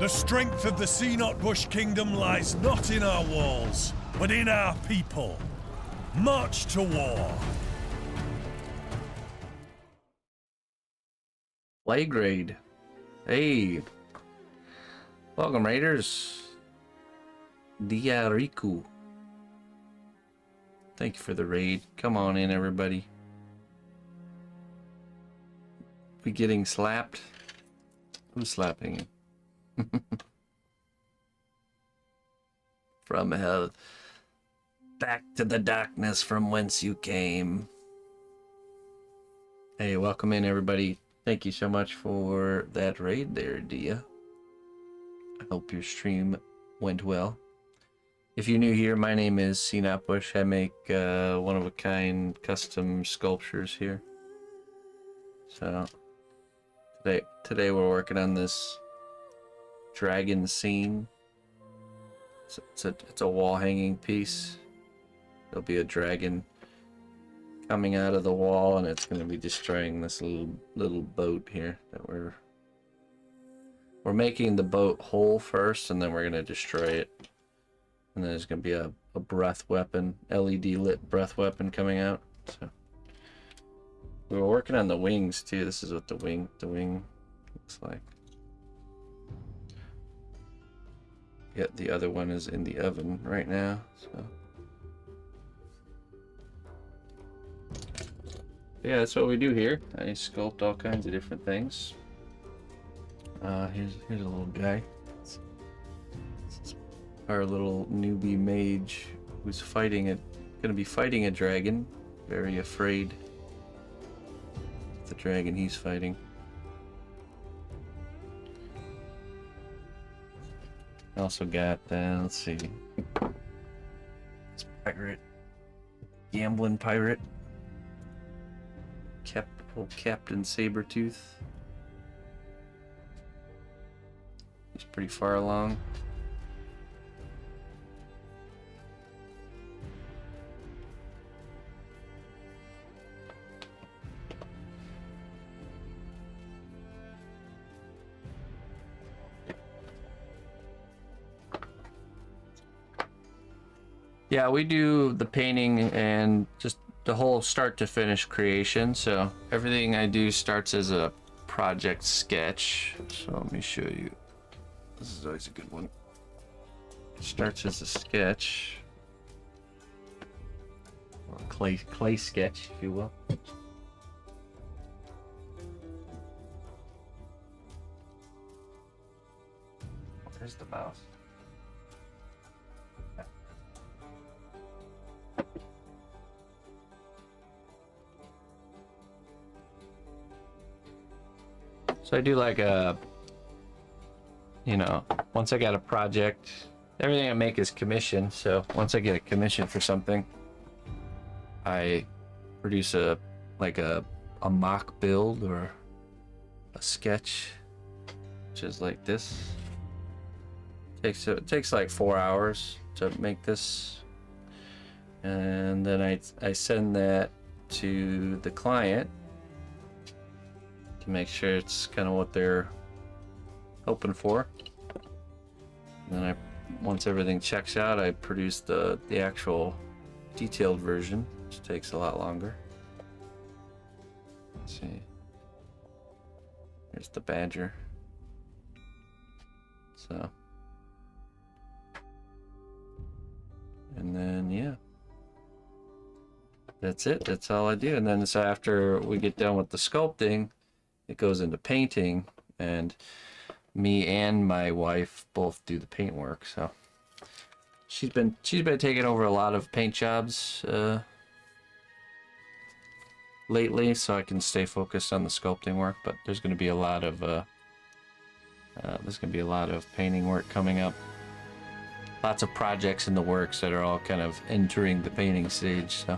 The strength of the cnotbusch kingdom lies not in our walls, but in our people. March to war. Plague raid. Hey. Welcome, raiders. Diariku. Thank you for the raid. Come on in, everybody. We getting slapped? Who's slapping you? From hell. Back to the darkness from whence you came. Hey, welcome in, everybody. Thank you so much for that raid there, Dia. I hope your stream went well. If you're new here, my name is cnotbusch. I make one-of-a-kind custom sculptures here. So today we're working on this dragon scene. It's a wall-hanging piece. There'll be a dragon coming out of the wall, and it's going to be destroying this little boat here that we're making the boat whole first, and then we're going to destroy it. And then there's going to be a breath weapon, LED lit breath weapon coming out. So we were working on the wings too. This is what the wing looks like. Yet the other one is in the oven right now. So yeah, that's what we do here. I sculpt all kinds of different things. Here's a little guy. This is our little newbie mage who's gonna be fighting a dragon. Very afraid of the dragon he's fighting. I also got, let's see, this pirate, gambling pirate, old Captain Sabretooth. He's pretty far along. Yeah, we do the painting and just the whole start to finish creation. So everything I do starts as a project sketch. So let me show you. This is always a good one. It starts as a sketch, or a clay sketch, if you will. There's the mouse. So I do like a, once I got a project, everything I make is commission. So once I get a commission for something, I produce a mock build or a sketch, which is like this. It takes like 4 hours to make this, and then I send that to the client to make sure it's kind of what they're hoping for. And then once everything checks out, I produce the actual detailed version, which takes a lot longer. Let's see. Here's the badger. So, and then yeah, that's it. That's all I do. And then so after we get done with the sculpting, it goes into painting, and me and my wife both do the paint work. So she's been taking over a lot of paint jobs lately, so I can stay focused on the sculpting work. But there's going to be a lot of painting work coming up. Lots of projects in the works that are all kind of entering the painting stage. So.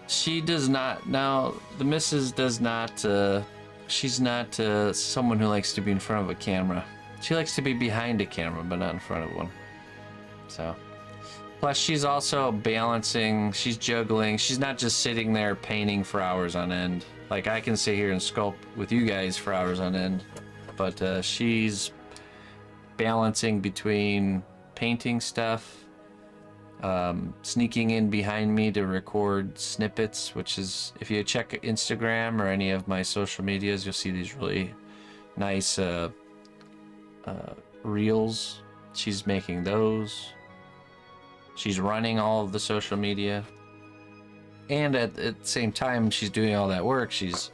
She does not, now the missus does not, she's not someone who likes to be in front of a camera. She likes to be behind a camera, but not in front of one. So, plus she's also balancing, she's juggling, she's not just sitting there painting for hours on end. Like, I can sit here and sculpt with you guys for hours on end, but she's balancing between painting stuff, sneaking in behind me to record snippets, which is, if you check Instagram or any of my social medias, you'll see these really nice reels. She's making those. She's running all of the social media. And at the same time she's doing all that work, she's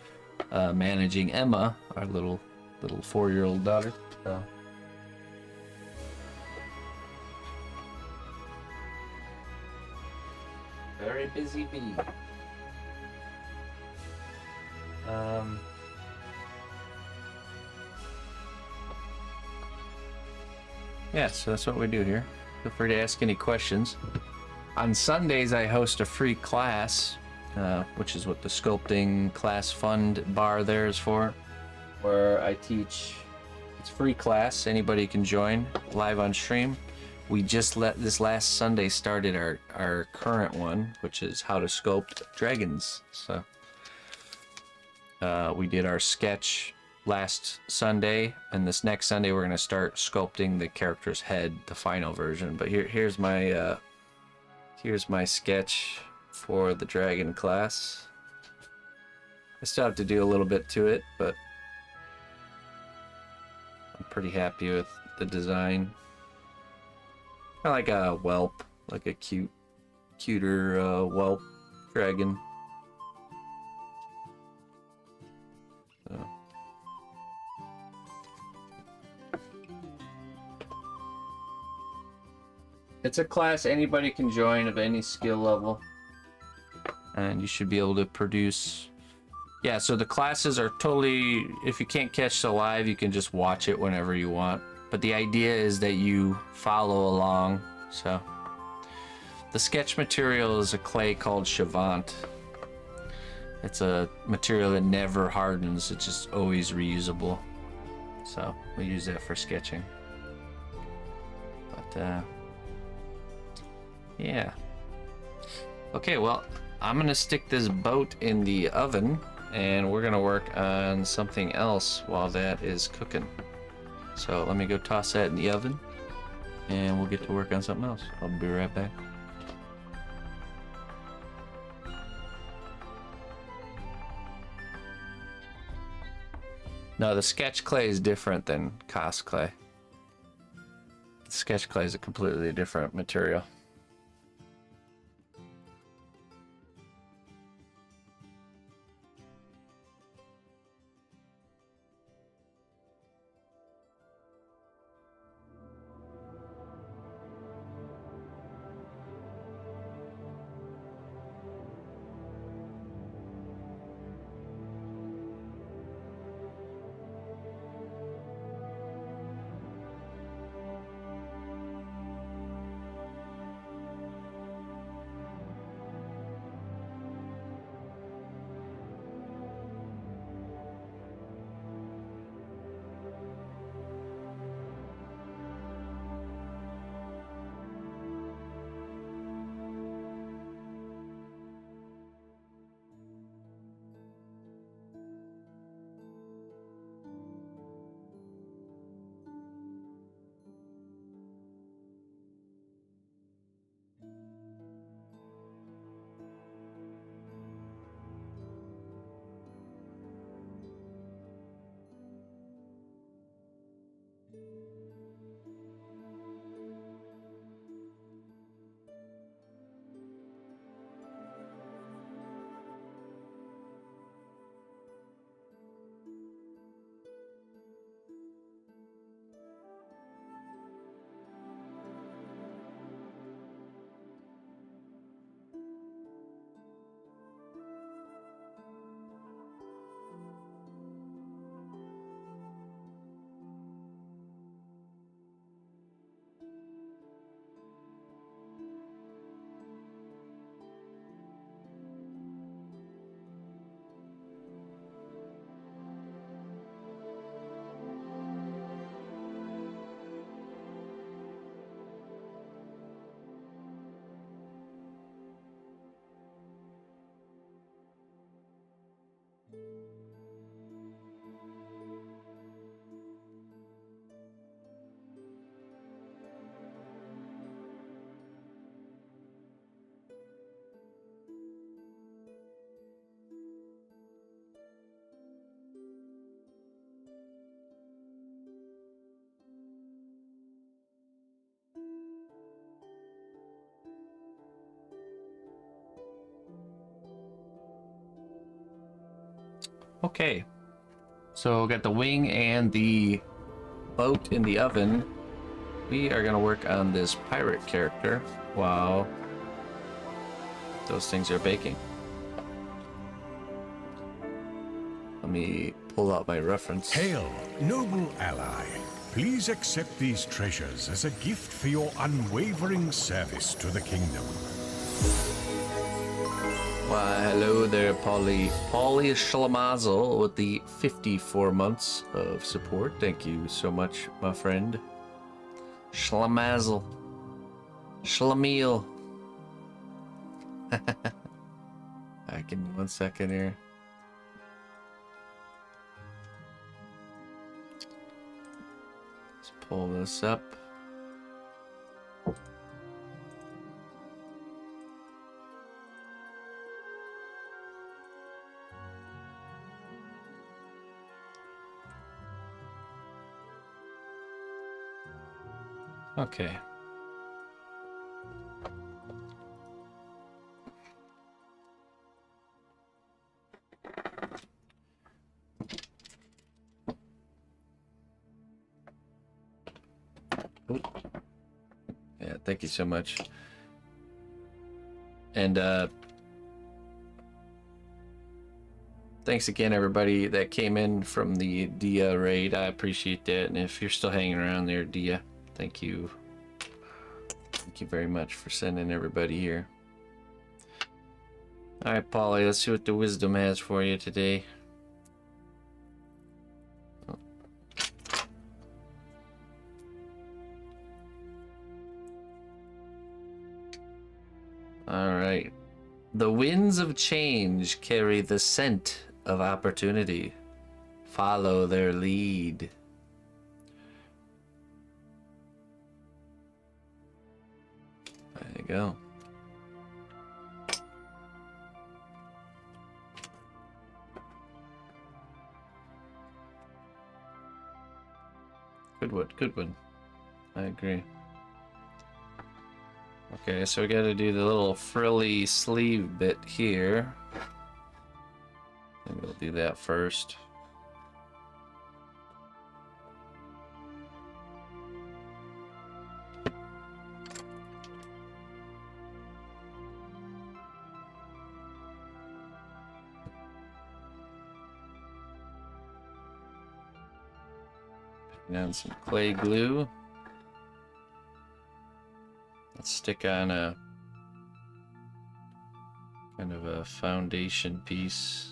managing Emma, our little 4-year-old daughter. So. Very busy bee. Yeah, so that's what we do here. Feel free to ask any questions. On Sundays, I host a free class, which is what the Sculpting Class Fund bar there is for, where I teach. It's free class. Anybody can join live on stream. We just this last Sunday started our current one, which is how to sculpt dragons. So we did our sketch last Sunday, and this next Sunday we're going to start sculpting the character's head, the final version. But here's my sketch for the dragon class. I still have to do a little bit to it, but I'm pretty happy with the design. Kind of like a whelp, like a cuter whelp dragon. So. It's a class anybody can join of any skill level, and you should be able to produce. Yeah, so the classes are totally, if you can't catch the live, you can just watch it whenever you want. But the idea is that you follow along. So the sketch material is a clay called Chavant. It's a material that never hardens, it's just always reusable. So we use that for sketching. But yeah. Okay, well, I'm gonna stick this boat in the oven, and we're gonna work on something else while that is cooking. So let me go toss that in the oven, and we'll get to work on something else. I'll be right back. No, the sketch clay is different than cast clay. The sketch clay is a completely different material. Okay. So got the wing and the boat in the oven. We are gonna work on this pirate character while those things are baking. Let me pull out my reference. Hail, noble ally. Please accept these treasures as a gift for your unwavering service to the kingdom. Why, hello there, Polly Schlamazel with the 54 months of support. Thank you so much, my friend. Schlamazel. Schlemiel. Alright, give me 1 second here. Let's pull this up. Okay. Ooh. Yeah, thank you so much. And thanks again, everybody that came in from the Dia raid. I appreciate that. And if you're still hanging around there, Dia, thank you. Thank you very much for sending everybody here. All right, Polly, let's see what the wisdom has for you today. All right. The winds of change carry the scent of opportunity. Follow their lead. There you go. Good one, good one. I agree. Okay, so we gotta do the little frilly sleeve bit here. Maybe we'll do that first. Putting down some clay glue. Let's stick on a kind of a foundation piece.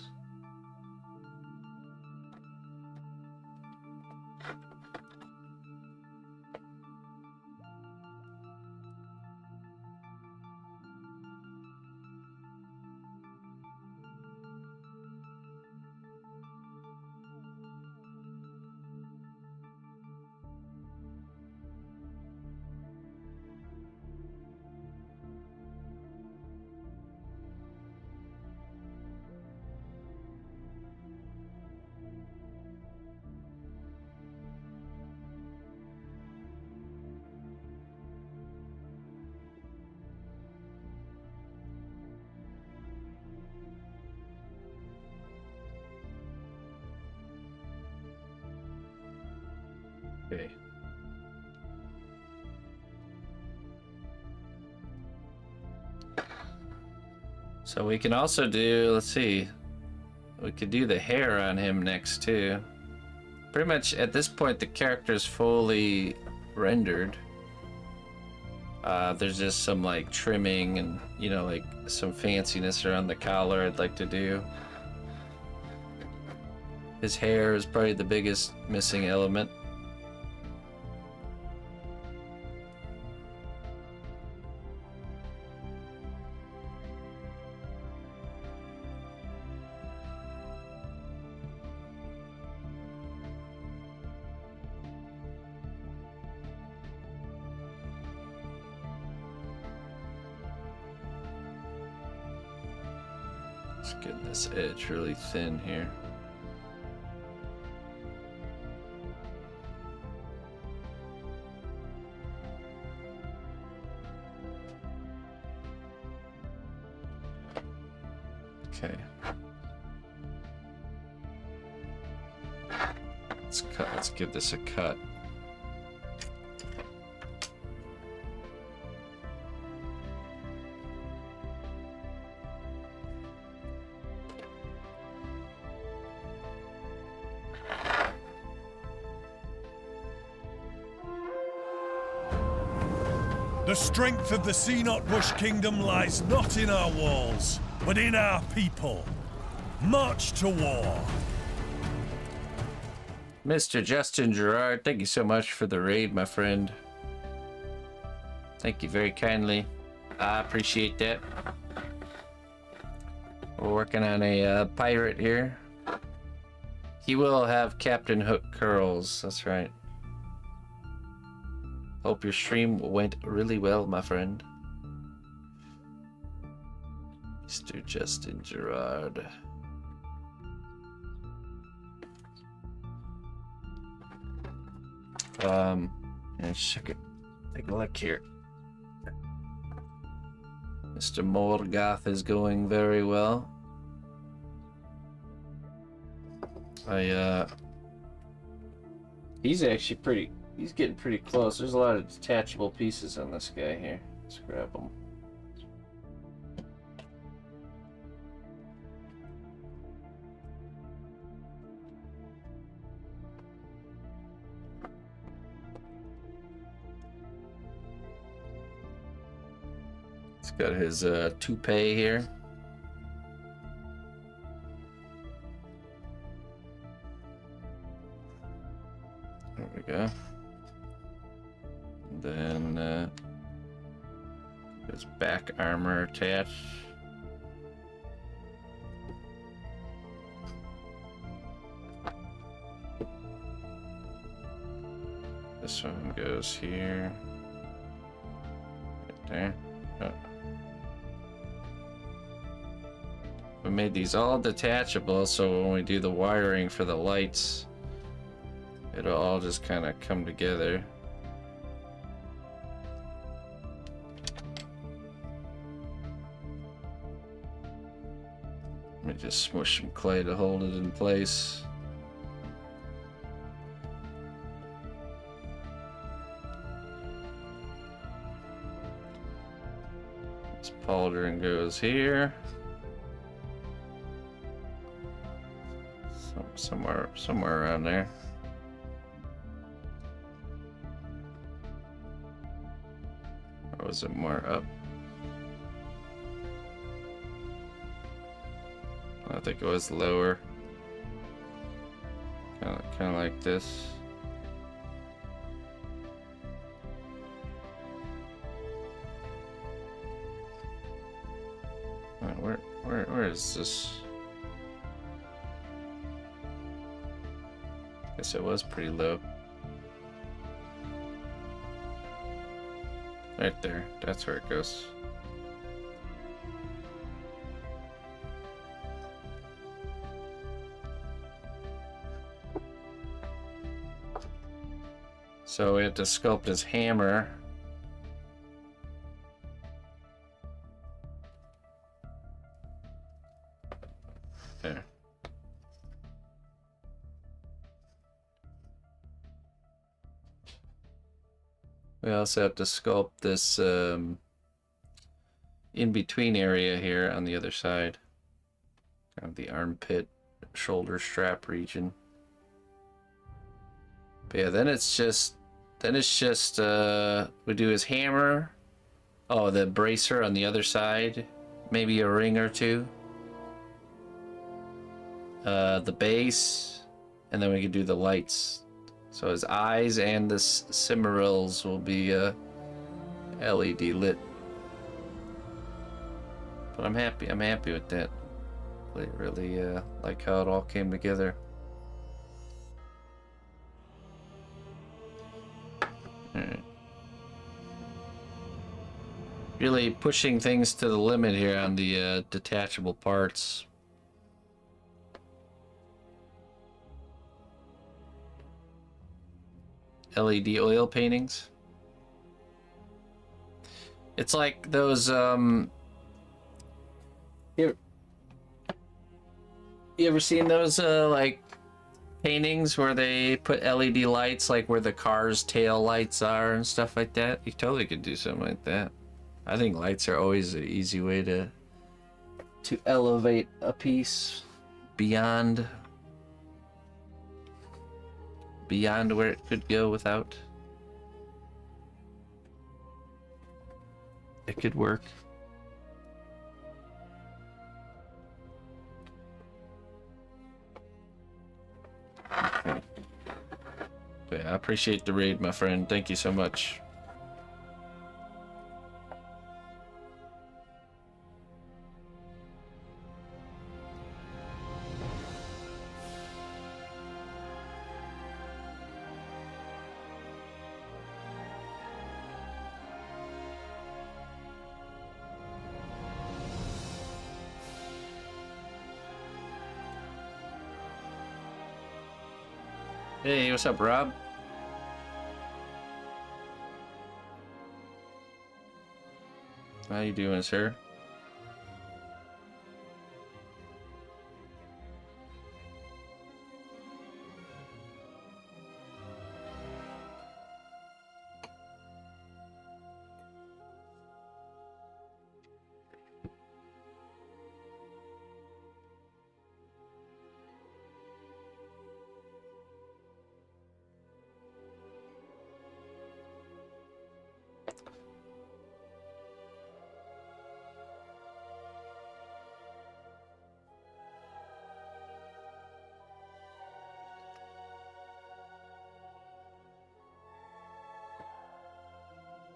Okay. So we can also do, let's see, we could do the hair on him next too. Pretty much at this point the character is fully rendered. There's just some like trimming and, you know, like some fanciness around the collar I'd like to do. His hair is probably the biggest missing element. Let's get this edge really thin here. Okay. Let's give this a cut. The strength of the cnotbusch kingdom lies not in our walls, but in our people. March to war. Mr. Justin Gerard, thank you so much for the raid, my friend. Thank you very kindly. I appreciate that. We're working on a pirate here. He will have Captain Hook curls, that's right. Hope your stream went really well, my friend. Mr. Justin Gerard. And check it. Take a look here. Mr. Morgoth is going very well. He's actually he's getting pretty close. There's a lot of detachable pieces on this guy here. Let's grab them. He's got his toupee here. There we go. And then his back armor attached. This one goes here. Right there. Oh. We made these all detachable, so when we do the wiring for the lights, it'll all just kind of come together. Let me just smush some clay to hold it in place. This pauldron goes here. Somewhere around there. Or was it more up? I think it was lower. Kind of like this. Where is this? Guess it was pretty low. Right there. That's where it goes. So we have to sculpt his hammer. There. We also have to sculpt this in-between area here on the other side. Kind of the armpit, shoulder strap region. But yeah, then it's just we do his hammer. Oh, the bracer on the other side. Maybe a ring or two. The base, and then we can do the lights. So his eyes and the cimmerils will be LED lit. But I'm happy with that. Really like how it all came together. Alright. Really pushing things to the limit here on the detachable parts. LED oil paintings. It's like those you ever seen those like paintings where they put LED lights, like where the car's tail lights are and stuff like that. You totally could do something like that. I think lights are always an easy way to elevate a piece beyond where it could go without. It could work. Okay. But I appreciate the raid, my friend. Thank you so much. Hey, what's up, Rob? How you doing, sir?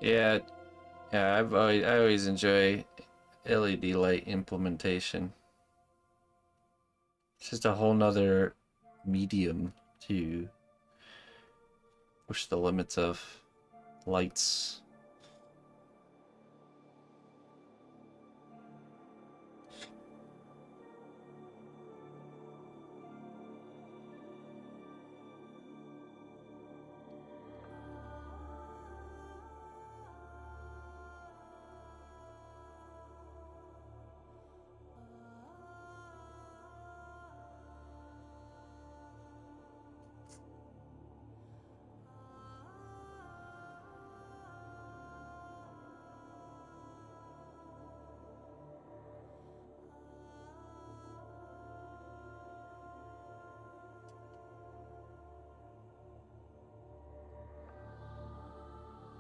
Yeah, yeah. I always enjoy LED light implementation. It's just a whole nother medium to push the limits of lights.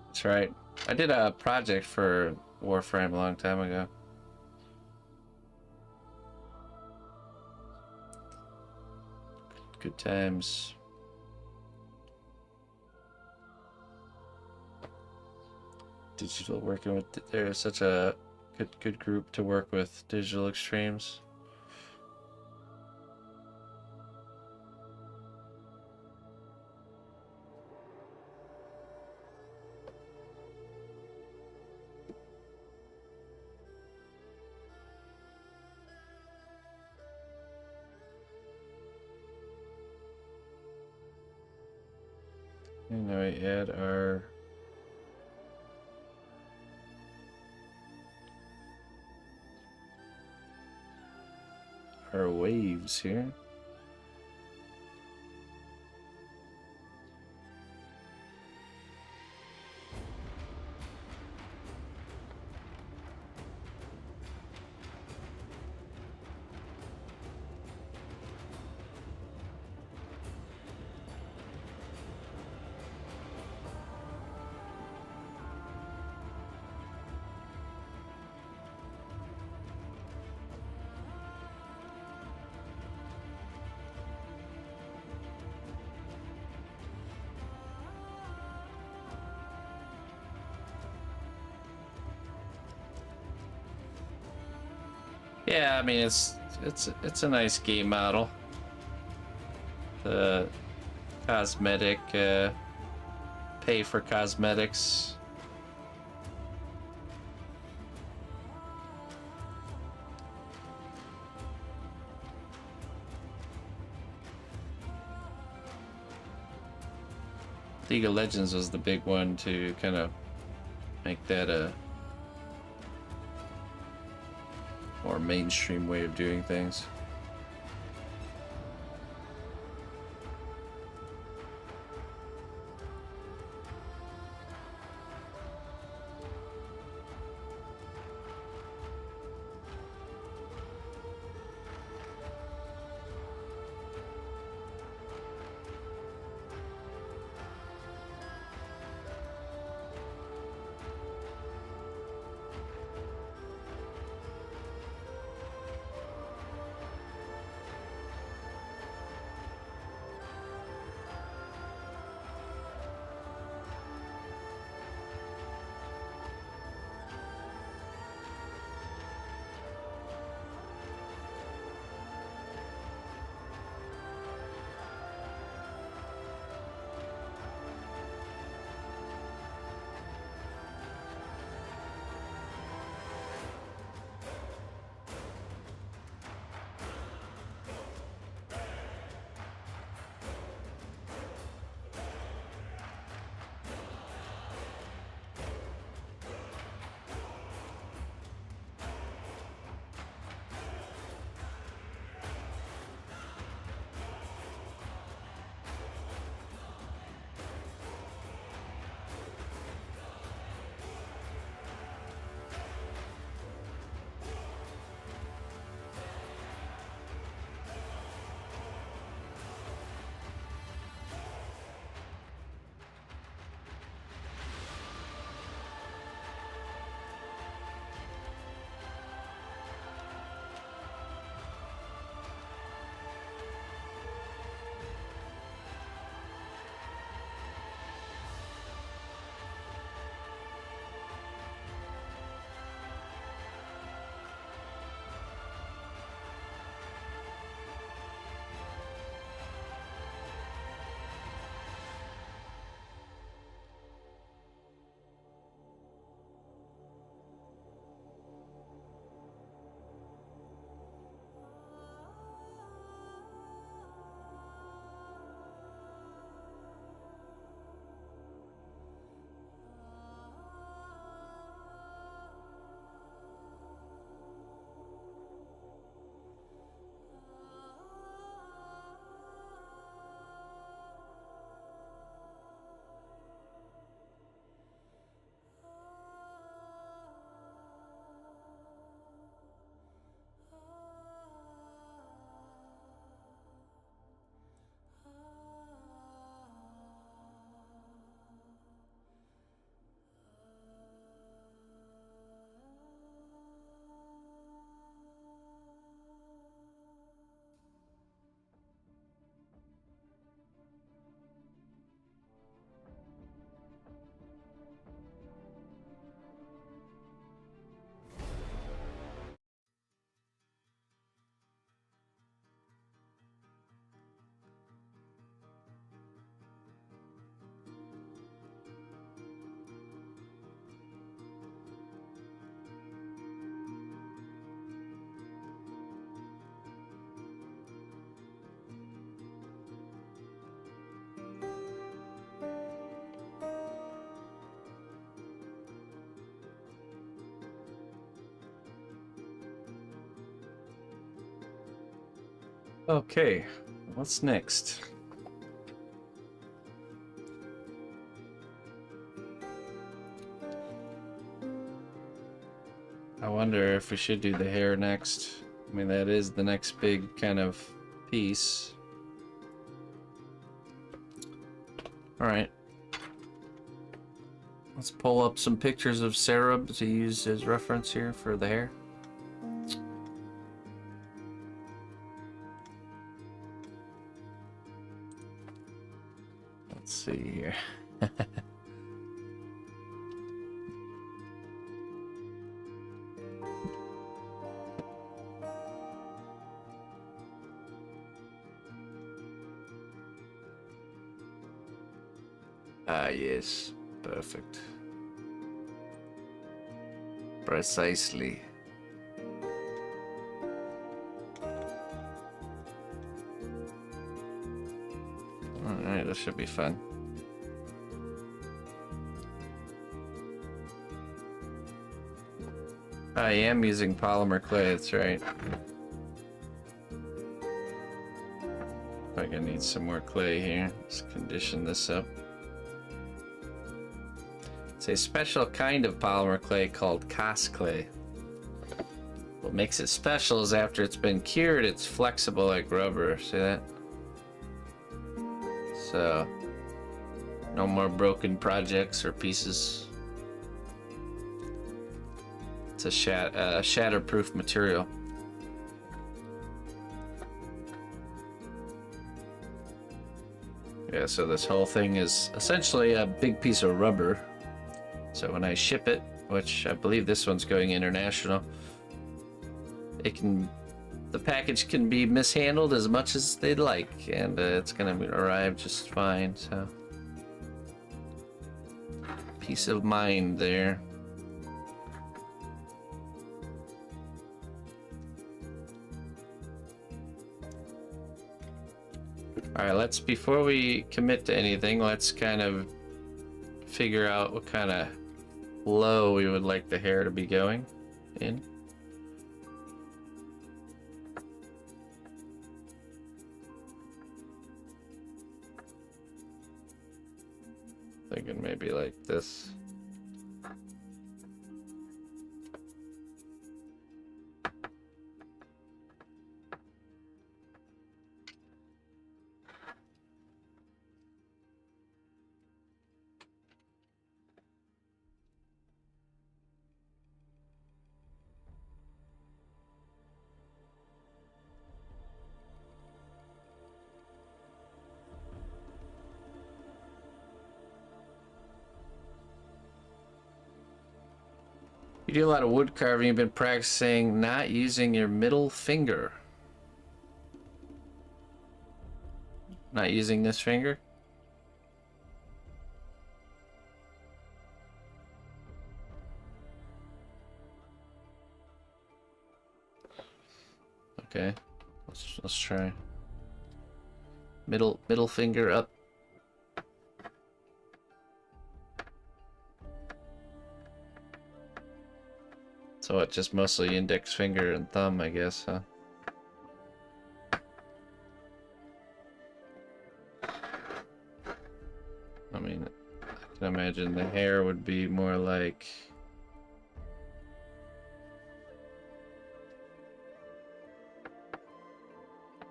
That's right. I did a project for Warframe a long time ago. Good times. Digital working with, they're such a good group to work with, Digital Extremes. And now we add our waves here. Yeah, I mean it's a nice game model. The cosmetic pay for cosmetics. League of Legends was the big one to kind of make that a more mainstream way of doing things. Okay, what's next? I wonder if we should do the hair next. I mean, that is the next big kind of piece. Alright. Let's pull up some pictures of Sarah to use as reference here for the hair. Let's see here. Ah, yes. Perfect. Precisely. Alright, this should be fun. I am using polymer clay, that's right. I need some more clay here. Let's condition this up. It's a special kind of polymer clay called cast clay. What makes it special is after it's been cured, it's flexible like rubber. See that? So, no more broken projects or pieces. It's a shatterproof material. Yeah, so this whole thing is essentially a big piece of rubber. So when I ship it, which I believe this one's going international, the package can be mishandled as much as they'd like, and it's gonna arrive just fine. So peace of mind there. All right, before we commit to anything, let's kind of figure out what kind of flow we would like the hair to be going in. Thinking maybe like this. You do a lot of wood carving. You've been practicing not using your middle finger. Not using this finger? Okay. Let's try. Middle finger up. So what, just mostly index finger and thumb, I guess, huh? I mean, I can imagine the hair would be more like...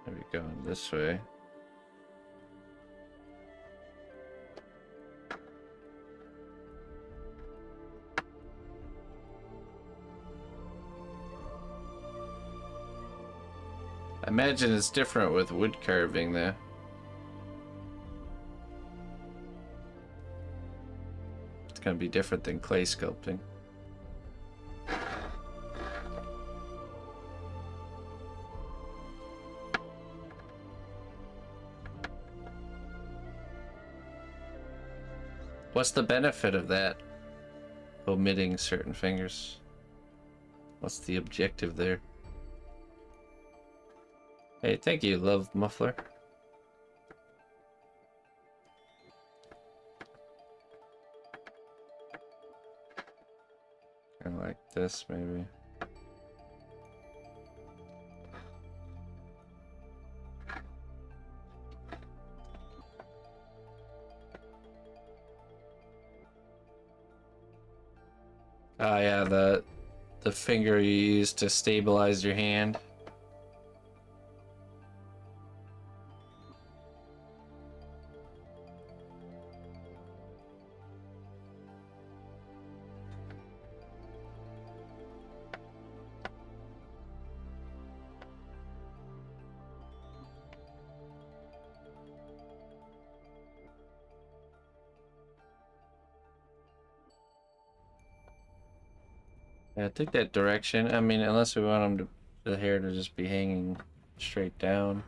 maybe going this way. I imagine it's different with wood carving there. It's gonna be different than clay sculpting. What's the benefit of that? Omitting certain fingers. What's the objective there? Hey, thank you, Love Muffler. Kind of like this, maybe. Oh yeah, the finger you use to stabilize your hand. Yeah, I think that direction. I mean, unless we want the hair to just be hanging straight down.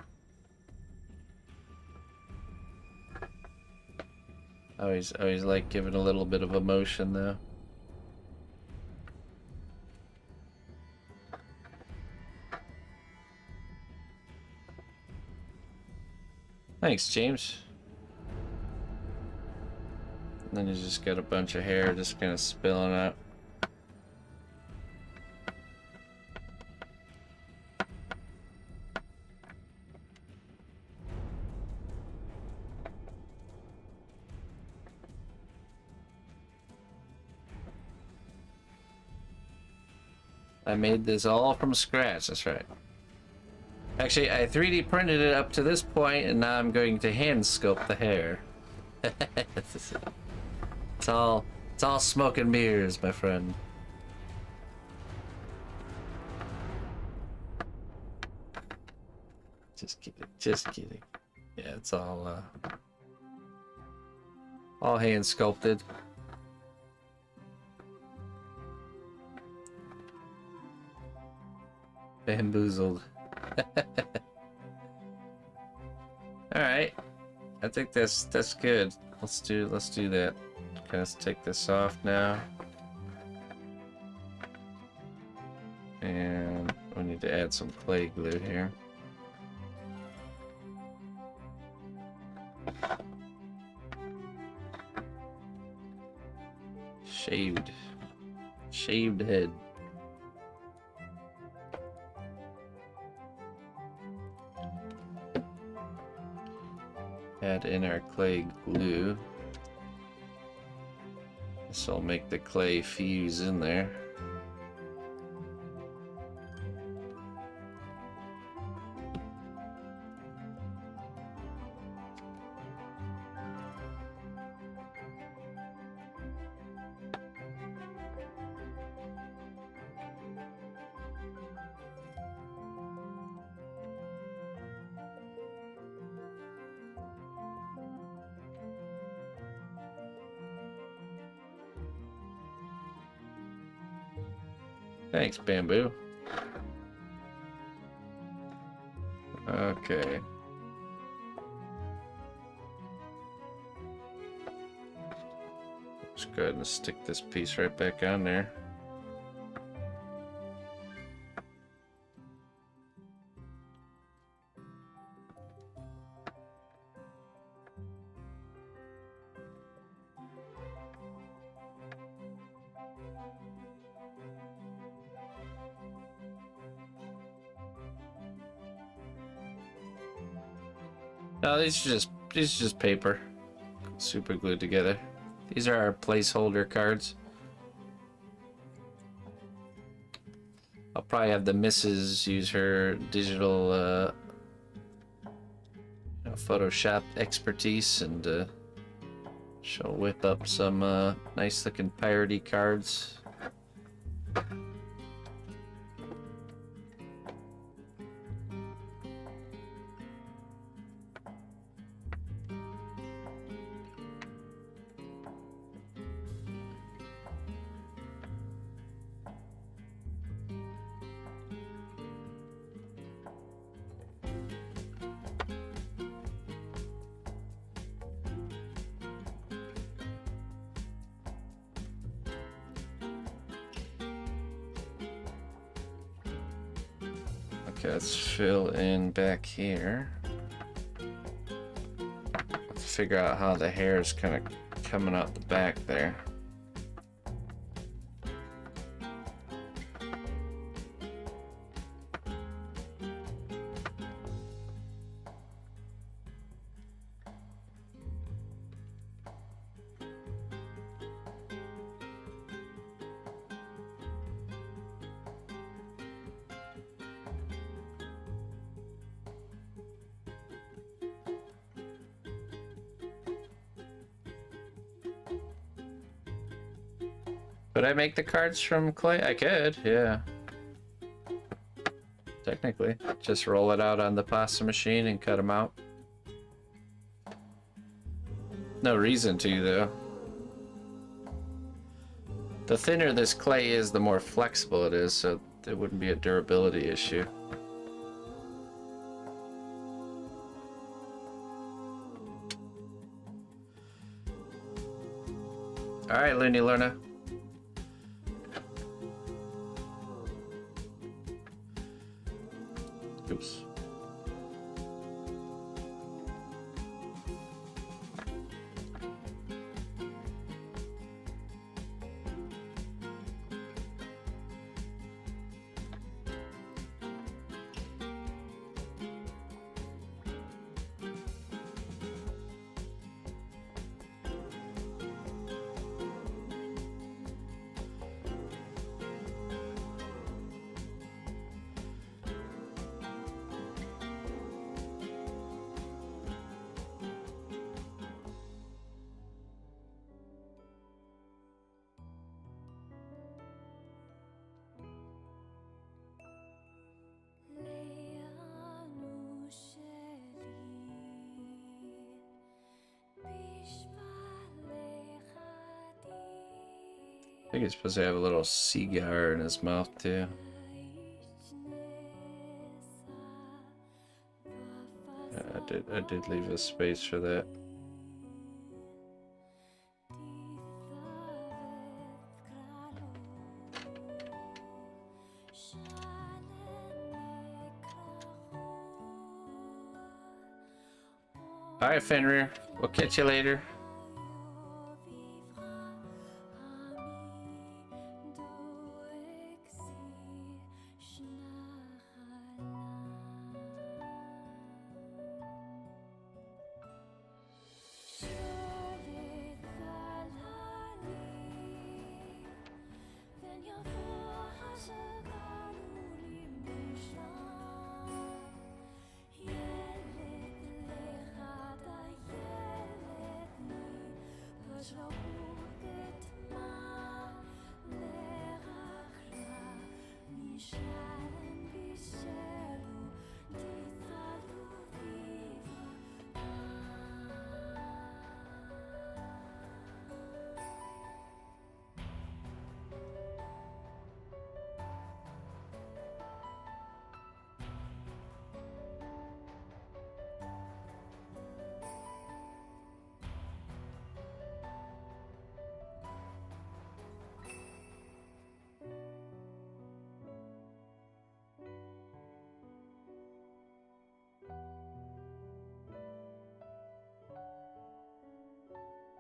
I always like giving a little bit of emotion though. Thanks, James. And then you just got a bunch of hair just kind of spilling out. I made this all from scratch, that's right. Actually, I 3D printed it up to this point, and now I'm going to hand sculpt the hair. It's all smoke and mirrors, my friend. Just kidding, just kidding. Yeah, it's all hand sculpted. Bamboozled. All right, I think that's good. Let's do that. Okay, let's take this off now, and we need to add some clay glue here. Shaved head. Add in our clay glue. This will make the clay fuse in there. Thanks, Bamboo. Okay. Just go ahead and stick this piece right back on there. No, these are just paper, super glued together. These are our placeholder cards. I'll probably have the missus use her digital Photoshop expertise, and she'll whip up some nice looking piratey cards. Okay, let's fill in back here. Let's figure out how the hair is kind of coming out the back there. Could I make the cards from clay? I could, yeah. Technically. Just roll it out on the pasta machine and cut them out. No reason to, though. The thinner this clay is, the more flexible it is, so there wouldn't be a durability issue. Alright, Looney Luna. Oops. I think he's supposed to have a little cigar in his mouth too. I did leave a space for that. Alright, Fenrir. We'll catch you later.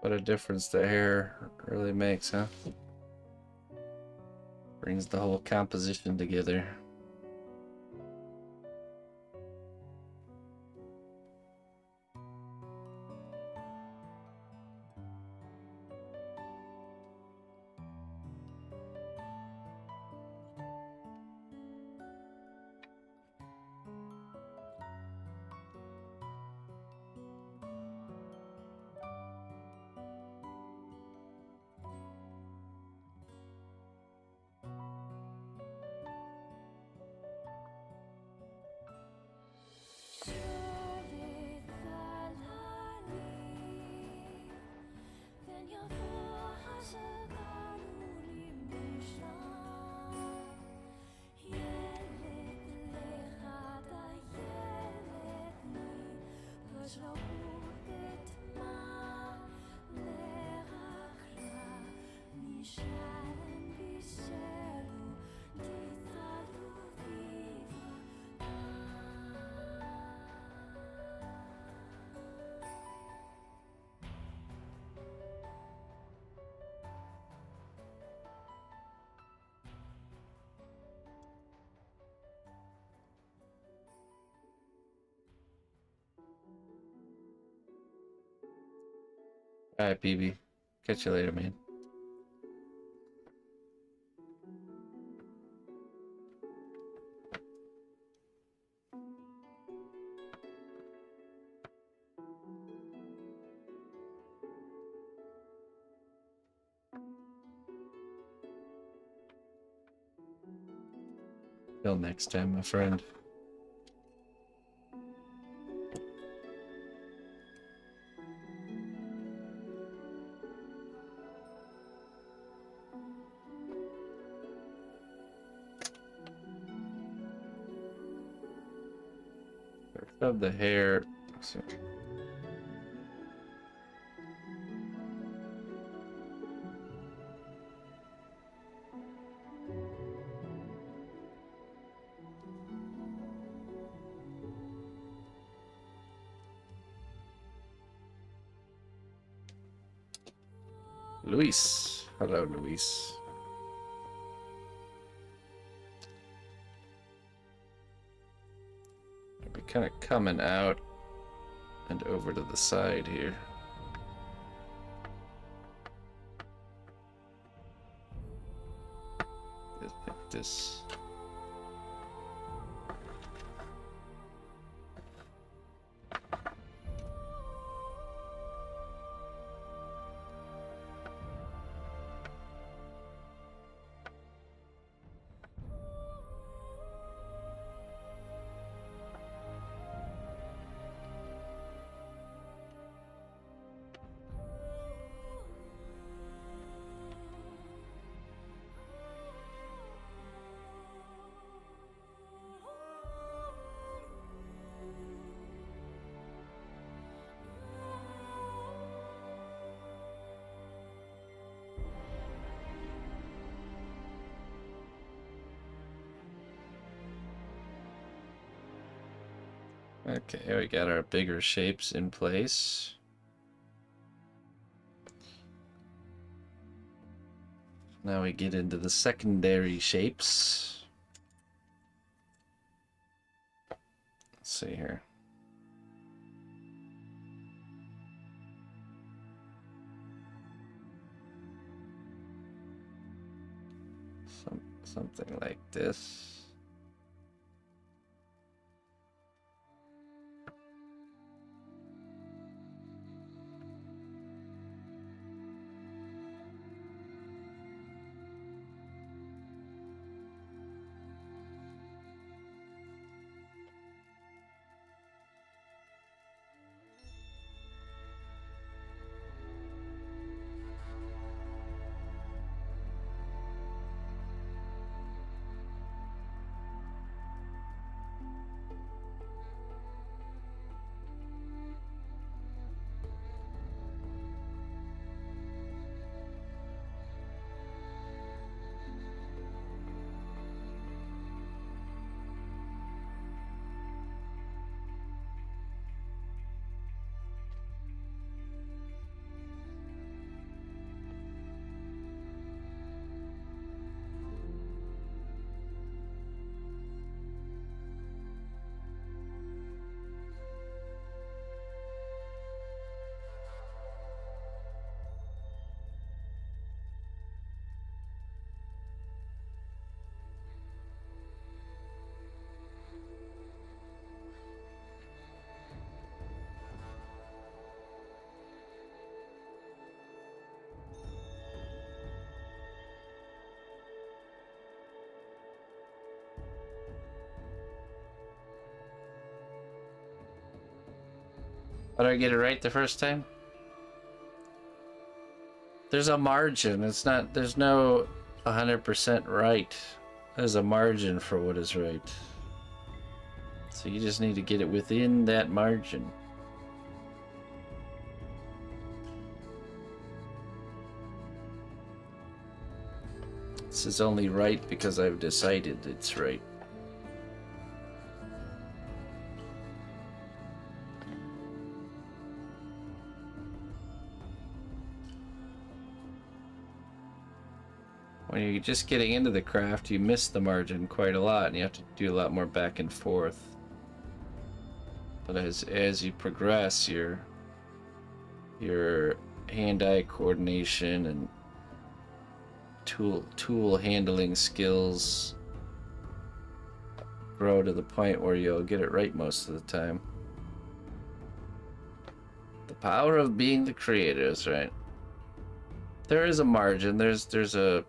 What a difference the hair really makes, huh? Brings the whole composition together. Alright, BB. Catch you later, man. Till next time, my friend. Of the hair. So. Luis. Hello, Luis. I'll be kind of coming out and over to the side here. Just pick this. Okay, we got our bigger shapes in place. Now we get into the secondary shapes. Let's see here. Something like this. Did I get it right the first time? There's a margin. It's not, there's no 100% right. There's a margin for what is right. So you just need to get it within that margin. This is only right because I've decided it's right. When you're just getting into the craft, you miss the margin quite a lot, and you have to do a lot more back and forth. But as you progress, your hand-eye coordination and tool handling skills grow to the point where you'll get it right most of the time. The power of being the creator is right. There is a margin. There's a,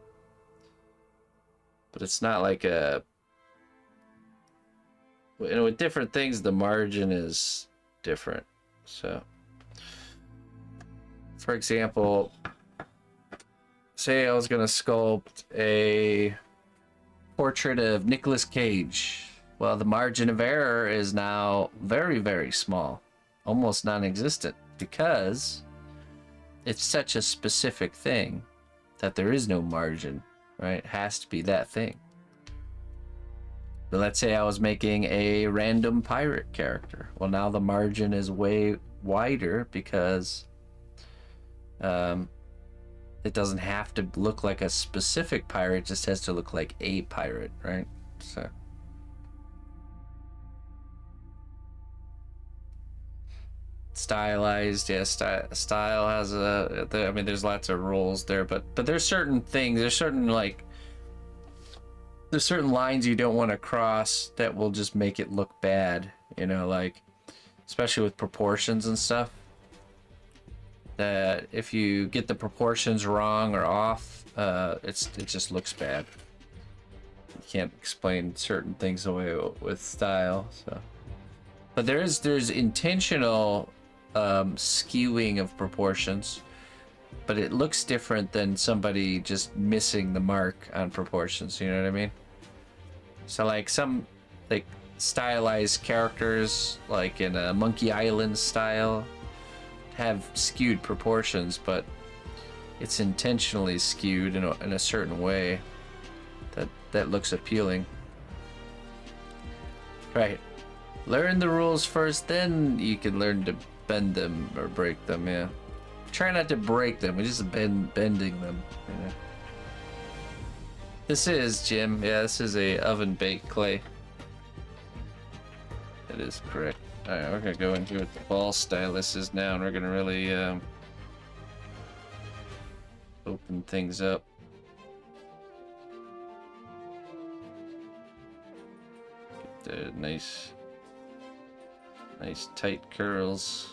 but it's not like a and with different things, the margin is different. So, for example, say I was going to sculpt a portrait of Nicolas Cage. Well, the margin of error is now very, very small, almost non-existent, because it's such a specific thing that there is no margin, right? It has to be that thing. But let's say I was making a random pirate character. Well, now the margin is way wider because it doesn't have to look like a specific pirate, it just has to look like a pirate, right? So stylized, yeah, style has I mean, there's lots of rules there, but there's certain things, there's certain lines you don't want to cross that will just make it look bad, you know, like especially with proportions and stuff, that if you get the proportions wrong or off, it just looks bad. You can't explain certain things away with style. So, but there's intentional skewing of proportions, but it looks different than somebody just missing the mark on proportions, you know what I mean? So like some like stylized characters like in a Monkey Island style have skewed proportions, but it's intentionally skewed in a certain way that looks appealing. Right. Learn the rules first, then you can learn to bend them or break them, yeah. Try not to break them, we just bending them, you know. This is, Jim, yeah, this is a oven-baked clay. That is correct. Alright, we're gonna go in here with the ball styluses now, and we're gonna really open things up. Get the nice tight curls.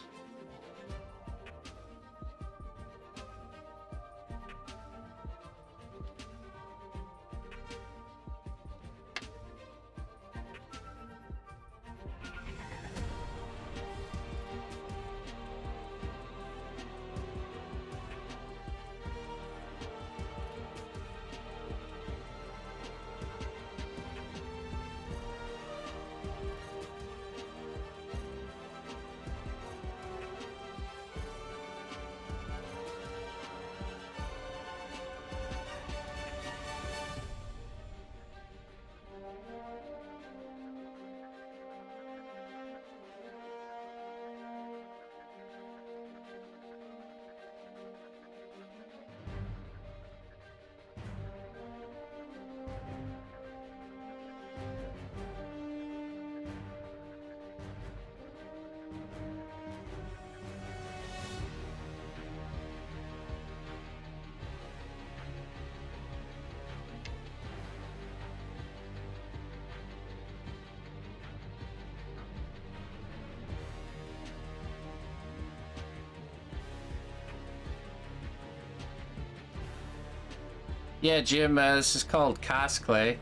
Yeah, Jim, this is called cosplay.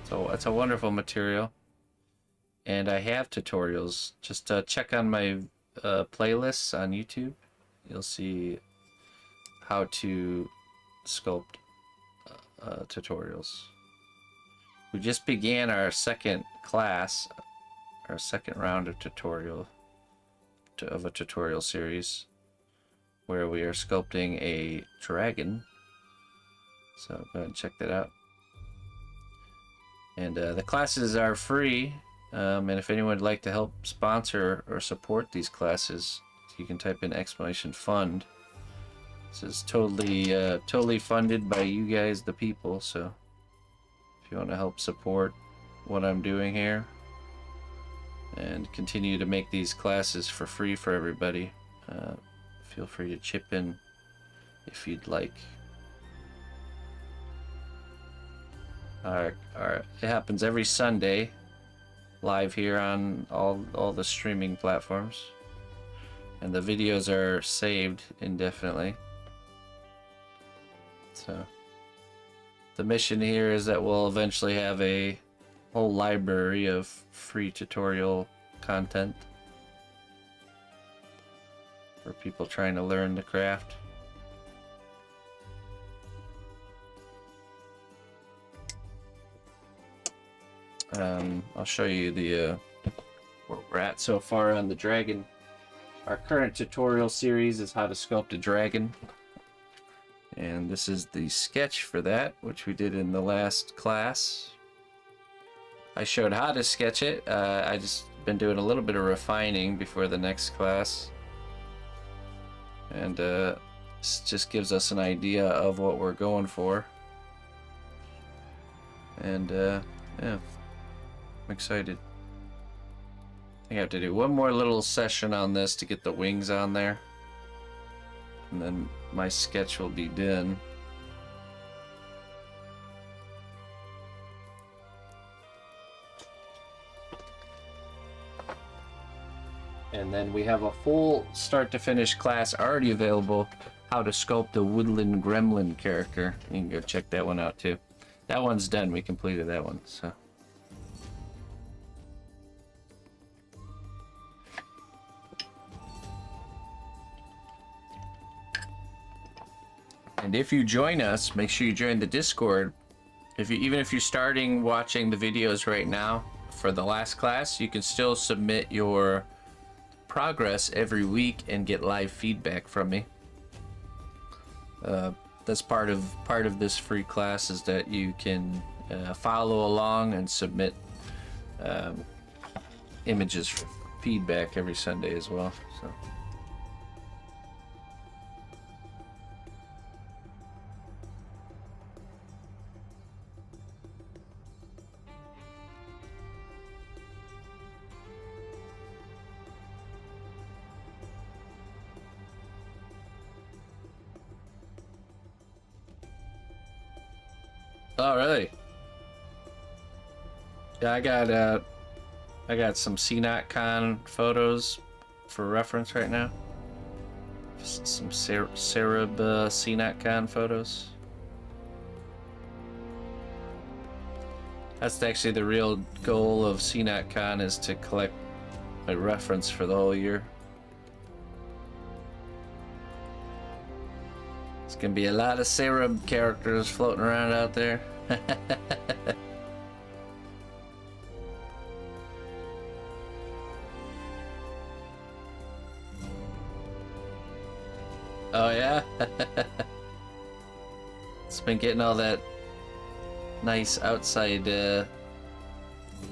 So it's a wonderful material. And I have tutorials. Just check on my playlists on YouTube. You'll see how to sculpt tutorials. We just began our second class, our second round of a tutorial series, where we are sculpting a dragon. So go ahead and check that out. And the classes are free, and if anyone would like to help sponsor or support these classes, you can type in !fund. This is totally funded by you guys, the people. So if you want to help support what I'm doing here and continue to make these classes for free for everybody, feel free to chip in if you'd like. Alright, it happens every Sunday, live here on all the streaming platforms, and the videos are saved indefinitely. So the mission here is that we'll eventually have a whole library of free tutorial content for people trying to learn the craft. I'll show you the where we're at so far on the dragon. Our current tutorial series is how to sculpt a dragon, and this is the sketch for that, which we did in the last class. I showed how to sketch it. I just been doing a little bit of refining before the next class, and this just gives us an idea of what we're going for. And yeah, I'm excited. I think I have to do one more little session on this to get the wings on there, and then my sketch will be done. And then we have a full start to finish class already available, how to sculpt a woodland gremlin character. You can go check that one out too. That one's done. We completed that one, so. And if you join us, make sure you join the Discord. Even if you're starting watching the videos right now for the last class, you can still submit your progress every week and get live feedback from me. That's part of this free class, is that you can follow along and submit images for feedback every Sunday as well. So. Alright. Yeah, I got some cnotcon photos for reference right now. Some Cereb cnotcon photos. That's actually the real goal of cnotcon, is to collect a reference for the whole year. It's gonna be a lot of Cereb characters floating around out there. Oh yeah? It's been getting all that nice outside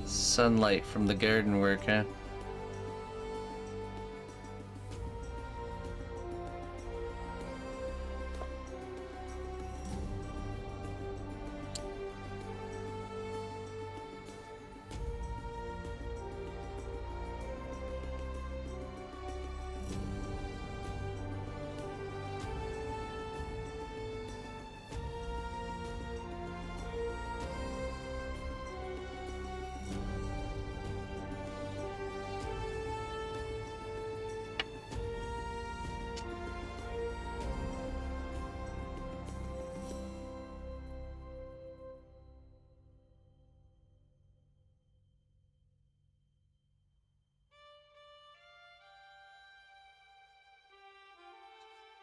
sunlight from the garden work, huh?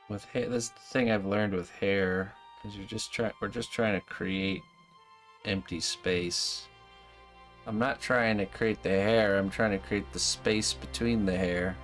With hair, this thing I've learned with hair is we're just trying to create empty space. I'm not trying to create the hair, I'm trying to create the space between the hair.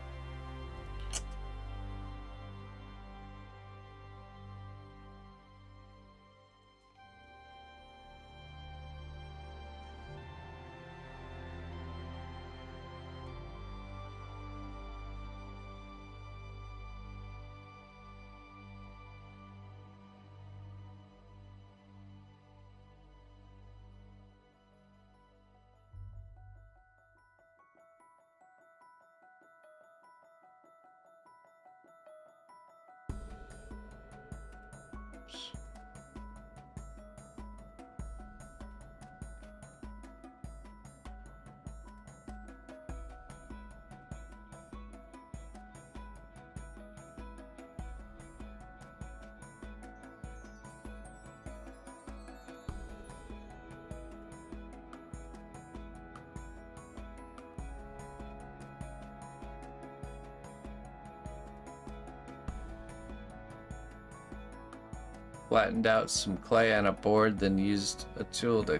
flattened out some clay on a board, then used a tool to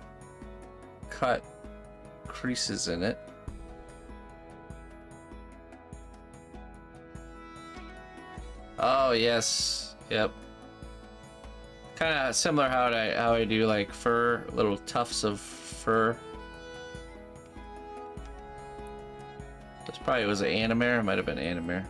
cut creases in it. Oh yes, yep. Kind of similar how I do like fur, little tufts of fur. This probably was an animare. It might have been animare.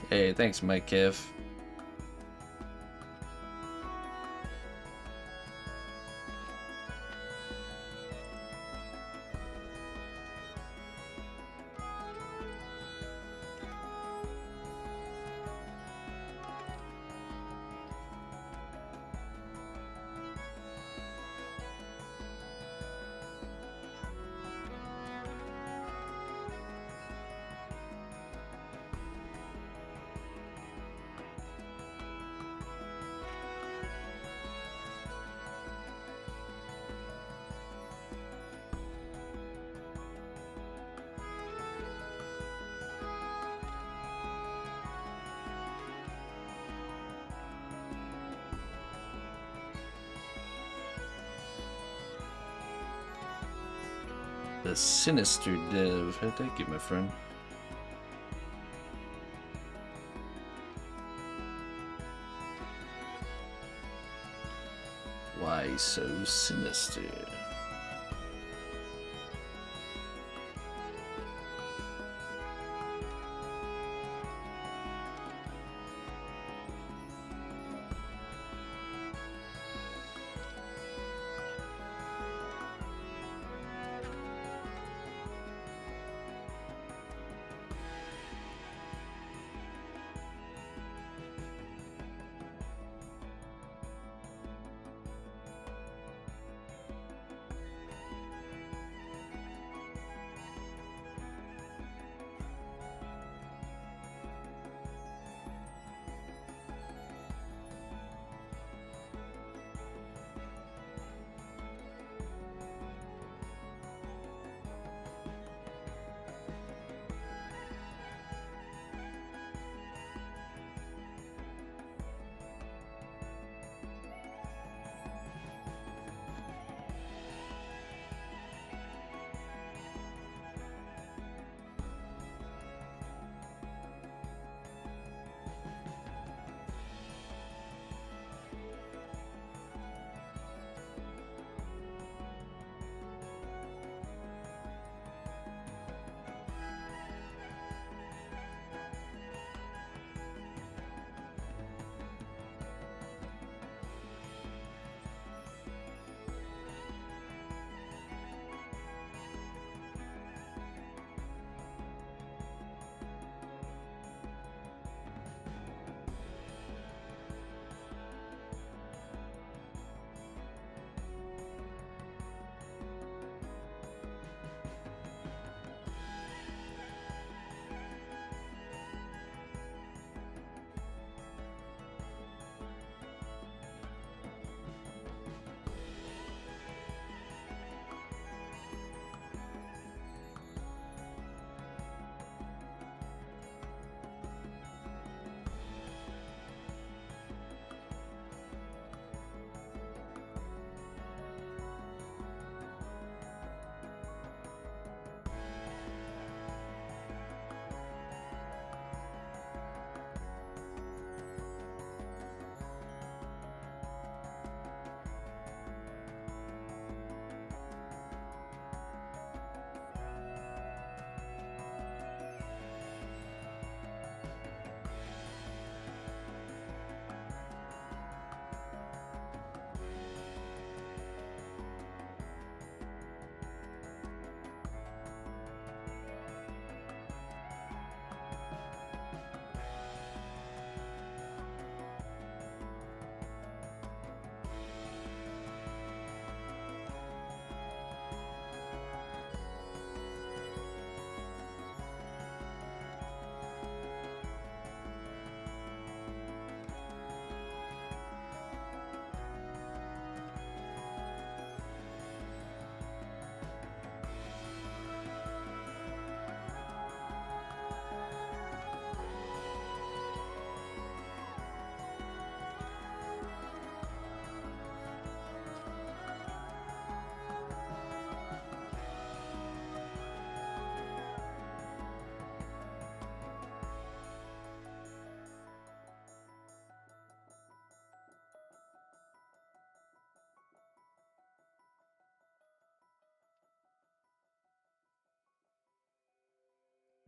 Hey, thanks, Mike Kev. The sinister dev. Thank you, my friend. Why so sinister?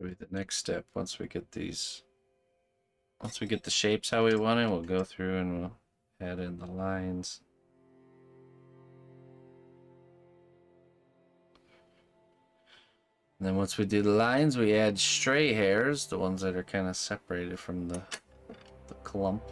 Maybe the next step, once we get these, once we get the shapes how we want it, we'll go through and we'll add in the lines. And then once we do the lines, we add stray hairs, the ones that are kind of separated from the clump.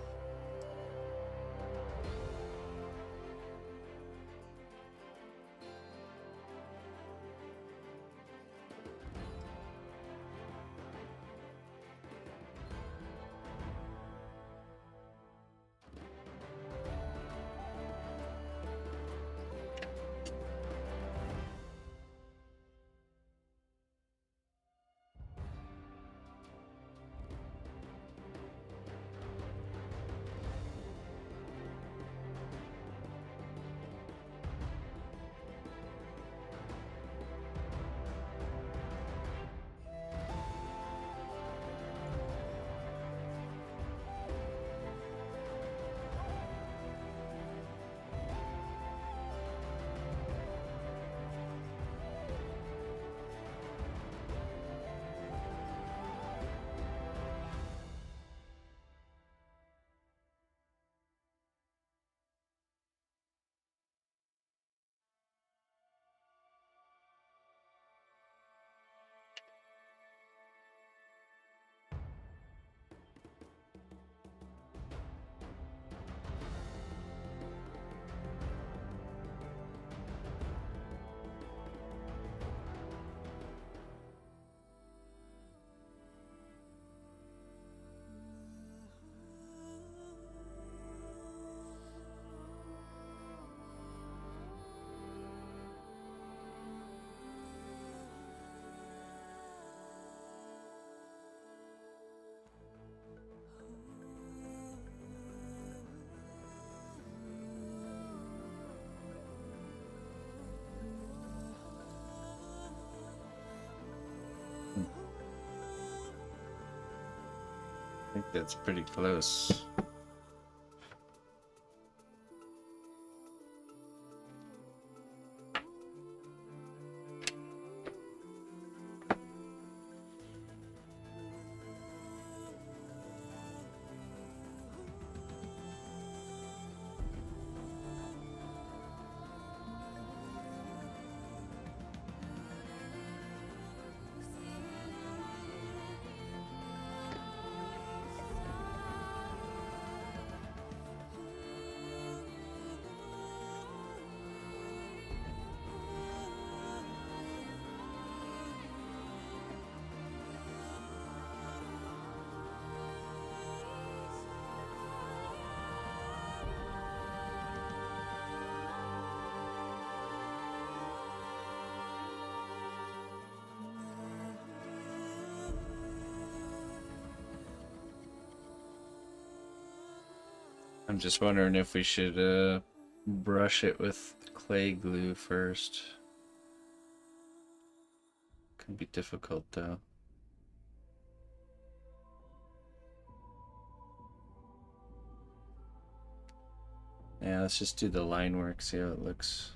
I think that's pretty close. I'm just wondering if we should brush it with clay glue first. Can be difficult though. Yeah, let's just do the line work, see how it looks.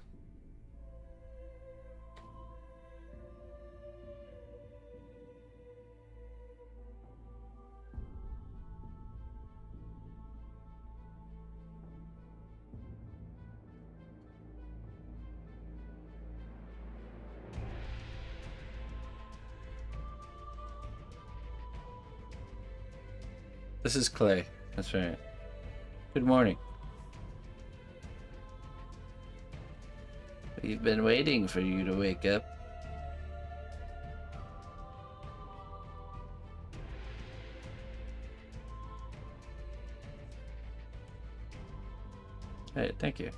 This is clay. That's right. Good morning. We've been waiting for you to wake up. Hey, thank you.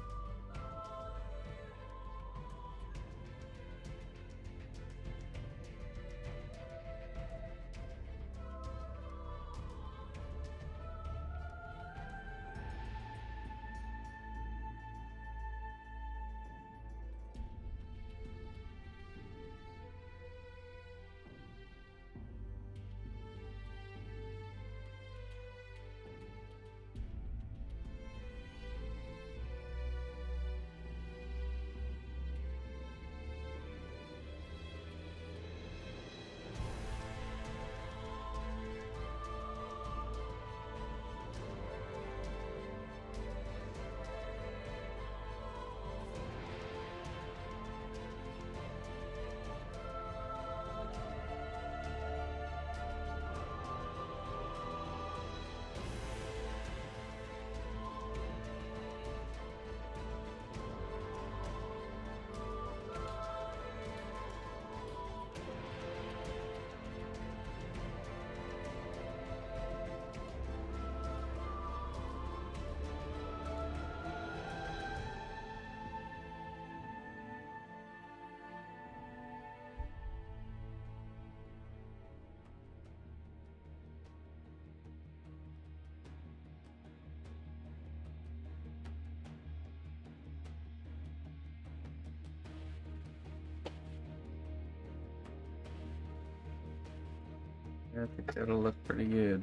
I think that'll look pretty good.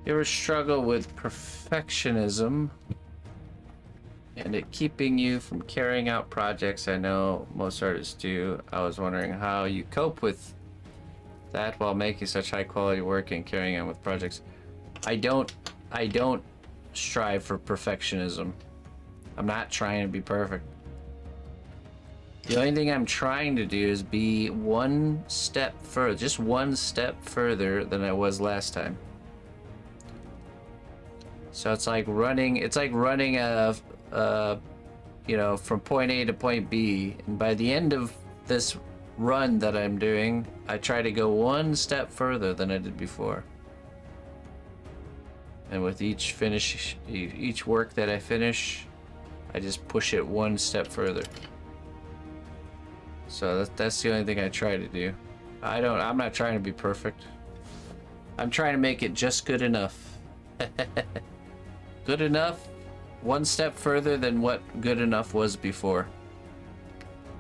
You ever struggle with perfectionism and it keeping you from carrying out projects? I know most artists do. I was wondering how you cope with that while making such high quality work and carrying on with projects. I don't strive for perfectionism. I'm not trying to be perfect. The only thing I'm trying to do is be one step further, just one step further than I was last time. So it's like running a you know, from point A to point B, and by the end of this run that I'm doing, I try to go one step further than I did before. And with each work that I finish, I just push it one step further. So that's the only thing I try to do. I'm not trying to be perfect. I'm trying to make it just good enough. Good enough, one step further than what good enough was before.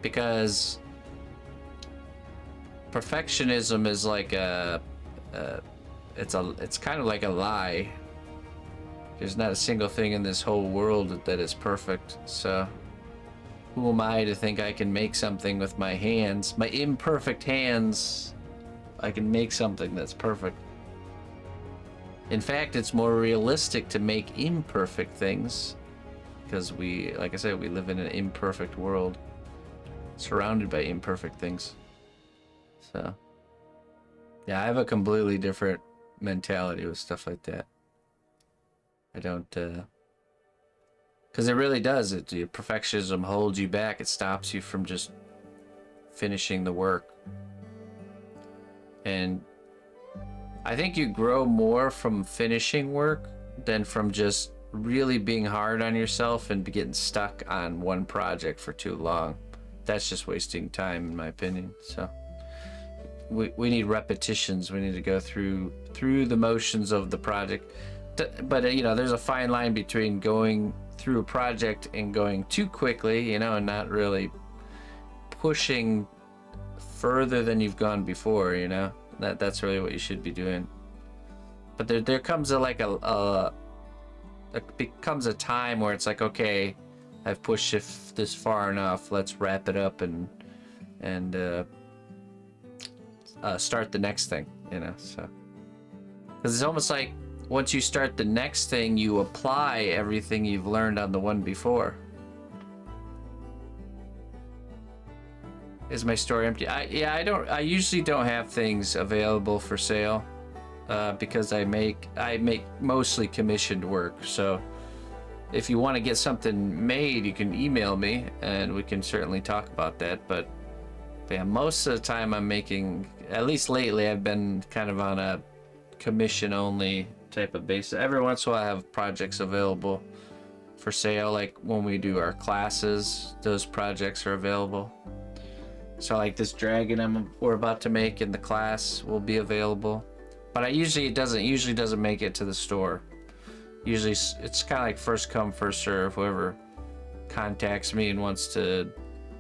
Because perfectionism is like it's kind of like a lie. There's not a single thing in this whole world that is perfect. So who am I to think I can make something with my hands, my imperfect hands? I can make something that's perfect. In fact, it's more realistic to make imperfect things because like I said, we live in an imperfect world, surrounded by imperfect things. So, yeah, I have a completely different mentality with stuff like that. I don't, because it really does. Perfectionism holds you back. It stops you from just finishing the work. And I think you grow more from finishing work than from just really being hard on yourself and getting stuck on one project for too long. That's just wasting time, in my opinion. So we need repetitions. We need to go through the motions of the project. But you know, there's a fine line between going through a project and going too quickly, you know, and not really pushing further than you've gone before, you know. That's really what you should be doing. But there comes it becomes a time where it's like, okay, I've pushed this far enough. Let's wrap it up and start the next thing, you know. So because it's almost like once you start the next thing, you apply everything you've learned on the one before. Is my store empty? I usually don't have things available for sale because I make mostly commissioned work. So if you want to get something made, you can email me and we can certainly talk about that. But yeah, most of the time I'm making, at least lately, I've been kind of on a commission only type of basis. Every once in a while I have projects available for sale, like when we do our classes, those projects are available. So like this dragon we're about to make in the class will be available, but it usually doesn't make it to the store. Usually it's kind of like first come first serve. Whoever contacts me and wants to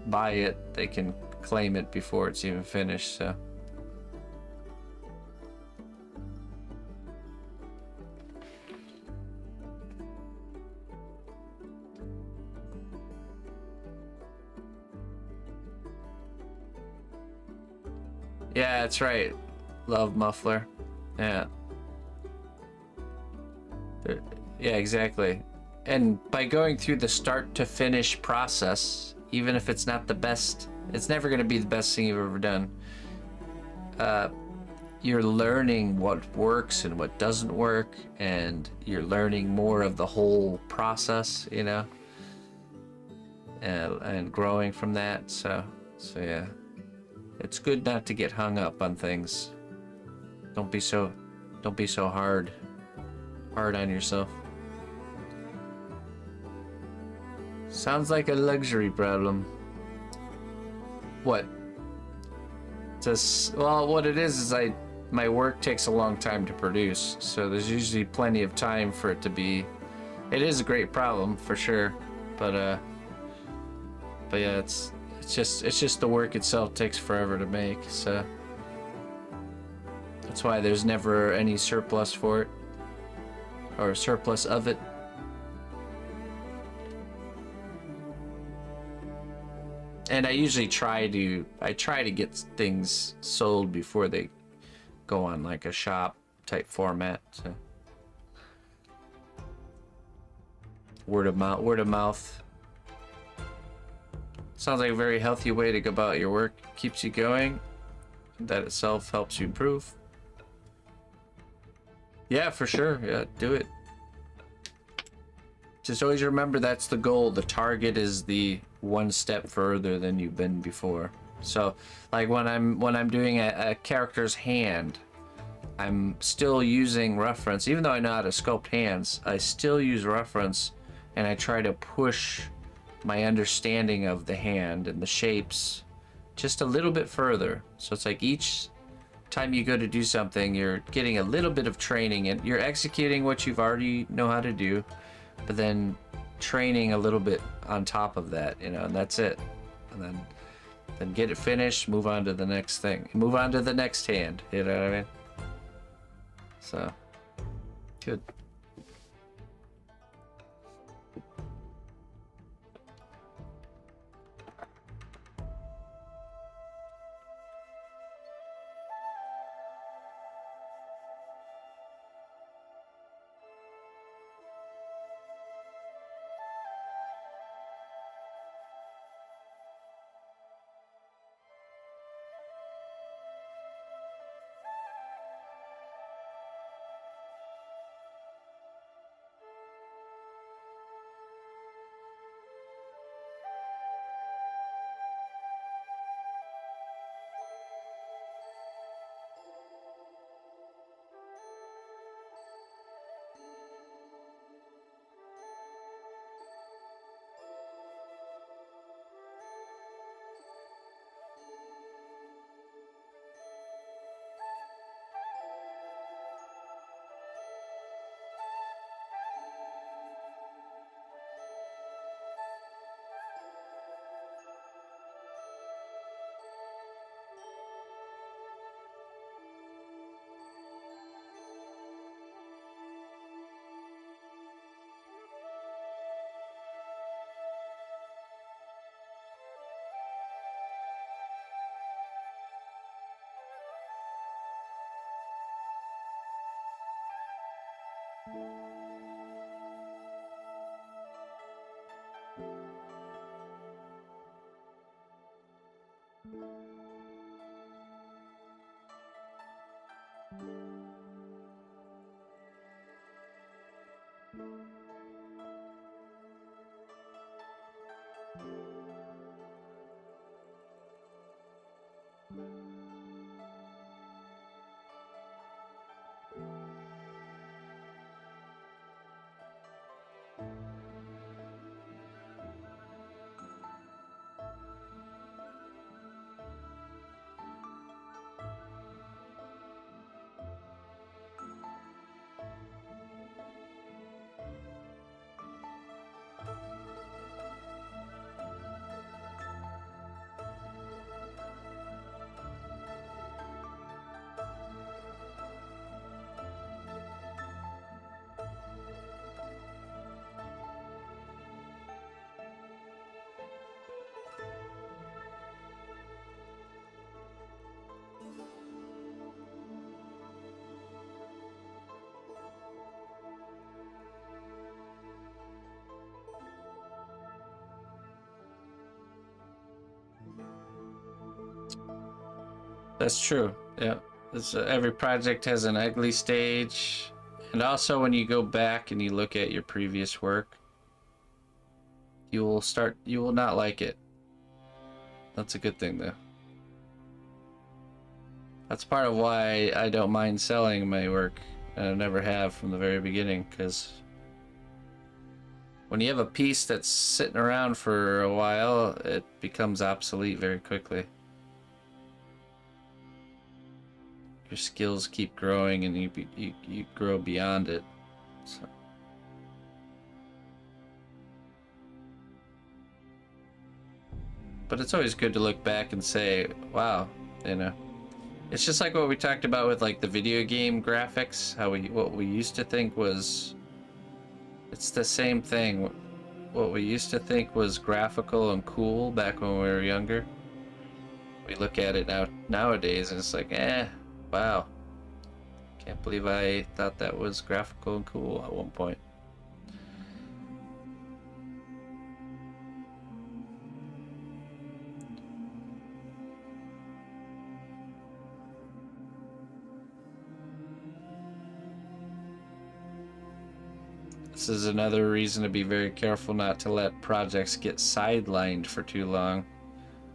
buy it, they can claim it before it's even finished. So yeah, that's right. Love Muffler. Yeah. Yeah, exactly. And by going through the start to finish process, even if it's not the best, it's never going to be the best thing you've ever done. You're learning what works and what doesn't work, and you're learning more of the whole process, you know, and growing from that. So yeah. It's good not to get hung up on things. Don't be so hard on yourself. Sounds like a luxury problem. What? Just, well, what it is my work takes a long time to produce, so there's usually plenty of time for it to be. It is a great problem for sure, but yeah, it's just the work itself takes forever to make, so that's why there's never any surplus for it, or surplus of it. And I usually try to get things sold before they go on like a shop type format. So. Word of mouth. Sounds like a very healthy way to go about your work. Keeps you going. That itself helps you improve. Yeah, for sure. Yeah, do it. Just always remember that's the goal. The target is the one step further than you've been before. So, like when I'm doing a character's hand, I'm still using reference. Even though I know how to sculpt hands, I still use reference, and I try to push my understanding of the hand and the shapes just a little bit further. So it's like each time you go to do something, you're getting a little bit of training, and you're executing what you've already know how to do, but then training a little bit on top of that, you know, and that's it. And then get it finished, move on to the next thing, move on to the next hand, you know what I mean? So good. That's true. Yeah. Every project has an ugly stage. And also when you go back and you look at your previous work, you will not like it. That's a good thing though. That's part of why I don't mind selling my work. And I never have from the very beginning, because when you have a piece that's sitting around for a while, it becomes obsolete very quickly. Your skills keep growing, and you grow beyond it. So. But it's always good to look back and say, wow, you know. It's just like what we talked about with like the video game graphics, how what we used to think was, it's the same thing. What we used to think was graphical and cool back when we were younger, we look at it nowadays and it's like, wow. Can't believe I thought that was graphical and cool at one point. This is another reason to be very careful not to let projects get sidelined for too long,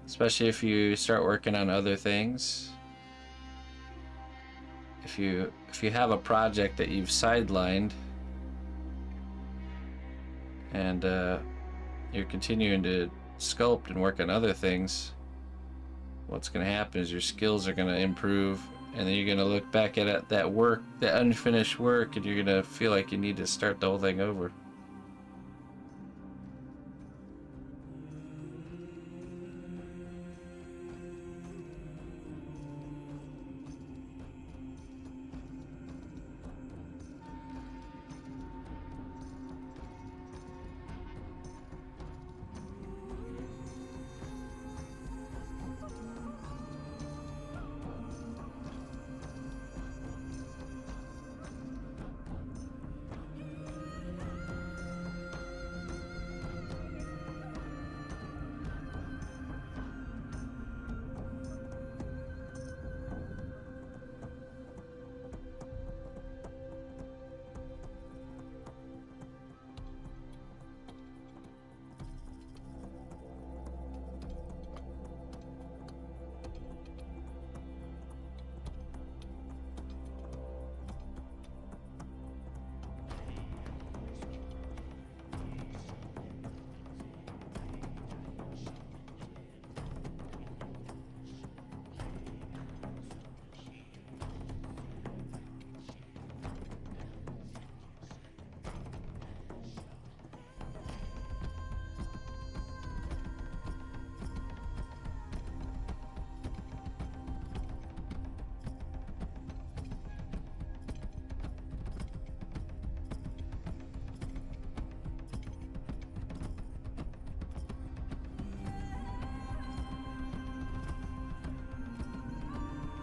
especially if you start working on other things. If you have a project that you've sidelined and you're continuing to sculpt and work on other things, what's going to happen is your skills are going to improve, and then you're going to look back at that work, that unfinished work, and you're going to feel like you need to start the whole thing over.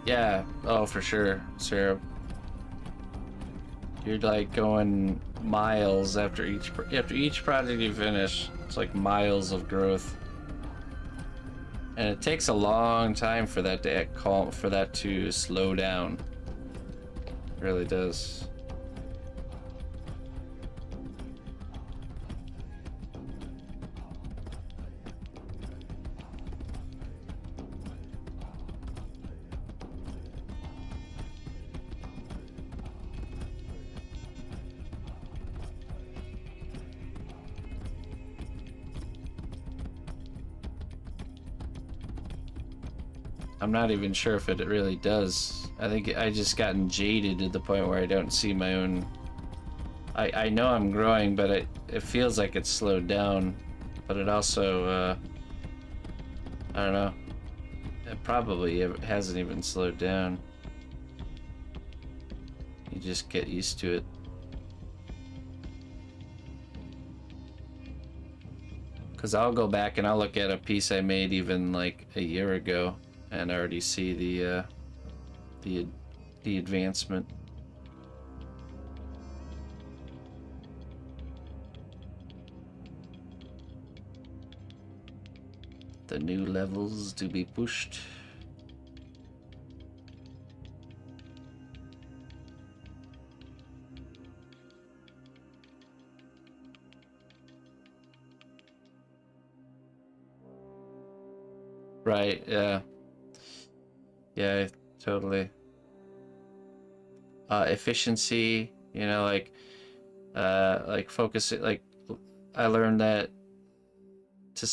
Yeah, oh for sure, Sarah. You're like going miles after each project you finish. It's like miles of growth, and it takes a long time for that to slow down. It really does. I'm not even sure if it really does. I think I just gotten jaded to the point where I don't see my own... I know I'm growing, but it feels like it's slowed down. But it also, I don't know. It probably hasn't even slowed down. You just get used to it. Because I'll go back and I'll look at a piece I made even like a year ago, and I already see the advancement. The new levels to be pushed. Right, yeah. Yeah, totally. Efficiency, you know, like focus it, like I learned that to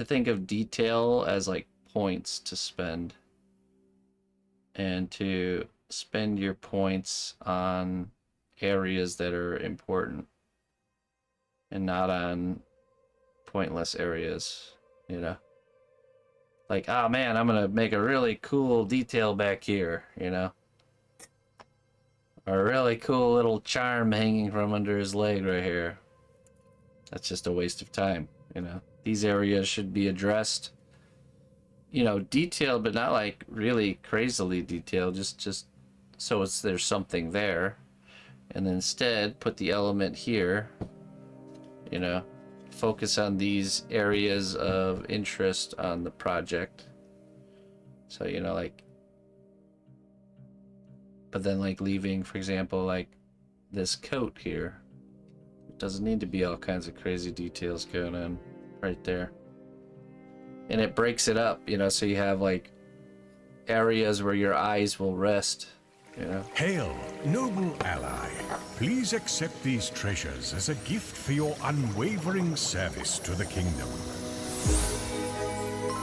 think of detail as like points to spend, and to spend your points on areas that are important and not on pointless areas, you know? Like, oh man, I'm gonna make a really cool detail back here, you know? Or a really cool little charm hanging from under his leg right here. That's just a waste of time, you know? These areas should be addressed, you know, detailed, but not like really crazily detailed, just so there's something there. And then instead, put the element here, you know? Focus on these areas of interest on the project. So, you know, like, but then like leaving, for example, like this coat here. It doesn't need to be all kinds of crazy details going on right there. And it breaks it up, you know, so you have like areas where your eyes will rest, you know. Hail, noble ally. Please accept these treasures as a gift for your unwavering service to the kingdom.